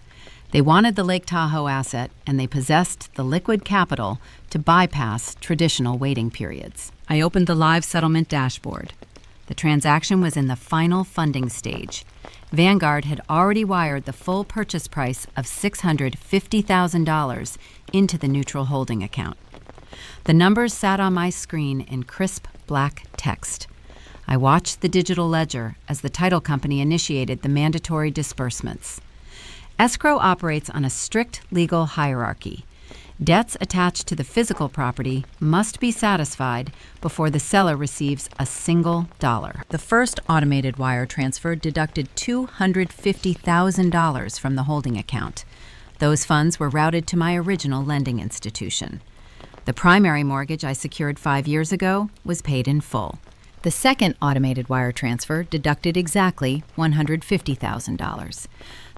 They wanted the Lake Tahoe asset, and they possessed the liquid capital to bypass traditional waiting periods. I opened the live settlement dashboard. The transaction was in the final funding stage. Vanguard had already wired the full purchase price of $650,000 into the neutral holding account. The numbers sat on my screen in crisp black text. I watched the digital ledger as the title company initiated the mandatory disbursements. Escrow operates on a strict legal hierarchy. Debts attached to the physical property must be satisfied before the seller receives a single dollar. The first automated wire transfer deducted $250,000 from the holding account. Those funds were routed to my original lending institution. The primary mortgage I secured 5 years ago was paid in full. The second automated wire transfer deducted exactly $150,000.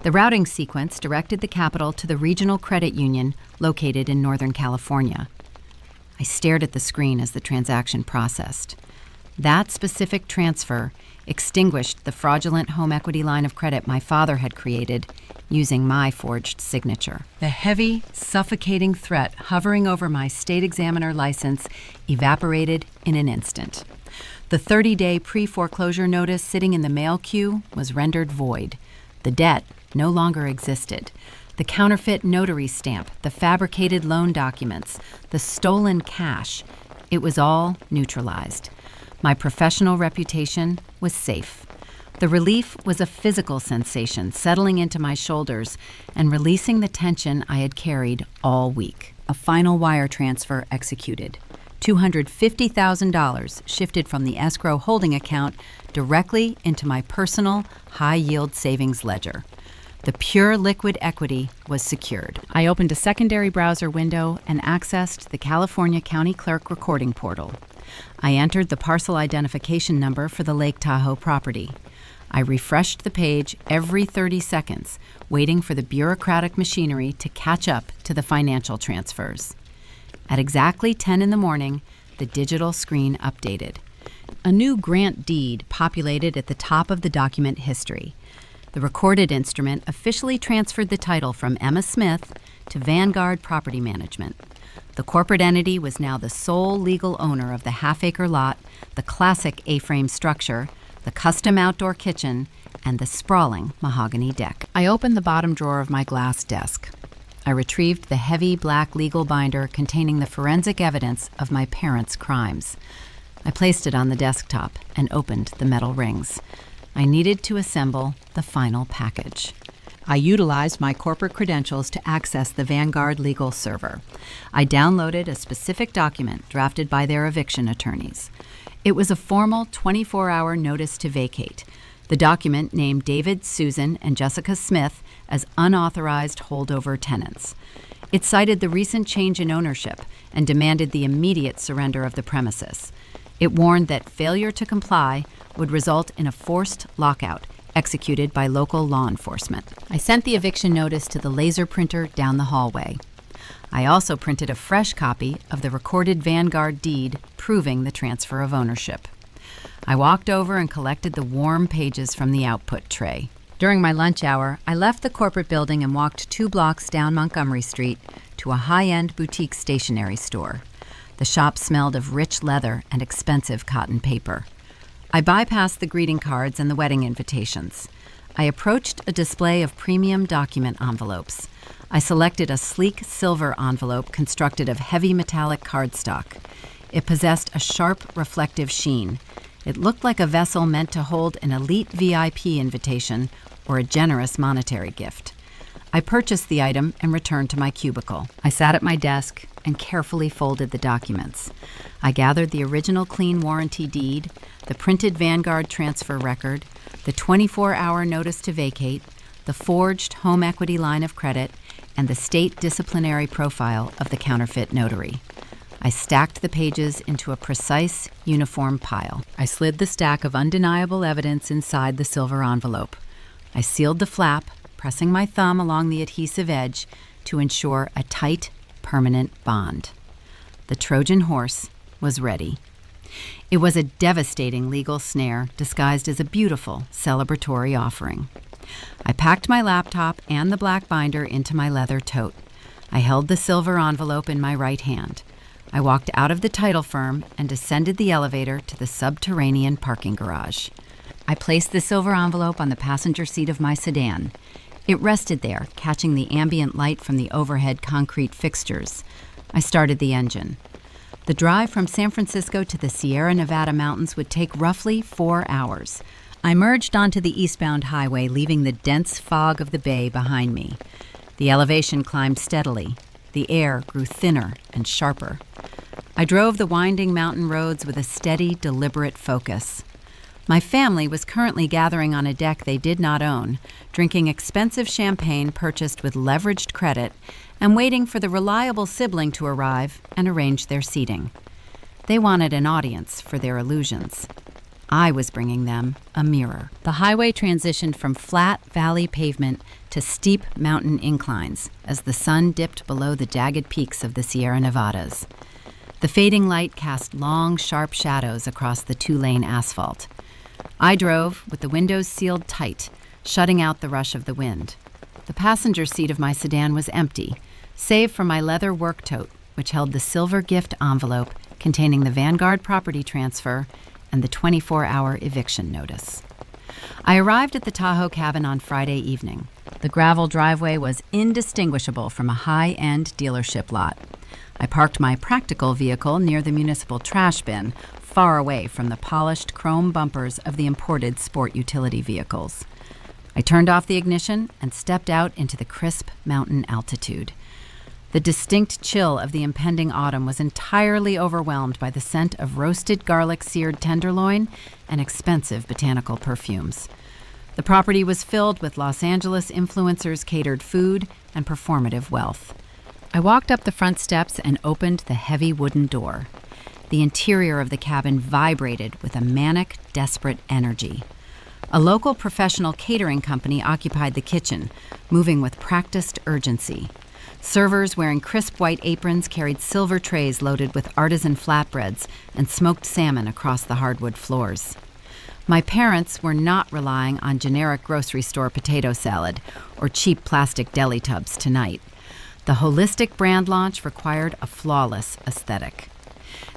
The routing sequence directed the capital to the regional credit union located in Northern California. I stared at the screen as the transaction processed. That specific transfer extinguished the fraudulent home equity line of credit my father had created using my forged signature. The heavy, suffocating threat hovering over my state examiner license evaporated in an instant. The 30-day pre-foreclosure notice sitting in the mail queue was rendered void. The debt no longer existed. The counterfeit notary stamp, the fabricated loan documents, the stolen cash, it was all neutralized. My professional reputation was safe. The relief was a physical sensation settling into my shoulders and releasing the tension I had carried all week. A final wire transfer executed. $250,000 shifted from the escrow holding account directly into my personal high-yield savings ledger. The pure liquid equity was secured. I opened a secondary browser window and accessed the California County Clerk recording portal. I entered the parcel identification number for the Lake Tahoe property. I refreshed the page every 30 seconds, waiting for the bureaucratic machinery to catch up to the financial transfers. At exactly 10 in the morning, the digital screen updated. A new grant deed populated at the top of the document history. The recorded instrument officially transferred the title from Emma Smith to Vanguard Property Management. The corporate entity was now the sole legal owner of the half-acre lot, the classic A-frame structure, the custom outdoor kitchen, and the sprawling mahogany deck. I opened the bottom drawer of my glass desk. I retrieved the heavy black legal binder containing the forensic evidence of my parents' crimes. I placed it on the desktop and opened the metal rings. I needed to assemble the final package. I utilized my corporate credentials to access the Vanguard legal server. I downloaded a specific document drafted by their eviction attorneys. It was a formal 24-hour notice to vacate. The document named David, Susan, and Jessica Smith as unauthorized holdover tenants. It cited the recent change in ownership and demanded the immediate surrender of the premises. It warned that failure to comply would result in a forced lockout executed by local law enforcement. I sent the eviction notice to the laser printer down the hallway. I also printed a fresh copy of the recorded Vanguard deed proving the transfer of ownership. I walked over and collected the warm pages from the output tray. During my lunch hour, I left the corporate building and walked 2 blocks down Montgomery Street to a high-end boutique stationery store. The shop smelled of rich leather and expensive cotton paper. I bypassed the greeting cards and the wedding invitations. I approached a display of premium document envelopes. I selected a sleek silver envelope constructed of heavy metallic cardstock. It possessed a sharp, reflective sheen. It looked like a vessel meant to hold an elite VIP invitation or a generous monetary gift. I purchased the item and returned to my cubicle. I sat at my desk and carefully folded the documents. I gathered the original clean warranty deed, the printed Vanguard transfer record, the 24-hour notice to vacate, the forged home equity line of credit, and the state disciplinary profile of the counterfeit notary. I stacked the pages into a precise, uniform pile. I slid the stack of undeniable evidence inside the silver envelope. I sealed the flap, pressing my thumb along the adhesive edge to ensure a tight, permanent bond. The Trojan horse was ready. It was a devastating legal snare disguised as a beautiful, celebratory offering. I packed my laptop and the black binder into my leather tote. I held the silver envelope in my right hand. I walked out of the title firm and descended the elevator to the subterranean parking garage. I placed the silver envelope on the passenger seat of my sedan. It rested there, catching the ambient light from the overhead concrete fixtures. I started the engine. The drive from San Francisco to the Sierra Nevada mountains would take roughly 4 hours. I merged onto the eastbound highway, leaving the dense fog of the bay behind me. The elevation climbed steadily. The air grew thinner and sharper. I drove the winding mountain roads with a steady, deliberate focus. My family was currently gathering on a deck they did not own, drinking expensive champagne purchased with leveraged credit, and waiting for the reliable sibling to arrive and arrange their seating. They wanted an audience for their illusions. I was bringing them a mirror. The highway transitioned from flat valley pavement to steep mountain inclines as the sun dipped below the jagged peaks of the Sierra Nevadas. The fading light cast long, sharp shadows across the two-lane asphalt. I drove with the windows sealed tight, shutting out the rush of the wind. The passenger seat of my sedan was empty, save for my leather work tote, which held the silver gift envelope containing the Vanguard property transfer and the 24-hour eviction notice. I arrived at the Tahoe cabin on Friday evening. The gravel driveway was indistinguishable from a high-end dealership lot. I parked my practical vehicle near the municipal trash bin, far away from the polished chrome bumpers of the imported sport utility vehicles. I turned off the ignition and stepped out into the crisp mountain altitude. The distinct chill of the impending autumn was entirely overwhelmed by the scent of roasted garlic-seared tenderloin and expensive botanical perfumes. The property was filled with Los Angeles influencers' catered food and performative wealth. I walked up the front steps and opened the heavy wooden door. The interior of the cabin vibrated with a manic, desperate energy. A local professional catering company occupied the kitchen, moving with practiced urgency. Servers wearing crisp white aprons carried silver trays loaded with artisan flatbreads and smoked salmon across the hardwood floors. My parents were not relying on generic grocery store potato salad or cheap plastic deli tubs tonight. The holistic brand launch required a flawless aesthetic.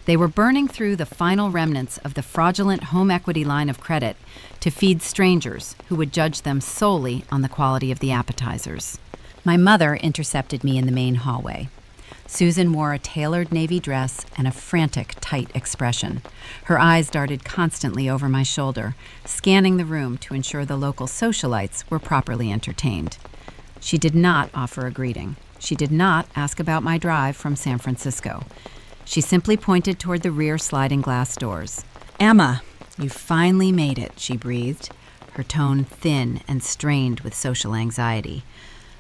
They were burning through the final remnants of the fraudulent home equity line of credit to feed strangers who would judge them solely on the quality of the appetizers. My mother intercepted me in the main hallway. Susan wore a tailored navy dress and a frantic, tight expression. Her eyes darted constantly over my shoulder, scanning the room to ensure the local socialites were properly entertained. She did not offer a greeting. She did not ask about my drive from San Francisco. She simply pointed toward the rear sliding glass doors. "Emma, you finally made it," she breathed, her tone thin and strained with social anxiety.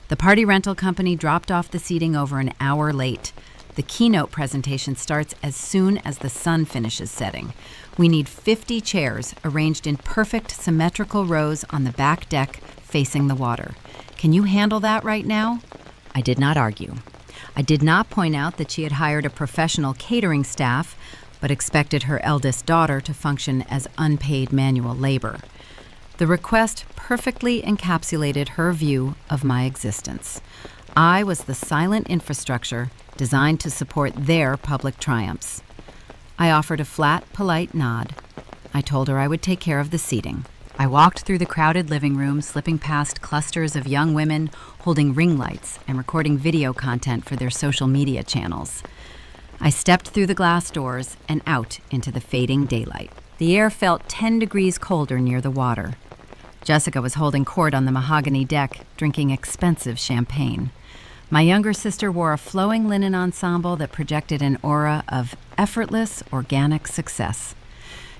The party rental company dropped off the seating over an hour late. The keynote presentation starts as soon as the sun finishes setting. We need 50 chairs arranged in perfect symmetrical rows on the back deck facing the water. Can you handle that right now? I did not argue. I did not point out that she had hired a professional catering staff, but expected her eldest daughter to function as unpaid manual labor. The request perfectly encapsulated her view of my existence. I was the silent infrastructure designed to support their public triumphs. I offered a flat, polite nod. I told her I would take care of the seating. I walked through the crowded living room, slipping past clusters of young women holding ring lights and recording video content for their social media channels. I stepped through the glass doors and out into the fading daylight. The air felt 10 degrees colder near the water. Jessica was holding court on the mahogany deck, drinking expensive champagne. My younger sister wore a flowing linen ensemble that projected an aura of effortless, organic success.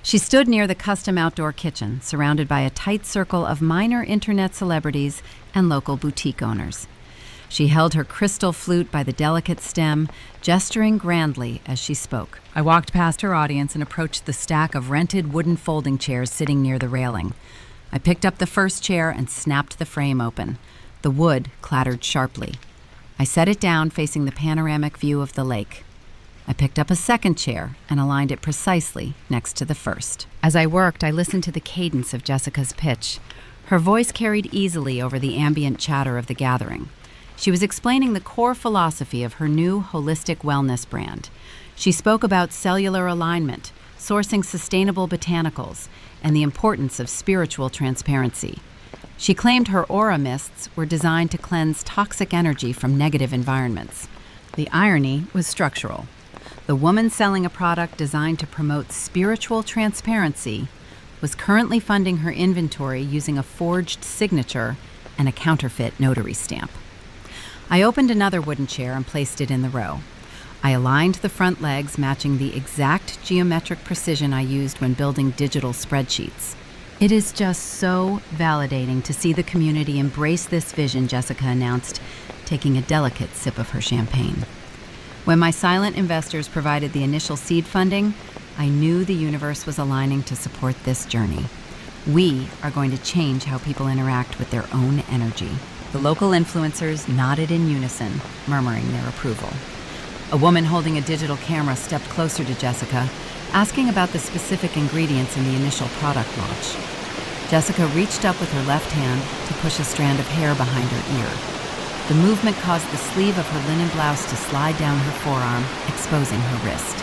She stood near the custom outdoor kitchen, surrounded by a tight circle of minor internet celebrities and local boutique owners. She held her crystal flute by the delicate stem, gesturing grandly as she spoke. I walked past her audience and approached the stack of rented wooden folding chairs sitting near the railing. I picked up the first chair and snapped the frame open. The wood clattered sharply. I set it down facing the panoramic view of the lake. I picked up a second chair and aligned it precisely next to the first. As I worked, I listened to the cadence of Jessica's pitch. Her voice carried easily over the ambient chatter of the gathering. She was explaining the core philosophy of her new holistic wellness brand. She spoke about cellular alignment, sourcing sustainable botanicals, and the importance of spiritual transparency. She claimed her aura mists were designed to cleanse toxic energy from negative environments. The irony was structural. The woman selling a product designed to promote spiritual transparency was currently funding her inventory using a forged signature and a counterfeit notary stamp. I opened another wooden chair and placed it in the row. I aligned the front legs matching the exact geometric precision I used when building digital spreadsheets. It is just so validating to see the community embrace this vision, Jessica announced, taking a delicate sip of her champagne. When my silent investors provided the initial seed funding, I knew the universe was aligning to support this journey. We are going to change how people interact with their own energy. The local influencers nodded in unison, murmuring their approval. A woman holding a digital camera stepped closer to Jessica, asking about the specific ingredients in the initial product launch. Jessica reached up with her left hand to push a strand of hair behind her ear. The movement caused the sleeve of her linen blouse to slide down her forearm, exposing her wrist.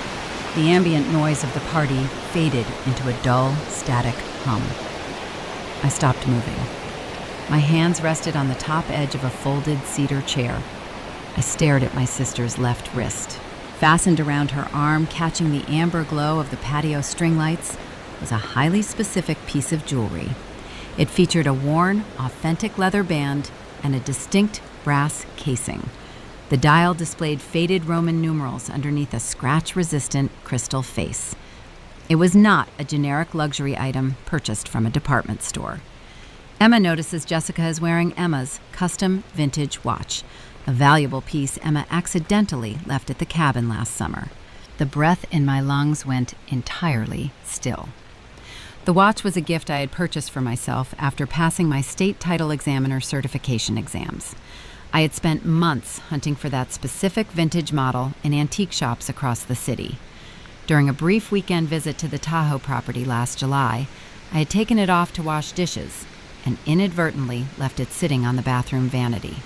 The ambient noise of the party faded into a dull, static hum. I stopped moving. My hands rested on the top edge of a folded cedar chair. I stared at my sister's left wrist. Fastened around her arm, catching the amber glow of the patio string lights, was a highly specific piece of jewelry. It featured a worn, authentic leather band and a distinct brass casing. The dial displayed faded Roman numerals underneath a scratch-resistant crystal face. It was not a generic luxury item purchased from a department store. Emma notices Jessica is wearing Emma's custom vintage watch, a valuable piece Emma accidentally left at the cabin last summer. The breath in my lungs went entirely still. The watch was a gift I had purchased for myself after passing my state title examiner certification exams. I had spent months hunting for that specific vintage model in antique shops across the city. During a brief weekend visit to the Tahoe property last July, I had taken it off to wash dishes and inadvertently left it sitting on the bathroom vanity.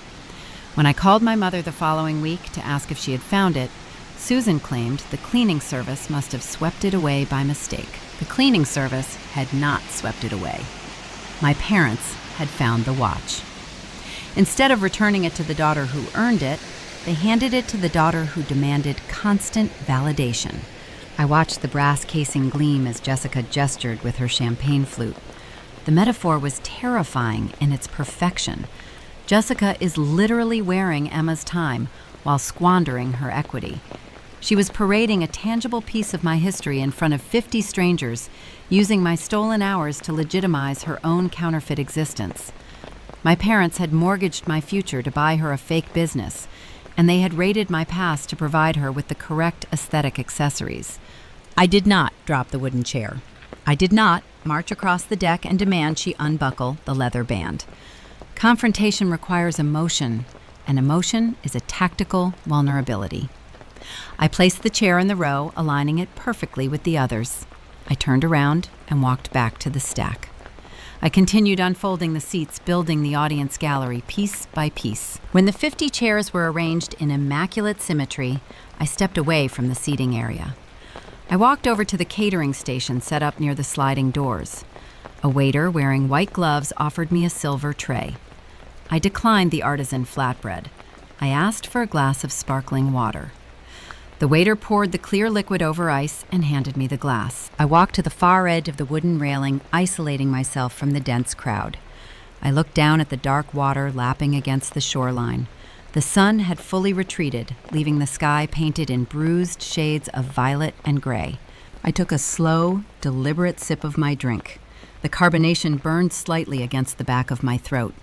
When I called my mother the following week to ask if she had found it, Susan claimed the cleaning service must have swept it away by mistake. The cleaning service had not swept it away. My parents had found the watch. Instead of returning it to the daughter who earned it, they handed it to the daughter who demanded constant validation. I watched the brass casing gleam as Jessica gestured with her champagne flute. The metaphor was terrifying in its perfection. Jessica is literally wearing Emma's time while squandering her equity. She was parading a tangible piece of my history in front of 50 strangers, using my stolen hours to legitimize her own counterfeit existence. My parents had mortgaged my future to buy her a fake business, and they had raided my past to provide her with the correct aesthetic accessories. I did not drop the wooden chair. I did not march across the deck and demand she unbuckle the leather band. Confrontation requires emotion, and emotion is a tactical vulnerability. I placed the chair in the row, aligning it perfectly with the others. I turned around and walked back to the stack. I continued unfolding the seats, building the audience gallery piece by piece. When the 50 chairs were arranged in immaculate symmetry, I stepped away from the seating area. I walked over to the catering station set up near the sliding doors. A waiter wearing white gloves offered me a silver tray. I declined the artisan flatbread. I asked for a glass of sparkling water. The waiter poured the clear liquid over ice and handed me the glass. I walked to the far edge of the wooden railing, isolating myself from the dense crowd. I looked down at the dark water lapping against the shoreline. The sun had fully retreated, leaving the sky painted in bruised shades of violet and gray. I took a slow, deliberate sip of my drink. The carbonation burned slightly against the back of my throat.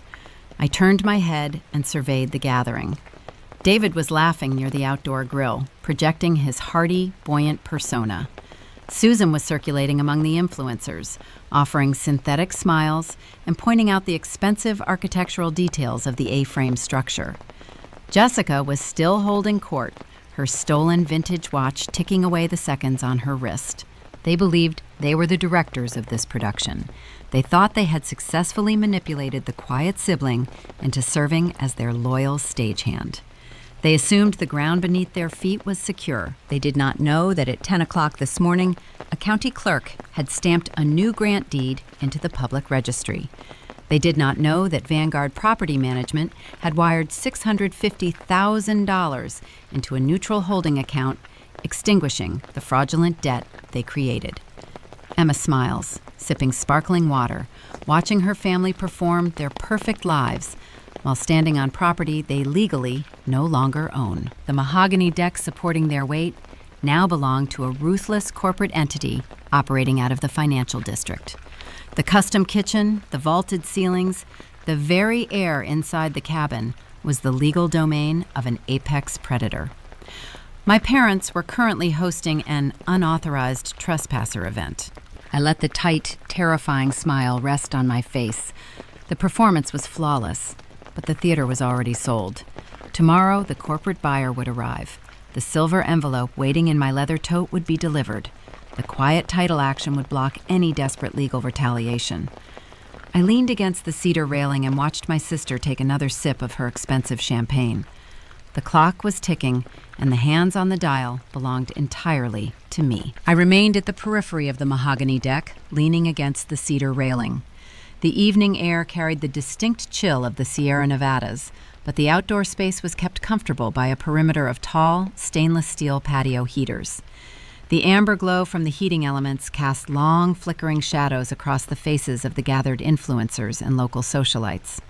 I turned my head and surveyed the gathering. David was laughing near the outdoor grill, projecting his hearty, buoyant persona. Susan was circulating among the influencers, offering synthetic smiles and pointing out the expensive architectural details of the A-frame structure. Jessica was still holding court, her stolen vintage watch ticking away the seconds on her wrist. They believed they were the directors of this production. They thought they had successfully manipulated the quiet sibling into serving as their loyal stagehand. They assumed the ground beneath their feet was secure. They did not know that at 10 o'clock this morning, a county clerk had stamped a new grant deed into the public registry. They did not know that Vanguard Property Management had wired $650,000 into a neutral holding account, extinguishing the fraudulent debt they created. Emma smiles, sipping sparkling water, watching her family perform their perfect lives while standing on property they legally no longer own. The mahogany deck supporting their weight now belonged to a ruthless corporate entity operating out of the financial district. The custom kitchen, the vaulted ceilings, the very air inside the cabin was the legal domain of an apex predator. My parents were currently hosting an unauthorized trespasser event. I let the tight, terrifying smile rest on my face. The performance was flawless, but the theater was already sold. Tomorrow, the corporate buyer would arrive. The silver envelope waiting in my leather tote would be delivered. The quiet title action would block any desperate legal retaliation. I leaned against the cedar railing and watched my sister take another sip of her expensive champagne. The clock was ticking, and the hands on the dial belonged entirely to me. I remained at the periphery of the mahogany deck, leaning against the cedar railing. The evening air carried the distinct chill of the Sierra Nevadas, but the outdoor space was kept comfortable by a perimeter of tall, stainless steel patio heaters. The amber glow from the heating elements cast long, flickering shadows across the faces of the gathered influencers and local socialites.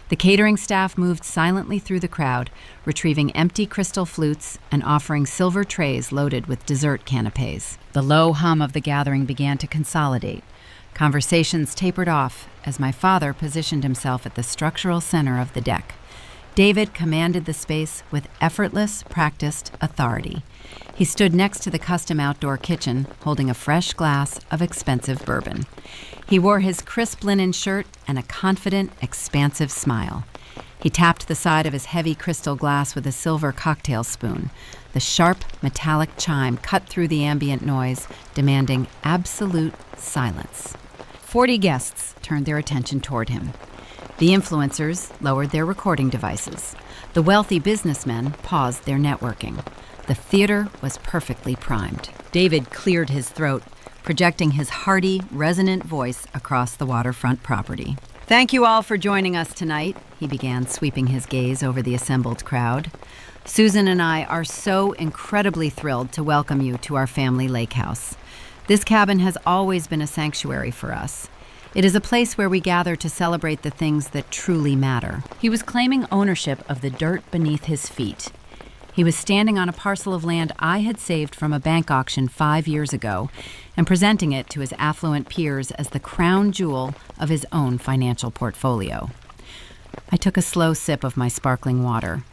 The catering staff moved silently through the crowd, retrieving empty crystal flutes and offering silver trays loaded with dessert canapes. The low hum of the gathering began to consolidate. Conversations tapered off as my father positioned himself at the structural center of the deck. David commanded the space with effortless, practiced authority. He stood next to the custom outdoor kitchen, holding a fresh glass of expensive bourbon. He wore his crisp linen shirt and a confident, expansive smile. He tapped the side of his heavy crystal glass with a silver cocktail spoon. The sharp, metallic chime cut through the ambient noise, demanding absolute silence. 40 guests turned their attention toward him. The influencers lowered their recording devices. The wealthy businessmen paused their networking. The theater was perfectly primed. David cleared his throat, projecting his hearty, resonant voice across the waterfront property. "Thank you all for joining us tonight," he began, sweeping his gaze over the assembled crowd. "Susan and I are so incredibly thrilled to welcome you to our family lake house. This cabin has always been a sanctuary for us. It is a place where we gather to celebrate the things that truly matter." He was claiming ownership of the dirt beneath his feet. He was standing on a parcel of land I had saved from a bank auction 5 years ago and presenting it to his affluent peers as the crown jewel of his own financial portfolio. I took a slow sip of my sparkling water.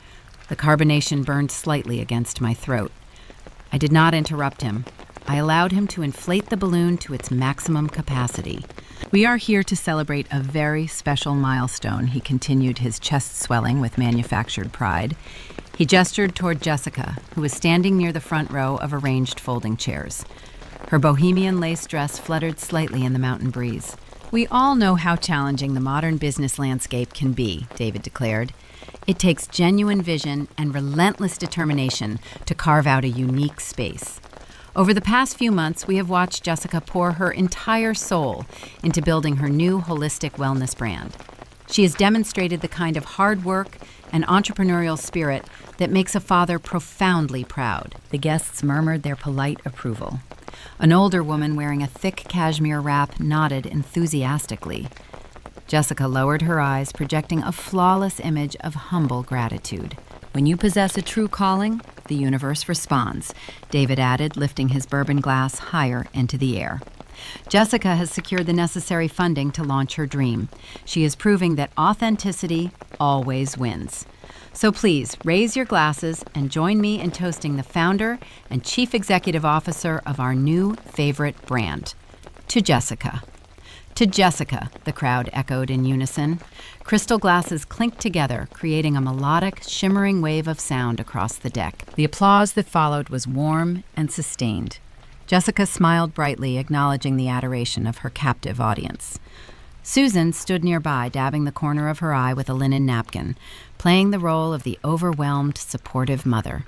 The carbonation burned slightly against my throat. I did not interrupt him. I allowed him to inflate the balloon to its maximum capacity. "We are here to celebrate a very special milestone," he continued, his chest swelling with manufactured pride. He gestured toward Jessica, who was standing near the front row of arranged folding chairs. Her bohemian lace dress fluttered slightly in the mountain breeze. "We all know how challenging the modern business landscape can be," David declared. "It takes genuine vision and relentless determination to carve out a unique space. Over the past few months, we have watched Jessica pour her entire soul into building her new holistic wellness brand. She has demonstrated the kind of hard work and entrepreneurial spirit that makes a father profoundly proud." The guests murmured their polite approval. An older woman wearing a thick cashmere wrap nodded enthusiastically. Jessica lowered her eyes, projecting a flawless image of humble gratitude. "When you possess a true calling, the universe responds," David added, lifting his bourbon glass higher into the air. Jessica has secured the necessary funding to launch her dream. She is proving that authenticity always wins. So please raise your glasses and join me in toasting the founder and chief executive officer of our new favorite brand. To Jessica. To Jessica, the crowd echoed in unison. Crystal glasses clinked together, creating a melodic, shimmering wave of sound across the deck. The applause that followed was warm and sustained. Jessica smiled brightly, acknowledging the adoration of her captive audience. Susan stood nearby, dabbing the corner of her eye with a linen napkin, playing the role of the overwhelmed, supportive mother.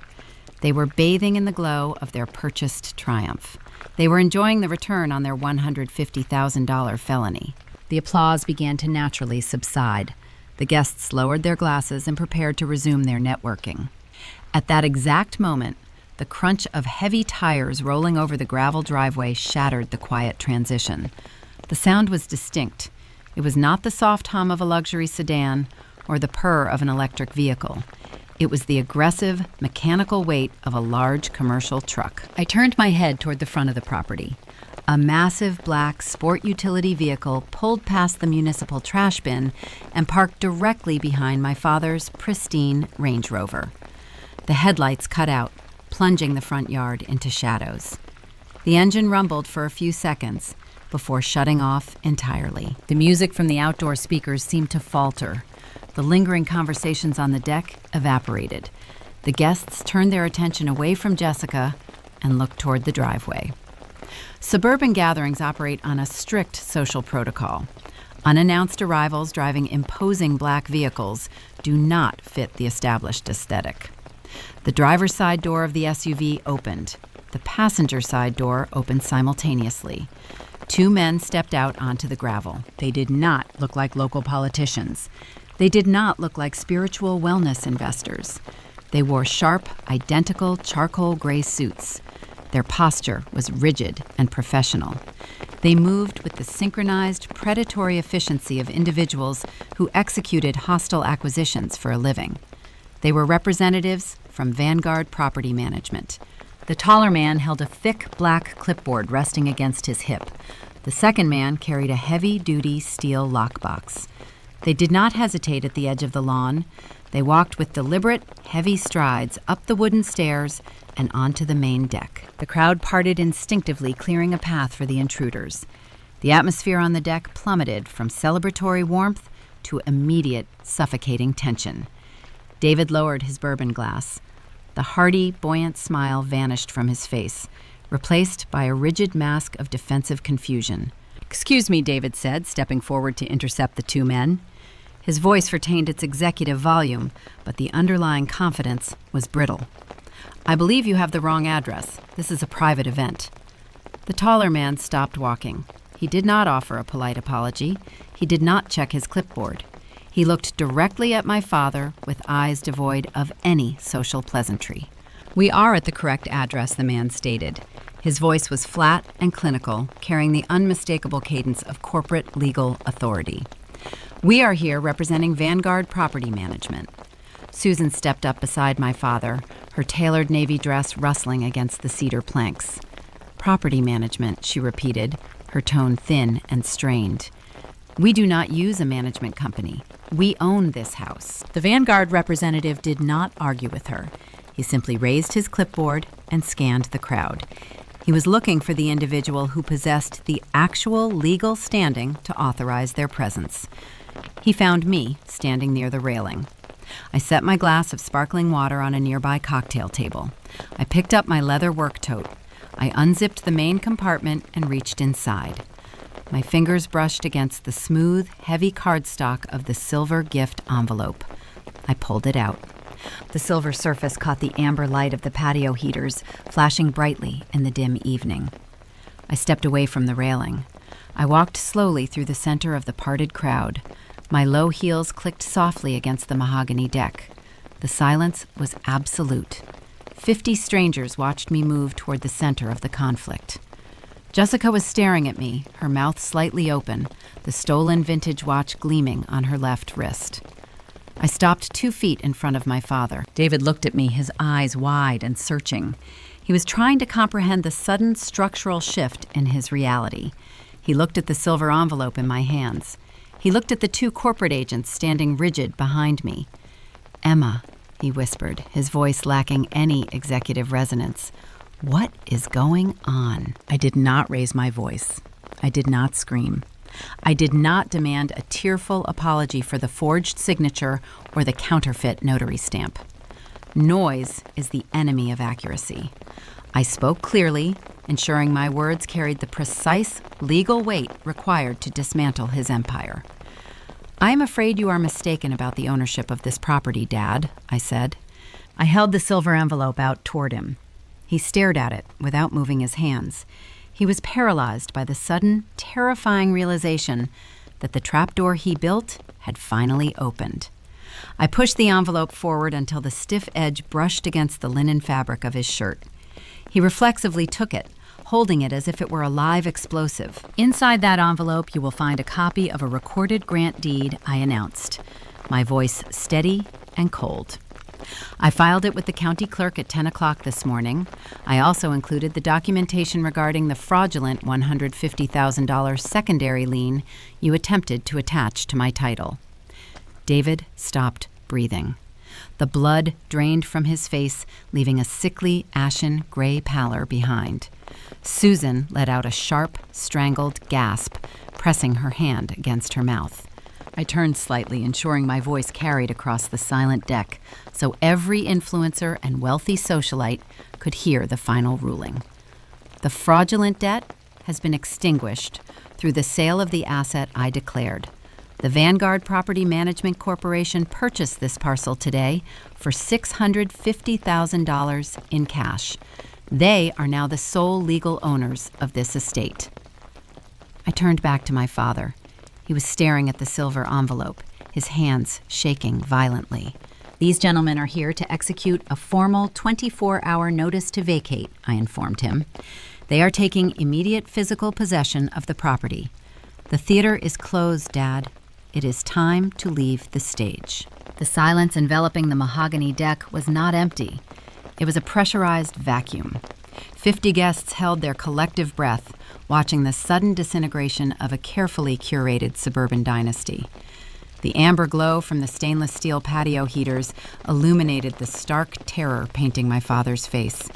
They were bathing in the glow of their purchased triumph. They were enjoying the return on their $150,000 felony. The applause began to naturally subside. The guests lowered their glasses and prepared to resume their networking. At that exact moment, the crunch of heavy tires rolling over the gravel driveway shattered the quiet transition. The sound was distinct. It was not the soft hum of a luxury sedan or the purr of an electric vehicle. It was the aggressive, mechanical weight of a large commercial truck. I turned my head toward the front of the property. A massive black sport utility vehicle pulled past the municipal trash bin and parked directly behind my father's pristine Range Rover. The headlights cut out, plunging the front yard into shadows. The engine rumbled for a few seconds before shutting off entirely. The music from the outdoor speakers seemed to falter. The lingering conversations on the deck evaporated. The guests turned their attention away from Jessica and looked toward the driveway. Suburban gatherings operate on a strict social protocol. Unannounced arrivals driving imposing black vehicles do not fit the established aesthetic. The driver's side door of the SUV opened. The passenger side door opened simultaneously. Two men stepped out onto the gravel. They did not look like local politicians. They did not look like spiritual wellness investors. They wore sharp, identical charcoal gray suits. Their posture was rigid and professional. They moved with the synchronized, predatory efficiency of individuals who executed hostile acquisitions for a living. They were representatives from Vanguard Property Management. The taller man held a thick black clipboard resting against his hip. The second man carried a heavy-duty steel lockbox. They did not hesitate at the edge of the lawn. They walked with deliberate, heavy strides up the wooden stairs and onto the main deck. The crowd parted instinctively, clearing a path for the intruders. The atmosphere on the deck plummeted from celebratory warmth to immediate, suffocating tension. David lowered his bourbon glass. The hearty, buoyant smile vanished from his face, replaced by a rigid mask of defensive confusion. "Excuse me," David said, stepping forward to intercept the two men. His voice retained its executive volume, but the underlying confidence was brittle. "I believe you have the wrong address. This is a private event." The taller man stopped walking. He did not offer a polite apology. He did not check his clipboard. He looked directly at my father with eyes devoid of any social pleasantry. "We are at the correct address," the man stated. His voice was flat and clinical, carrying the unmistakable cadence of corporate legal authority. "We are here representing Vanguard Property Management." Susan stepped up beside my father, her tailored navy dress rustling against the cedar planks. "Property management," she repeated, her tone thin and strained. "We do not use a management company. We own this house." The Vanguard representative did not argue with her. He simply raised his clipboard and scanned the crowd. He was looking for the individual who possessed the actual legal standing to authorize their presence. He found me standing near the railing. I set my glass of sparkling water on a nearby cocktail table. I picked up my leather work tote. I unzipped the main compartment and reached inside. My fingers brushed against the smooth, heavy cardstock of the silver gift envelope. I pulled it out. The silver surface caught the amber light of the patio heaters, flashing brightly in the dim evening. I stepped away from the railing. I walked slowly through the center of the parted crowd. My low heels clicked softly against the mahogany deck. The silence was absolute. 50 strangers watched me move toward the center of the conflict. Jessica was staring at me, her mouth slightly open, the stolen vintage watch gleaming on her left wrist. I stopped 2 feet in front of my father. David looked at me, his eyes wide and searching. He was trying to comprehend the sudden structural shift in his reality. He looked at the silver envelope in my hands. He looked at the 2 corporate agents standing rigid behind me. "Emma," he whispered, his voice lacking any executive resonance. "What is going on?" I did not raise my voice. I did not scream. I did not demand a tearful apology for the forged signature or the counterfeit notary stamp. Noise is the enemy of accuracy. I spoke clearly, ensuring my words carried the precise legal weight required to dismantle his empire. "I am afraid you are mistaken about the ownership of this property, Dad," I said. I held the silver envelope out toward him. He stared at it without moving his hands. He was paralyzed by the sudden, terrifying realization that the trapdoor he built had finally opened. I pushed the envelope forward until the stiff edge brushed against the linen fabric of his shirt. He reflexively took it, holding it as if it were a live explosive. "Inside that envelope, you will find a copy of a recorded grant deed," I announced, my voice steady and cold. I filed it with the county clerk at 10 o'clock this morning. I also included the documentation regarding the fraudulent $150,000 secondary lien you attempted to attach to my title. David stopped breathing. The blood drained from his face, leaving a sickly, ashen gray pallor behind. Susan let out a sharp, strangled gasp, pressing her hand against her mouth. I turned slightly, ensuring my voice carried across the silent deck, so every influencer and wealthy socialite could hear the final ruling. The fraudulent debt has been extinguished through the sale of the asset I declared. The Vanguard Property Management Corporation purchased this parcel today for $650,000 in cash. They are now the sole legal owners of this estate. I turned back to my father. He was staring at the silver envelope, his hands shaking violently. "These gentlemen are here to execute a formal 24-hour notice to vacate," I informed him. "They are taking immediate physical possession of the property. The theater is closed, Dad. It is time to leave the stage." The silence enveloping the mahogany deck was not empty. It was a pressurized vacuum. 50 guests held their collective breath, watching the sudden disintegration of a carefully curated suburban dynasty. The amber glow from the stainless steel patio heaters illuminated the stark terror painting my father's face.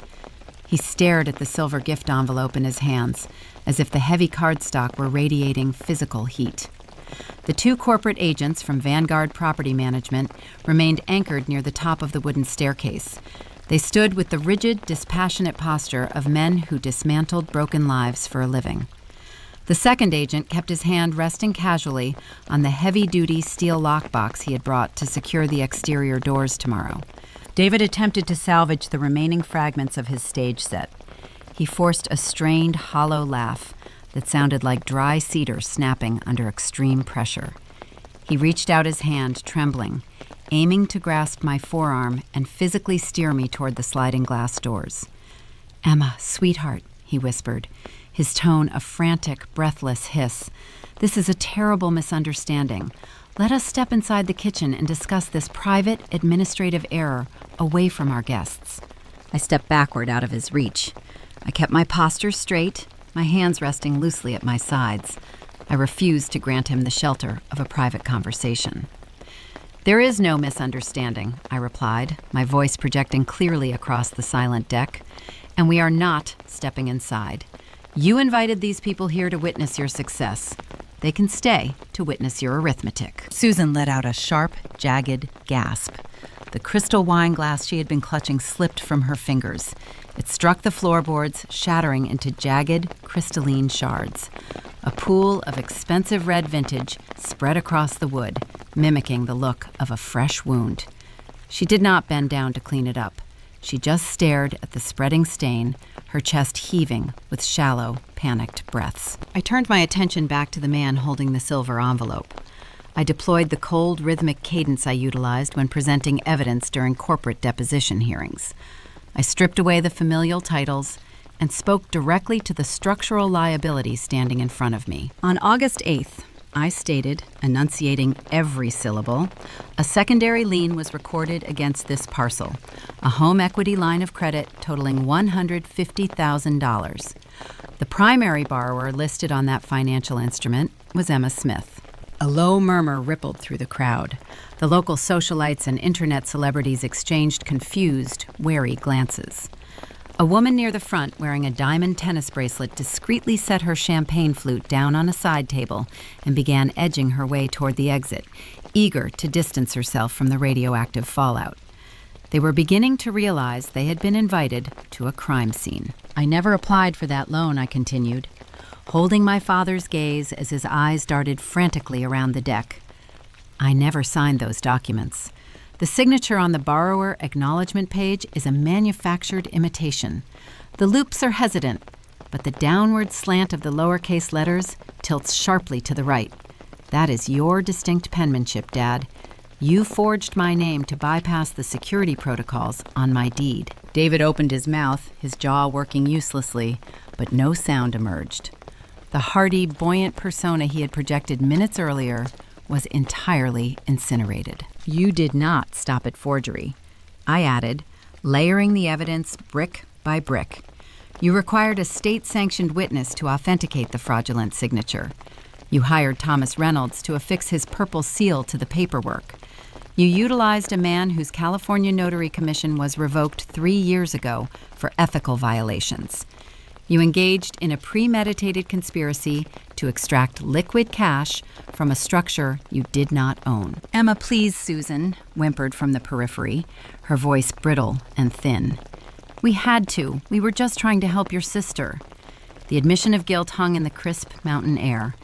He stared at the silver gift envelope in his hands, as if the heavy cardstock were radiating physical heat. The 2 corporate agents from Vanguard Property Management remained anchored near the top of the wooden staircase. They stood with the rigid, dispassionate posture of men who dismantled broken lives for a living. The second agent kept his hand resting casually on the heavy-duty steel lockbox he had brought to secure the exterior doors tomorrow. David attempted to salvage the remaining fragments of his stage set. He forced a strained, hollow laugh that sounded like dry cedar snapping under extreme pressure. He reached out his hand, trembling, aiming to grasp my forearm and physically steer me toward the sliding glass doors. "Emma, sweetheart," he whispered, his tone a frantic, breathless hiss. "This is a terrible misunderstanding. Let us step inside the kitchen and discuss this private, administrative error away from our guests." I stepped backward out of his reach. I kept my posture straight, my hands resting loosely at my sides. I refused to grant him the shelter of a private conversation. "There is no misunderstanding," I replied, my voice projecting clearly across the silent deck, "and we are not stepping inside. You invited these people here to witness your success. They can stay to witness your arithmetic." Susan let out a sharp, jagged gasp. The crystal wine glass she had been clutching slipped from her fingers. It struck the floorboards, shattering into jagged, crystalline shards. A pool of expensive red vintage spread across the wood, mimicking the look of a fresh wound. She did not bend down to clean it up. She just stared at the spreading stain, her chest heaving with shallow, panicked breaths. I turned my attention back to the man holding the silver envelope. I deployed the cold, rhythmic cadence I utilized when presenting evidence during corporate deposition hearings. I stripped away the familial titles and spoke directly to the structural liability standing in front of me. On August 8th, I stated, enunciating every syllable, a secondary lien was recorded against this parcel, a home equity line of credit totaling $150,000. The primary borrower listed on that financial instrument was Emma Smith. A low murmur rippled through the crowd. The local socialites and internet celebrities exchanged confused, wary glances. A woman near the front wearing a diamond tennis bracelet discreetly set her champagne flute down on a side table and began edging her way toward the exit, eager to distance herself from the radioactive fallout. They were beginning to realize they had been invited to a crime scene. I never applied for that loan, I continued, holding my father's gaze as his eyes darted frantically around the deck. I never signed those documents. The signature on the borrower acknowledgement page is a manufactured imitation. The loops are hesitant, but the downward slant of the lowercase letters tilts sharply to the right. That is your distinct penmanship, Dad. You forged my name to bypass the security protocols on my deed. David opened his mouth, his jaw working uselessly, but no sound emerged. The hearty, buoyant persona he had projected minutes earlier was entirely incinerated. You did not stop at forgery, I added, layering the evidence brick by brick. You required a state-sanctioned witness to authenticate the fraudulent signature. You hired Thomas Reynolds to affix his purple seal to the paperwork. You utilized a man whose California notary commission was revoked 3 years ago for ethical violations. You engaged in a premeditated conspiracy to extract liquid cash from a structure you did not own. Emma, please, Susan, whimpered from the periphery, her voice brittle and thin. We had to. We were just trying to help your sister. The admission of guilt hung in the crisp mountain air.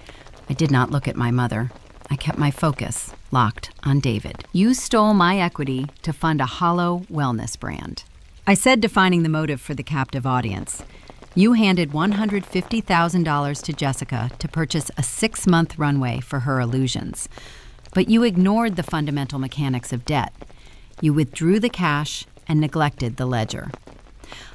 I did not look at my mother. I kept my focus locked on David. You stole my equity to fund a hollow wellness brand. I said, defining the motive for the captive audience. You handed $150,000 to Jessica to purchase a 6-month runway for her illusions. But you ignored the fundamental mechanics of debt. You withdrew the cash and neglected the ledger.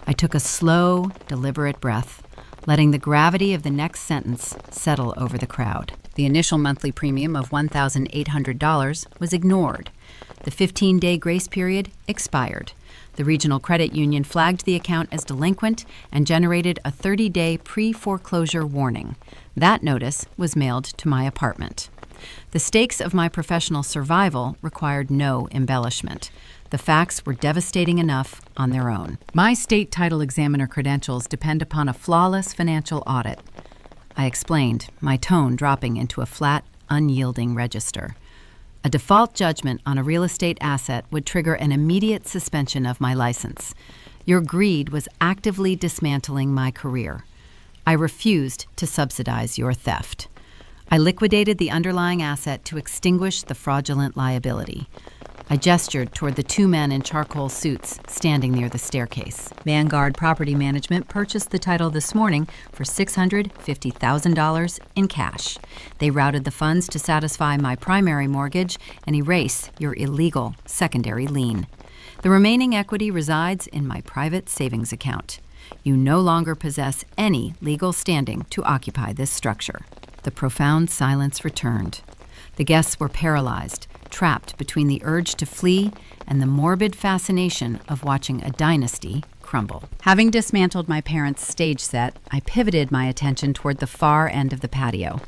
I took a slow, deliberate breath, letting the gravity of the next sentence settle over the crowd. The initial monthly premium of $1,800 was ignored. The 15-day grace period expired. The regional credit union flagged the account as delinquent and generated a 30-day pre-foreclosure warning. That notice was mailed to my apartment. The stakes of my professional survival required no embellishment. The facts were devastating enough on their own. My state title examiner credentials depend upon a flawless financial audit. I explained, my tone dropping into a flat, unyielding register. A default judgment on a real estate asset would trigger an immediate suspension of my license. Your greed was actively dismantling my career. I refused to subsidize your theft. I liquidated the underlying asset to extinguish the fraudulent liability. I gestured toward the 2 men in charcoal suits standing near the staircase. Vanguard Property Management purchased the title this morning for $650,000 in cash. They routed the funds to satisfy my primary mortgage and erase your illegal secondary lien. The remaining equity resides in my private savings account. You no longer possess any legal standing to occupy this structure. The profound silence returned. The guests were paralyzed, trapped between the urge to flee and the morbid fascination of watching a dynasty crumble. Having dismantled my parents' stage set, I pivoted my attention toward the far end of the patio.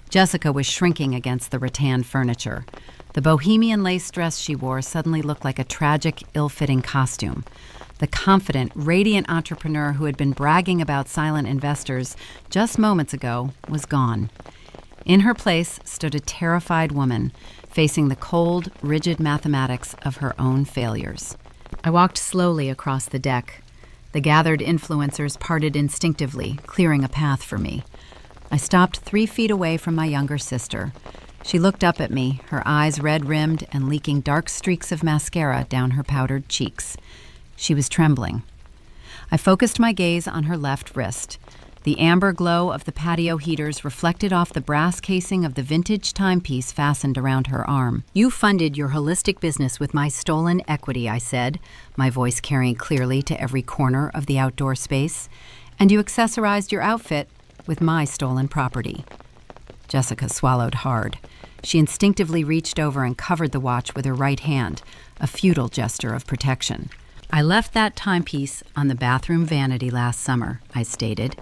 Jessica was shrinking against the rattan furniture. The bohemian lace dress she wore suddenly looked like a tragic, ill-fitting costume. The confident, radiant entrepreneur who had been bragging about silent investors just moments ago was gone. In her place stood a terrified woman, facing the cold, rigid mathematics of her own failures. I walked slowly across the deck. The gathered influencers parted instinctively, clearing a path for me. I stopped 3 feet away from my younger sister. She looked up at me, her eyes red-rimmed and leaking dark streaks of mascara down her powdered cheeks. She was trembling. I focused my gaze on her left wrist. The amber glow of the patio heaters reflected off the brass casing of the vintage timepiece fastened around her arm. You funded your holistic business with my stolen equity, I said, my voice carrying clearly to every corner of the outdoor space, and you accessorized your outfit with my stolen property. Jessica swallowed hard. She instinctively reached over and covered the watch with her right hand, a futile gesture of protection. I left that timepiece on the bathroom vanity last summer, I stated,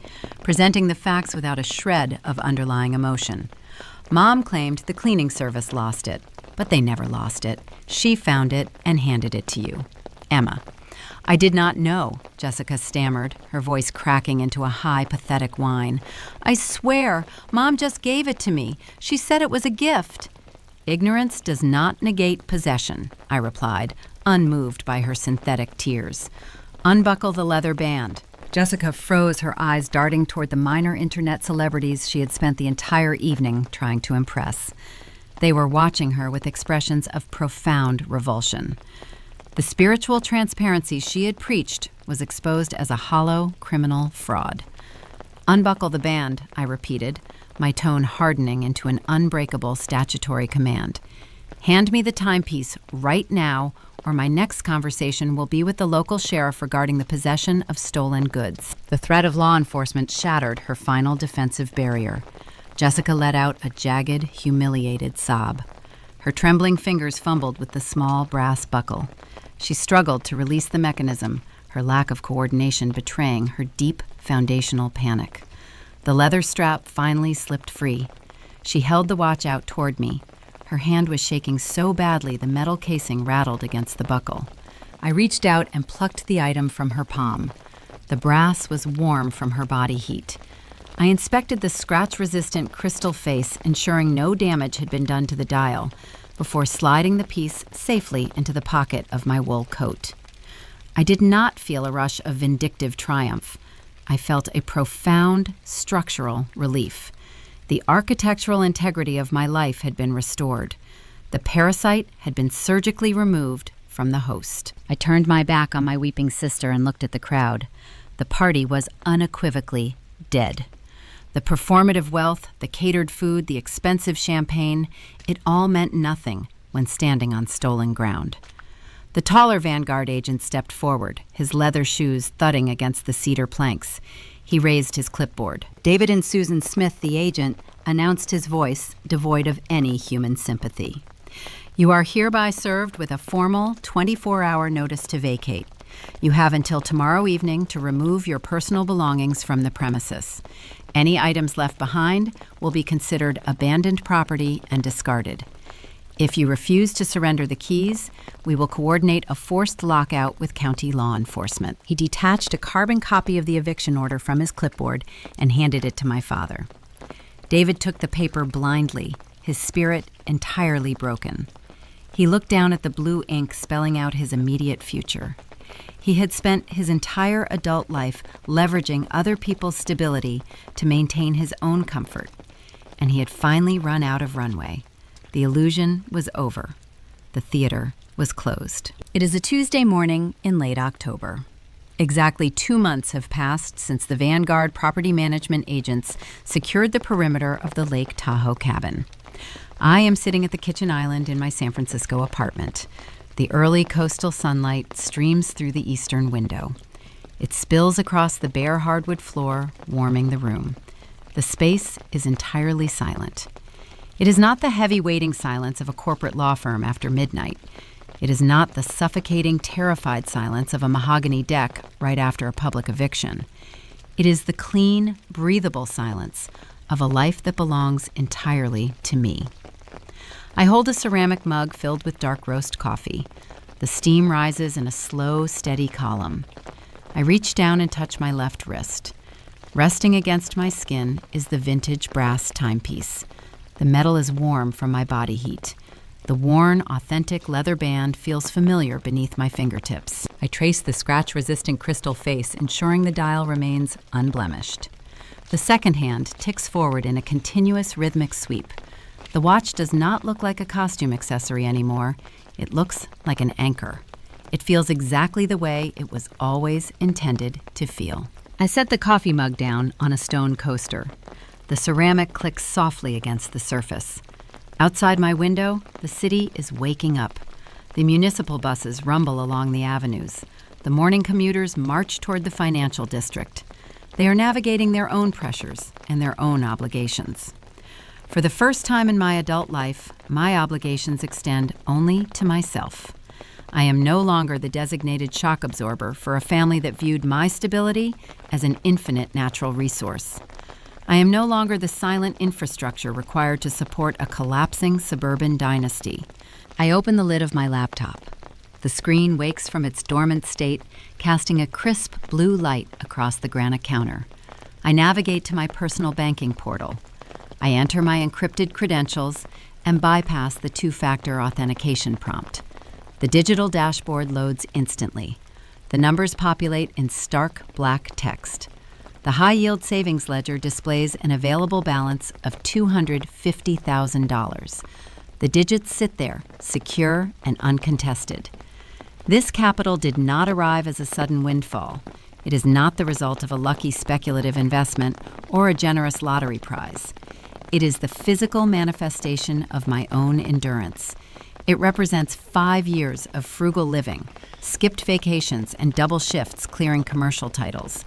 presenting the facts without a shred of underlying emotion. Mom claimed the cleaning service lost it, but they never lost it. She found it and handed it to you. Emma. I did not know, Jessica stammered, her voice cracking into a high, pathetic whine. I swear, Mom just gave it to me. She said it was a gift. Ignorance does not negate possession, I replied, unmoved by her synthetic tears. Unbuckle the leather band. Jessica froze, her eyes darting toward the minor internet celebrities she had spent the entire evening trying to impress. They were watching her with expressions of profound revulsion. The spiritual transparency she had preached was exposed as a hollow criminal fraud. Unbuckle the band, I repeated, my tone hardening into an unbreakable statutory command. Hand me the timepiece right now, or my next conversation will be with the local sheriff regarding the possession of stolen goods. The threat of law enforcement shattered her final defensive barrier. Jessica let out a jagged, humiliated sob. Her trembling fingers fumbled with the small brass buckle. She struggled to release the mechanism, her lack of coordination betraying her deep foundational panic. The leather strap finally slipped free. She held the watch out toward me. Her hand was shaking so badly the metal casing rattled against the buckle. I reached out and plucked the item from her palm. The brass was warm from her body heat. I inspected the scratch-resistant crystal face, ensuring no damage had been done to the dial, before sliding the piece safely into the pocket of my wool coat. I did not feel a rush of vindictive triumph. I felt a profound structural relief. The architectural integrity of my life had been restored. The parasite had been surgically removed from the host. I turned my back on my weeping sister and looked at the crowd. The party was unequivocally dead. The performative wealth, the catered food, the expensive champagne, it all meant nothing when standing on stolen ground. The taller Vanguard agent stepped forward, his leather shoes thudding against the cedar planks. He raised his clipboard. David and Susan Smith, the agent, announced, his voice devoid of any human sympathy. You are hereby served with a formal 24-hour notice to vacate. You have until tomorrow evening to remove your personal belongings from the premises. Any items left behind will be considered abandoned property and discarded. If you refuse to surrender the keys, we will coordinate a forced lockout with county law enforcement. He detached a carbon copy of the eviction order from his clipboard and handed it to my father. David took the paper blindly, his spirit entirely broken. He looked down at the blue ink spelling out his immediate future. He had spent his entire adult life leveraging other people's stability to maintain his own comfort, and he had finally run out of runway. The illusion was over. The theater was closed. It is a Tuesday morning in late October. Exactly 2 months have passed since the Vanguard property management agents secured the perimeter of the Lake Tahoe cabin. I am sitting at the kitchen island in my San Francisco apartment. The early coastal sunlight streams through the eastern window. It spills across the bare hardwood floor, warming the room. The space is entirely silent. It is not the heavy waiting silence of a corporate law firm after midnight. It is not the suffocating, terrified silence of a mahogany deck right after a public eviction. It is the clean, breathable silence of a life that belongs entirely to me. I hold a ceramic mug filled with dark roast coffee. The steam rises in a slow, steady column. I reach down and touch my left wrist. Resting against my skin is the vintage brass timepiece. The metal is warm from my body heat. The worn, authentic leather band feels familiar beneath my fingertips. I trace the scratch-resistant crystal face, ensuring the dial remains unblemished. The second hand ticks forward in a continuous rhythmic sweep. The watch does not look like a costume accessory anymore. It looks like an anchor. It feels exactly the way it was always intended to feel. I set the coffee mug down on a stone coaster. The ceramic clicks softly against the surface. Outside my window, the city is waking up. The municipal buses rumble along the avenues. The morning commuters march toward the financial district. They are navigating their own pressures and their own obligations. For the first time in my adult life, my obligations extend only to myself. I am no longer the designated shock absorber for a family that viewed my stability as an infinite natural resource. I am no longer the silent infrastructure required to support a collapsing suburban dynasty. I open the lid of my laptop. The screen wakes from its dormant state, casting a crisp blue light across the granite counter. I navigate to my personal banking portal. I enter my encrypted credentials and bypass the two-factor authentication prompt. The digital dashboard loads instantly. The numbers populate in stark black text. The high-yield savings ledger displays an available balance of $250,000. The digits sit there, secure and uncontested. This capital did not arrive as a sudden windfall. It is not the result of a lucky speculative investment or a generous lottery prize. It is the physical manifestation of my own endurance. It represents 5 years of frugal living, skipped vacations, and double shifts clearing commercial titles.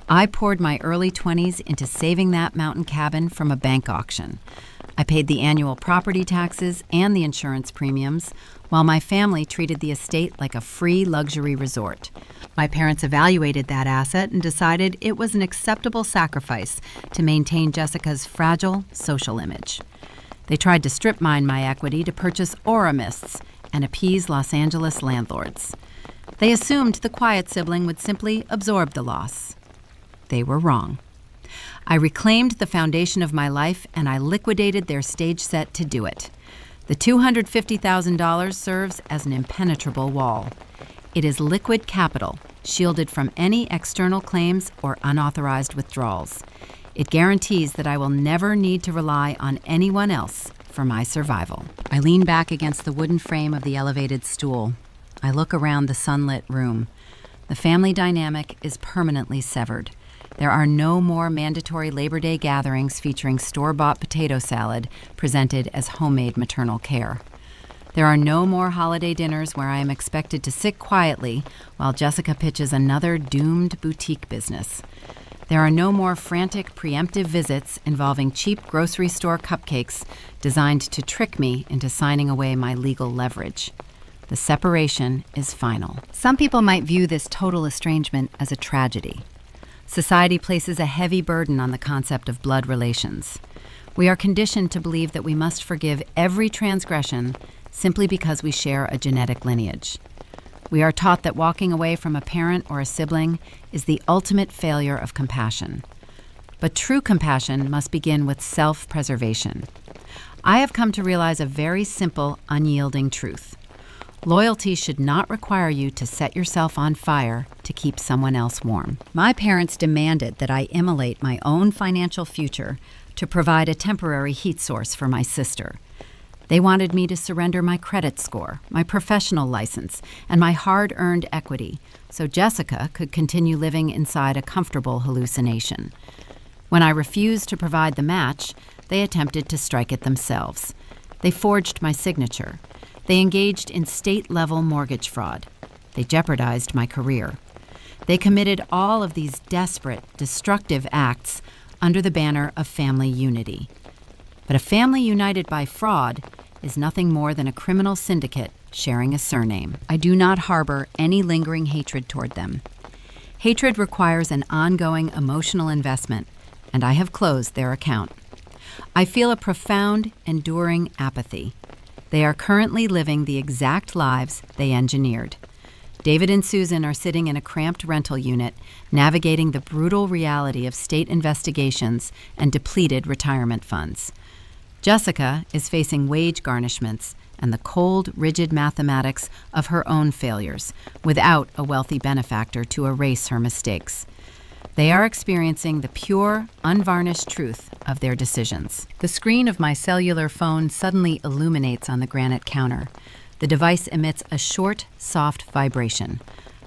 I poured my early 20s into saving that mountain cabin from a bank auction. I paid the annual property taxes and the insurance premiums, while my family treated the estate like a free luxury resort. My parents evaluated that asset and decided it was an acceptable sacrifice to maintain Jessica's fragile social image. They tried to strip mine my equity to purchase aura mists and appease Los Angeles landlords. They assumed the quiet sibling would simply absorb the loss. They were wrong. I reclaimed the foundation of my life, and I liquidated their stage set to do it. The $250,000 serves as an impenetrable wall. It is liquid capital, shielded from any external claims or unauthorized withdrawals. It guarantees that I will never need to rely on anyone else for my survival. I lean back against the wooden frame of the elevated stool. I look around the sunlit room. The family dynamic is permanently severed. There are no more mandatory Labor Day gatherings featuring store-bought potato salad presented as homemade maternal care. There are no more holiday dinners where I am expected to sit quietly while Jessica pitches another doomed boutique business. There are no more frantic preemptive visits involving cheap grocery store cupcakes designed to trick me into signing away my legal leverage. The separation is final. Some people might view this total estrangement as a tragedy. Society places a heavy burden on the concept of blood relations. We are conditioned to believe that we must forgive every transgression simply because we share a genetic lineage. We are taught that walking away from a parent or a sibling is the ultimate failure of compassion. But true compassion must begin with self-preservation. I have come to realize a very simple, unyielding truth. Loyalty should not require you to set yourself on fire to keep someone else warm. My parents demanded that I immolate my own financial future to provide a temporary heat source for my sister. They wanted me to surrender my credit score, my professional license, and my hard-earned equity so Jessica could continue living inside a comfortable hallucination. When I refused to provide the match, they attempted to strike it themselves. They forged my signature. They engaged in state-level mortgage fraud. They jeopardized my career. They committed all of these desperate, destructive acts under the banner of family unity. But a family united by fraud is nothing more than a criminal syndicate sharing a surname. I do not harbor any lingering hatred toward them. Hatred requires an ongoing emotional investment, and I have closed their account. I feel a profound, enduring apathy. They are currently living the exact lives they engineered. David and Susan are sitting in a cramped rental unit, navigating the brutal reality of state investigations and depleted retirement funds. Jessica is facing wage garnishments and the cold, rigid mathematics of her own failures, without a wealthy benefactor to erase her mistakes. They are experiencing the pure, unvarnished truth of their decisions. The screen of my cellular phone suddenly illuminates on the granite counter. The device emits a short, soft vibration.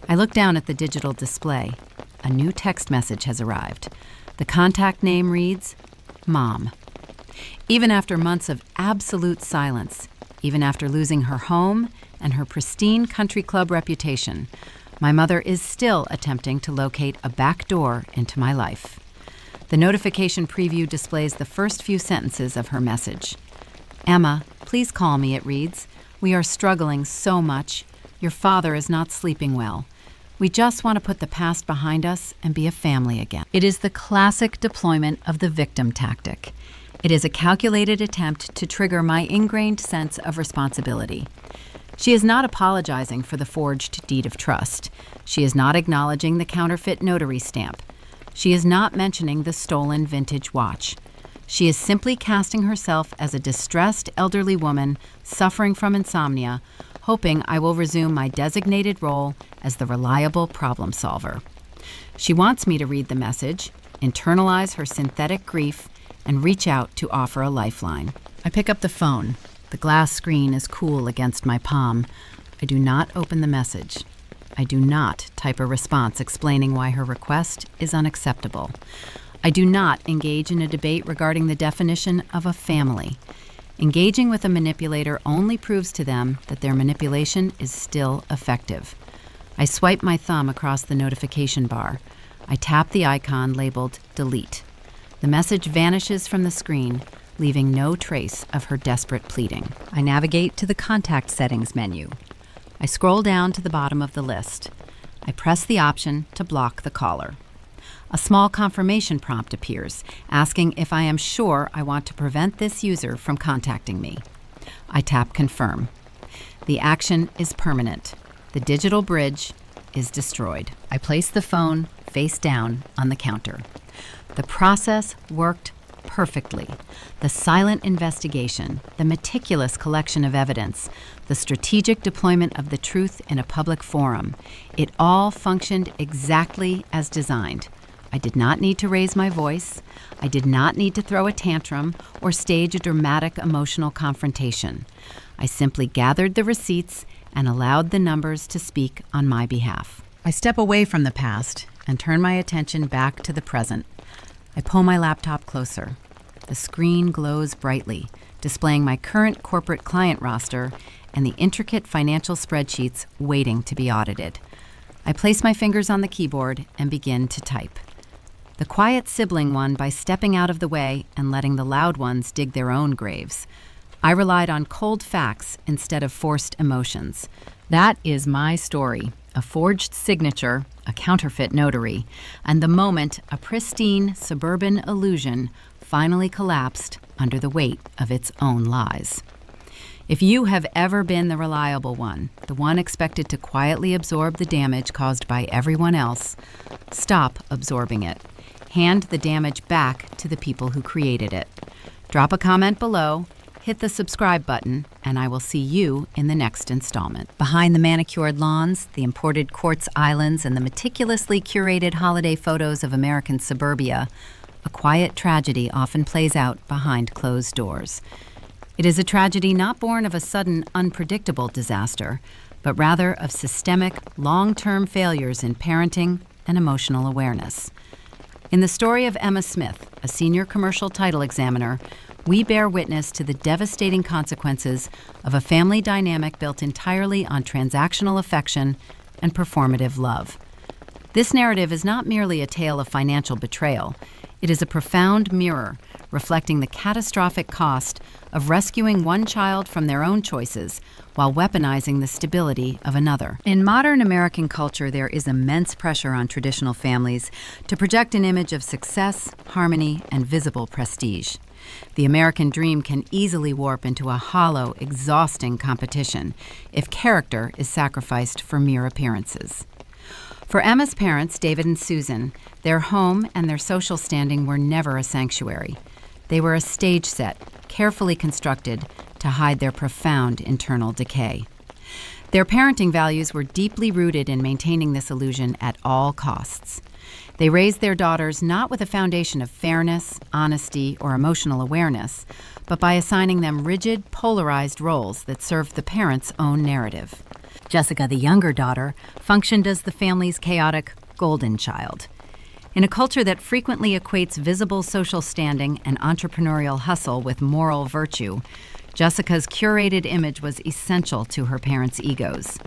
I look down at the digital display. A new text message has arrived. The contact name reads, Mom. Even after months of absolute silence, even after losing her home and her pristine country club reputation, my mother is still attempting to locate a back door into my life. The notification preview displays the first few sentences of her message. "Emma, please call me," it reads. "We are struggling so much. Your father is not sleeping well. We just want to put the past behind us and be a family again." It is the classic deployment of the victim tactic. It is a calculated attempt to trigger my ingrained sense of responsibility. She is not apologizing for the forged deed of trust. She is not acknowledging the counterfeit notary stamp. She is not mentioning the stolen vintage watch. She is simply casting herself as a distressed elderly woman suffering from insomnia, hoping I will resume my designated role as the reliable problem solver. She wants me to read the message, internalize her synthetic grief, and reach out to offer a lifeline. I pick up the phone. The glass screen is cool against my palm. I do not open the message. I do not type a response explaining why her request is unacceptable. I do not engage in a debate regarding the definition of a family. Engaging with a manipulator only proves to them that their manipulation is still effective. I swipe my thumb across the notification bar. I tap the icon labeled Delete. The message vanishes from the screen, leaving no trace of her desperate pleading. I navigate to the Contact Settings menu. I scroll down to the bottom of the list. I press the option to block the caller. A small confirmation prompt appears, asking if I am sure I want to prevent this user from contacting me. I tap Confirm. The action is permanent. The digital bridge is destroyed. I place the phone face down on the counter. The process worked perfectly. The silent investigation, the meticulous collection of evidence, the strategic deployment of the truth in a public forum, it all functioned exactly as designed. I did not need to raise my voice. I did not need to throw a tantrum or stage a dramatic emotional confrontation. I simply gathered the receipts and allowed the numbers to speak on my behalf. I step away from the past and turn my attention back to the present. I pull my laptop closer. The screen glows brightly, displaying my current corporate client roster and the intricate financial spreadsheets waiting to be audited. I place my fingers on the keyboard and begin to type. The quiet sibling won by stepping out of the way and letting the loud ones dig their own graves. I relied on cold facts instead of forced emotions. That is my story. A forged signature, a counterfeit notary, and the moment a pristine suburban illusion finally collapsed under the weight of its own lies. If you have ever been the reliable one, the one expected to quietly absorb the damage caused by everyone else, stop absorbing it. Hand the damage back to the people who created it. Drop a comment below, hit the subscribe button, and I will see you in the next installment. Behind the manicured lawns, the imported quartz islands, and the meticulously curated holiday photos of American suburbia, a quiet tragedy often plays out behind closed doors. It is a tragedy not born of a sudden, unpredictable disaster, but rather of systemic, long-term failures in parenting and emotional awareness. In the story of Emma Smith, a senior commercial title examiner, we bear witness to the devastating consequences of a family dynamic built entirely on transactional affection and performative love. This narrative is not merely a tale of financial betrayal. It is a profound mirror reflecting the catastrophic cost of rescuing one child from their own choices while weaponizing the stability of another. In modern American culture, there is immense pressure on traditional families to project an image of success, harmony, and visible prestige. The American dream can easily warp into a hollow, exhausting competition if character is sacrificed for mere appearances. For Emma's parents, David and Susan, their home and their social standing were never a sanctuary. They were a stage set, carefully constructed to hide their profound internal decay. Their parenting values were deeply rooted in maintaining this illusion at all costs. They raised their daughters not with a foundation of fairness, honesty, or emotional awareness, but by assigning them rigid, polarized roles that served the parents' own narrative. Jessica, the younger daughter, functioned as the family's chaotic golden child. In a culture that frequently equates visible social standing and entrepreneurial hustle with moral virtue, Jessica's curated image was essential to her parents' egos.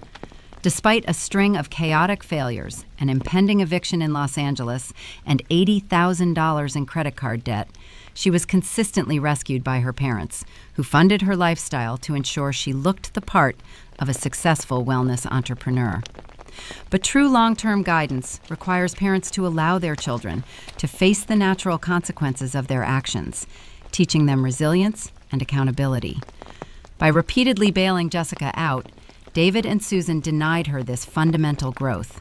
Despite a string of chaotic failures, an impending eviction in Los Angeles, and $80,000 in credit card debt, she was consistently rescued by her parents, who funded her lifestyle to ensure she looked the part of a successful wellness entrepreneur. But true long-term guidance requires parents to allow their children to face the natural consequences of their actions, teaching them resilience and accountability. By repeatedly bailing Jessica out, David and Susan denied her this fundamental growth.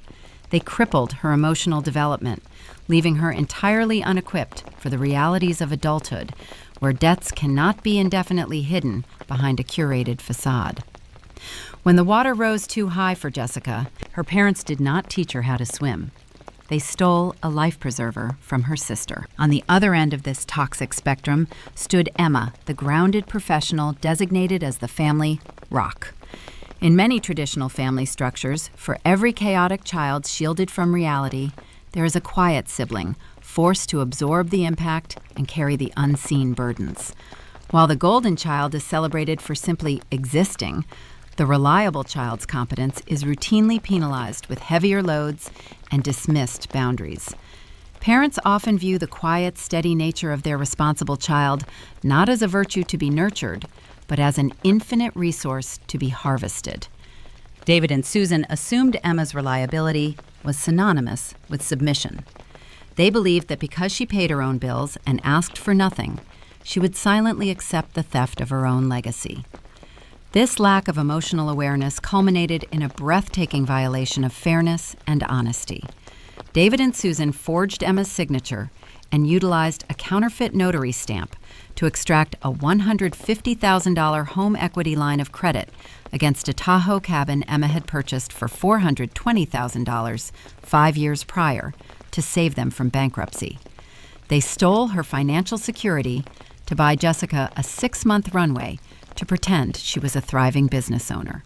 They crippled her emotional development, leaving her entirely unequipped for the realities of adulthood, where debts cannot be indefinitely hidden behind a curated facade. When the water rose too high for Jessica, her parents did not teach her how to swim. They stole a life preserver from her sister. On the other end of this toxic spectrum stood Emma, the grounded professional designated as the family rock. In many traditional family structures, for every chaotic child shielded from reality, there is a quiet sibling, forced to absorb the impact and carry the unseen burdens. While the golden child is celebrated for simply existing, the reliable child's competence is routinely penalized with heavier loads and dismissed boundaries. Parents often view the quiet, steady nature of their responsible child not as a virtue to be nurtured, but as an infinite resource to be harvested. David and Susan assumed Emma's reliability was synonymous with submission. They believed that because she paid her own bills and asked for nothing, she would silently accept the theft of her own legacy. This lack of emotional awareness culminated in a breathtaking violation of fairness and honesty. David and Susan forged Emma's signature and utilized a counterfeit notary stamp to extract a $150,000 home equity line of credit against a Tahoe cabin Emma had purchased for $420,000 5 years prior to save them from bankruptcy. They stole her financial security to buy Jessica a 6-month runway to pretend she was a thriving business owner.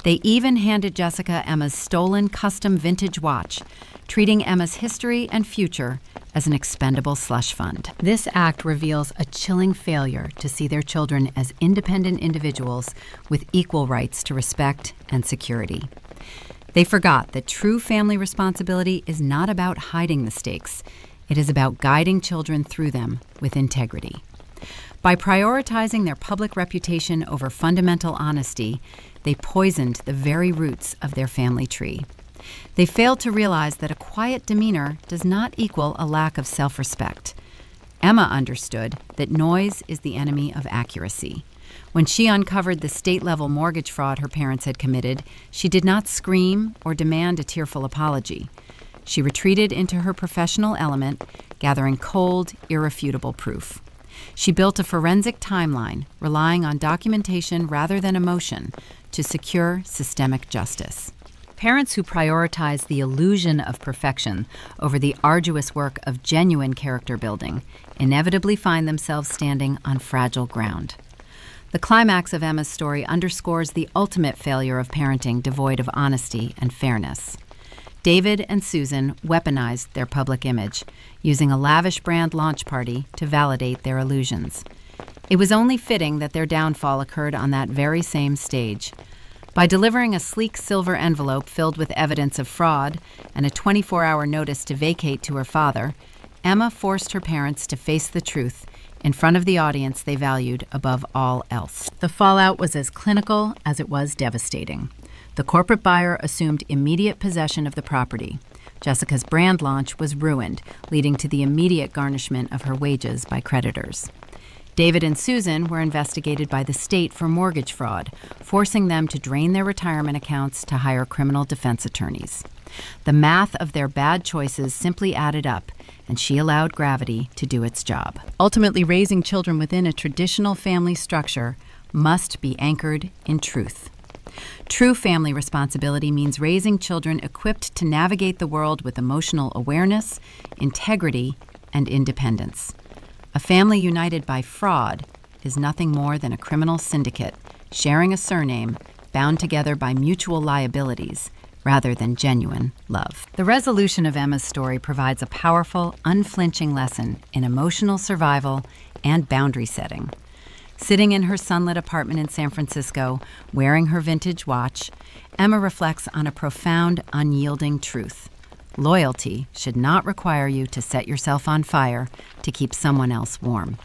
They even handed Jessica Emma's stolen custom vintage watch, treating Emma's history and future as an expendable slush fund. This act reveals a chilling failure to see their children as independent individuals with equal rights to respect and security. They forgot that true family responsibility is not about hiding the stakes. It is about guiding children through them with integrity. By prioritizing their public reputation over fundamental honesty, they poisoned the very roots of their family tree. They failed to realize that a quiet demeanor does not equal a lack of self-respect. Emma understood that noise is the enemy of accuracy. When she uncovered the state-level mortgage fraud her parents had committed, she did not scream or demand a tearful apology. She retreated into her professional element, gathering cold, irrefutable proof. She built a forensic timeline, relying on documentation rather than emotion, to secure systemic justice. Parents who prioritize the illusion of perfection over the arduous work of genuine character building inevitably find themselves standing on fragile ground. The climax of Emma's story underscores the ultimate failure of parenting devoid of honesty and fairness. David and Susan weaponized their public image, using a lavish brand launch party to validate their illusions. It was only fitting that their downfall occurred on that very same stage. By delivering a sleek silver envelope filled with evidence of fraud and a 24-hour notice to vacate to her father, Emma forced her parents to face the truth in front of the audience they valued above all else. The fallout was as clinical as it was devastating. The corporate buyer assumed immediate possession of the property. Jessica's brand launch was ruined, leading to the immediate garnishment of her wages by creditors. David and Susan were investigated by the state for mortgage fraud, forcing them to drain their retirement accounts to hire criminal defense attorneys. The math of their bad choices simply added up, and she allowed gravity to do its job. Ultimately, raising children within a traditional family structure must be anchored in truth. True family responsibility means raising children equipped to navigate the world with emotional awareness, integrity, and independence. A family united by fraud is nothing more than a criminal syndicate, sharing a surname, bound together by mutual liabilities, rather than genuine love. The resolution of Emma's story provides a powerful, unflinching lesson in emotional survival and boundary setting. Sitting in her sunlit apartment in San Francisco, wearing her vintage watch, Emma reflects on a profound, unyielding truth. Loyalty should not require you to set yourself on fire to keep someone else warm.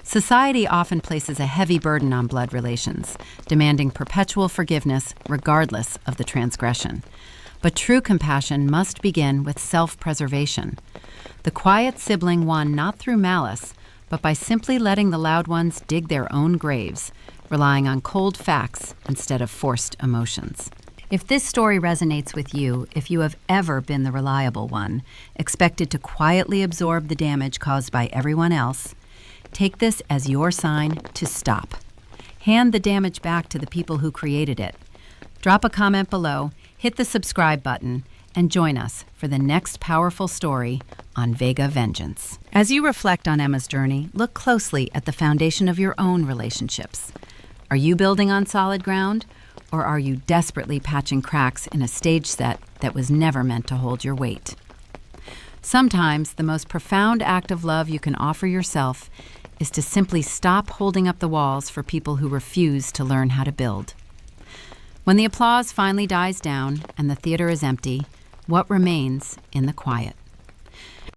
Society often places a heavy burden on blood relations, demanding perpetual forgiveness regardless of the transgression. But true compassion must begin with self-preservation. The quiet sibling won not through malice, but by simply letting the loud ones dig their own graves, relying on cold facts instead of forced emotions. If this story resonates with you, if you have ever been the reliable one, expected to quietly absorb the damage caused by everyone else, take this as your sign to stop. Hand the damage back to the people who created it. Drop a comment below, hit the subscribe button, and join us for the next powerful story on Vega Vengeance. As you reflect on Emma's journey, look closely at the foundation of your own relationships. Are you building on solid ground, or are you desperately patching cracks in a stage set that was never meant to hold your weight? Sometimes the most profound act of love you can offer yourself is to simply stop holding up the walls for people who refuse to learn how to build. When the applause finally dies down and the theater is empty, what remains in the quiet?